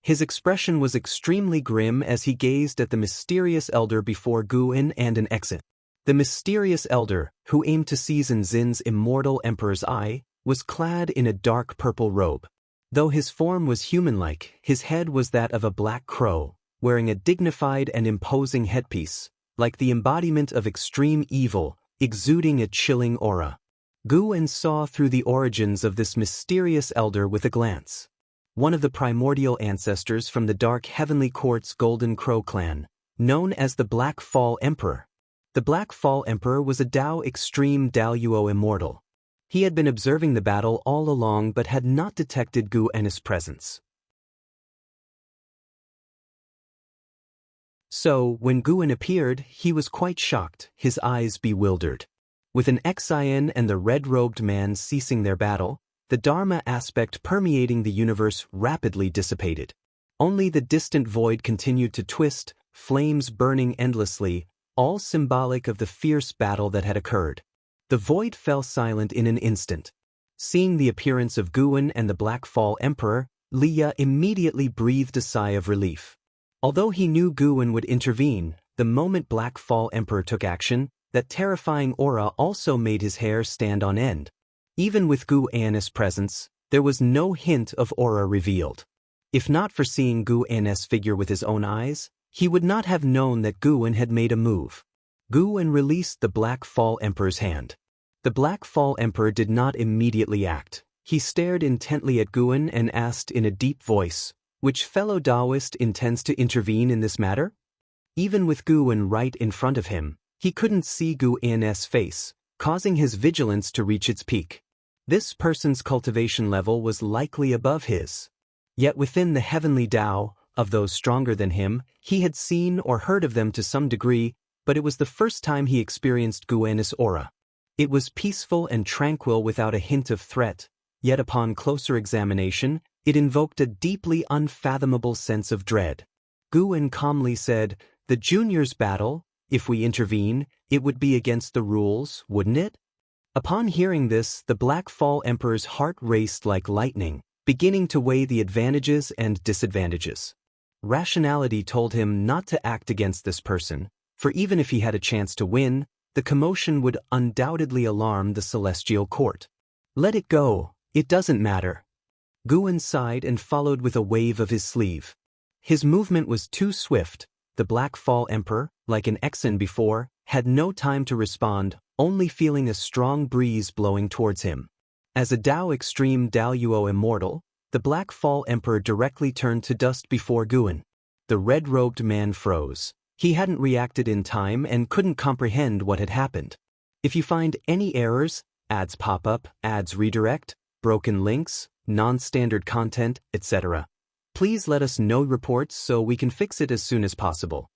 His expression was extremely grim as he gazed at the mysterious elder before Guan and an Exan. The mysterious elder, who aimed to seize Nzin's immortal Emperor's Eye, was clad in a dark purple robe. Though his form was human-like, his head was that of a black crow, wearing a dignified and imposing headpiece, like the embodiment of extreme evil, exuding a chilling aura. Guan saw through the origins of this mysterious elder with a glance. One of the primordial ancestors from the dark heavenly court's Golden Crow clan, known as the Black Fall Emperor. The Black Fall Emperor was a Dao Extreme Daluo immortal. He had been observing the battle all along but had not detected Guan's presence. So, when Guan appeared, he was quite shocked, his eyes bewildered. With an Xian and the red-robed man ceasing their battle, the Dharma aspect permeating the universe rapidly dissipated. Only the distant void continued to twist, flames burning endlessly, all symbolic of the fierce battle that had occurred. The void fell silent in an instant. Seeing the appearance of Guan and the Black Fall Emperor, Leah immediately breathed a sigh of relief. Although he knew Guan would intervene, the moment Black Fall Emperor took action, that terrifying aura also made his hair stand on end. Even with Guan's presence, there was no hint of aura revealed. If not for seeing Guan's figure with his own eyes, he would not have known that Guan had made a move. Guan released the Black Fall Emperor's hand. The Black Fall Emperor did not immediately act. He stared intently at Guan and asked in a deep voice, "Which fellow Taoist intends to intervene in this matter?" Even with Guan right in front of him, he couldn't see Guan's face, causing his vigilance to reach its peak. This person's cultivation level was likely above his. Yet within the heavenly Tao, of those stronger than him, he had seen or heard of them to some degree, but it was the first time he experienced Guan's aura. It was peaceful and tranquil without a hint of threat, yet upon closer examination, it invoked a deeply unfathomable sense of dread. Guan calmly said, "The juniors battle. If we intervene, it would be against the rules, wouldn't it?" Upon hearing this, the Black Fall Emperor's heart raced like lightning, beginning to weigh the advantages and disadvantages. Rationality told him not to act against this person, for even if he had a chance to win, the commotion would undoubtedly alarm the celestial court. "Let it go, it doesn't matter." Guan sighed and followed with a wave of his sleeve. His movement was too swift. The Black Fall Emperor, like an Exan before, had no time to respond, only feeling a strong breeze blowing towards him. As a Dao Extreme Daluo immortal, the Black Fall Emperor directly turned to dust before Guan. The red-robed man froze. He hadn't reacted in time and couldn't comprehend what had happened. If you find any errors, ads pop up, ads redirect, broken links, non-standard content, etc., please let us know reports so we can fix it as soon as possible.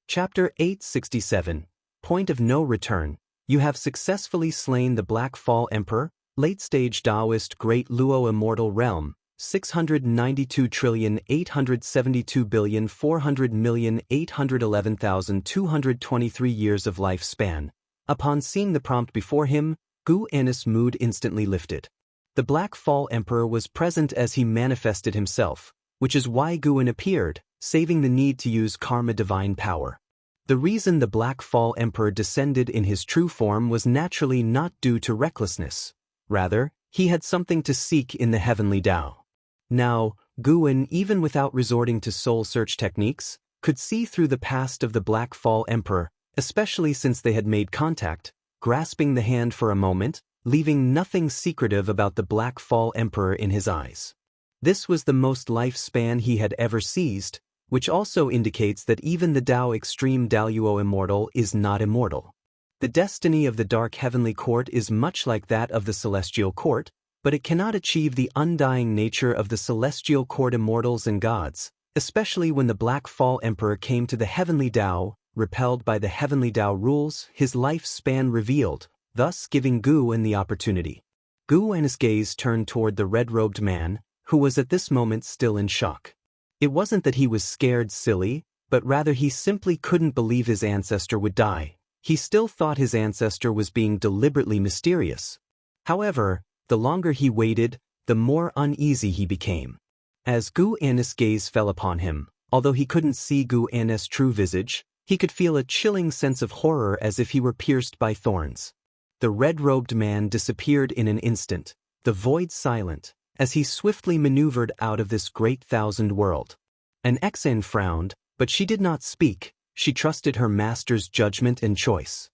Chapter 867, Point of No Return. You have successfully slain the Black Fall Emperor, late-stage Taoist Great Luo Immortal Realm, 692,872,400,811,223 years of lifespan. Upon seeing the prompt before him, Guan's mood instantly lifted. The Black Fall Emperor was present as he manifested himself, which is why Guin appeared, saving the need to use karma divine power. The reason the Black Fall Emperor descended in his true form was naturally not due to recklessness. Rather, he had something to seek in the heavenly Tao. Now, Guin, even without resorting to soul search techniques, could see through the past of the Black Fall Emperor, especially since they had made contact, grasping the hand for a moment, leaving nothing secretive about the Black Fall Emperor in his eyes. This was the most lifespan he had ever seized, which also indicates that even the Tao Extreme Daluo Immortal is not immortal. The destiny of the Dark Heavenly Court is much like that of the Celestial Court, but it cannot achieve the undying nature of the Celestial Court immortals and gods, especially when the Black Fall Emperor came to the Heavenly Tao, repelled by the Heavenly Tao rules, his lifespan revealed, thus giving Guin the opportunity. Guin's gaze turned toward the red-robed man, who was at this moment still in shock. It wasn't that he was scared silly, but rather he simply couldn't believe his ancestor would die. He still thought his ancestor was being deliberately mysterious. However, the longer he waited, the more uneasy he became. As Guin's gaze fell upon him, although he couldn't see Guin's true visage, he could feel a chilling sense of horror as if he were pierced by thorns. The red-robed man disappeared in an instant, the void silent, as he swiftly maneuvered out of this great thousand world. An Exen frowned, but she did not speak. She trusted her master's judgment and choice.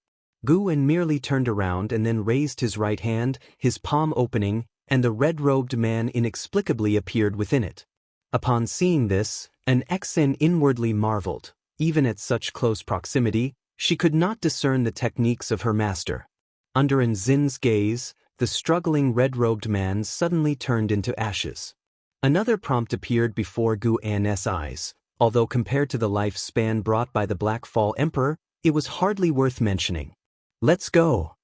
Guin merely turned around and then raised his right hand, his palm opening, and the red-robed man inexplicably appeared within it. Upon seeing this, an Exen inwardly marveled. Even at such close proximity, she could not discern the techniques of her master. Under an Zin's gaze, the struggling red-robed man suddenly turned into ashes. Another prompt appeared before Guin's eyes. Although compared to the lifespan brought by the Black Fall Emperor, it was hardly worth mentioning. "Let's go."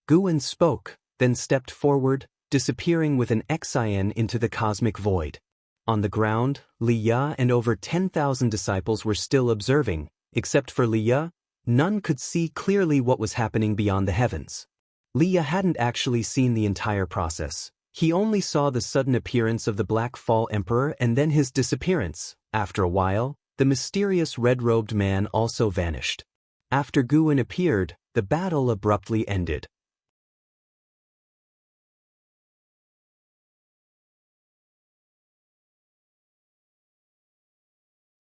Guin spoke, then stepped forward, disappearing with an Xian into the cosmic void. On the ground, Li Ya and over 10,000 disciples were still observing. Except for Li Ya, none could see clearly what was happening beyond the heavens. Li Ya hadn't actually seen the entire process. He only saw the sudden appearance of the Black Fall Emperor and then his disappearance. After a while, the mysterious red-robed man also vanished. After Guin appeared, the battle abruptly ended.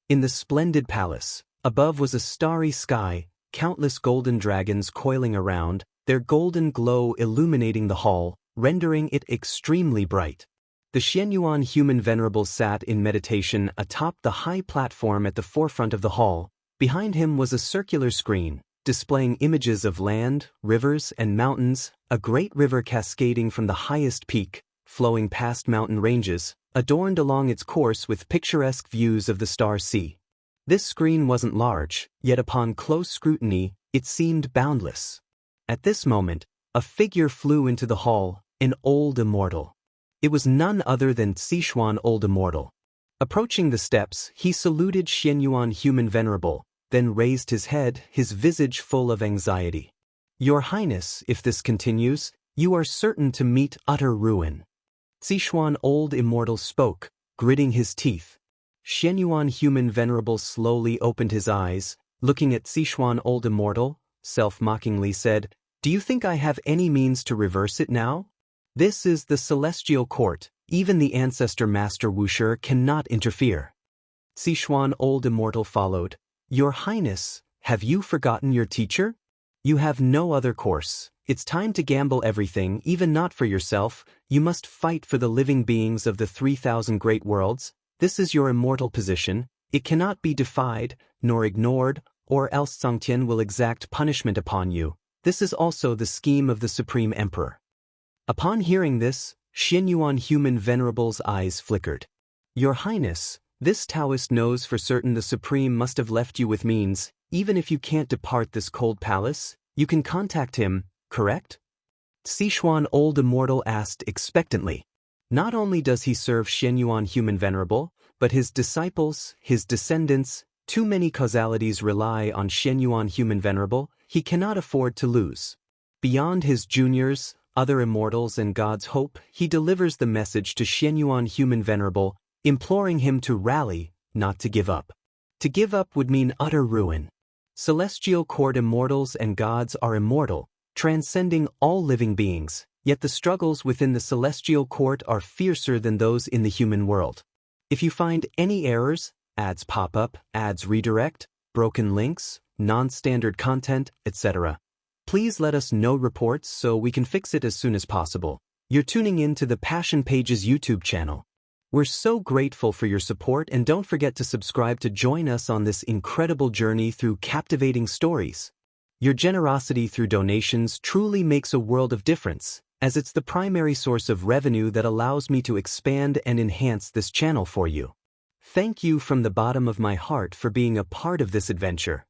In the splendid palace, above was a starry sky, countless golden dragons coiling around, their golden glow illuminating the hall, rendering it extremely bright. The Xianyuan human venerables sat in meditation atop the high platform at the forefront of the hall. Behind him was a circular screen, displaying images of land, rivers, and mountains, a great river cascading from the highest peak, flowing past mountain ranges, adorned along its course with picturesque views of the Star Sea. This screen wasn't large, yet upon close scrutiny, it seemed boundless. At this moment, a figure flew into the hall, an old immortal. It was none other than Sichuan Old Immortal. Approaching the steps, he saluted Xianyuan Human Venerable, then raised his head, his visage full of anxiety. "Your Highness, if this continues, you are certain to meet utter ruin." Sichuan Old Immortal spoke, gritting his teeth. Xianyuan Human Venerable slowly opened his eyes, looking at Sichuan Old Immortal, self-mockingly said, "Do you think I have any means to reverse it now? This is the Celestial Court, even the Ancestor Master Wuxi cannot interfere." Sichuan Old Immortal followed, "Your Highness, have you forgotten your teacher? You have no other course. It's time to gamble everything, even not for yourself. You must fight for the living beings of the 3,000 great worlds. This is your immortal position. It cannot be defied, nor ignored, or else Songtian will exact punishment upon you. This is also the scheme of the Supreme Emperor." Upon hearing this, Xianyuan Human Venerable's eyes flickered. "Your Highness, this Taoist knows for certain the Supreme must have left you with means. Even if you can't depart this cold palace, you can contact him, correct?" Sichuan Old Immortal asked expectantly. Not only does he serve Xianyuan Human Venerable, but his disciples, his descendants, too many causalities rely on Xianyuan Human Venerable, he cannot afford to lose. Beyond his juniors, other immortals and God's hope, he delivers the message to Xianyuan human venerable, imploring him to rally, not to give up. To give up would mean utter ruin. Celestial court immortals and gods are immortal, transcending all living beings, yet the struggles within the celestial court are fiercer than those in the human world. If you find any errors, ads pop up, ads redirect, broken links, non-standard content, etc., please let us know reports so we can fix it as soon as possible. You're tuning in to the Passion Pages YouTube channel. We're so grateful for your support, and don't forget to subscribe to join us on this incredible journey through captivating stories. Your generosity through donations truly makes a world of difference, as it's the primary source of revenue that allows me to expand and enhance this channel for you. Thank you from the bottom of my heart for being a part of this adventure.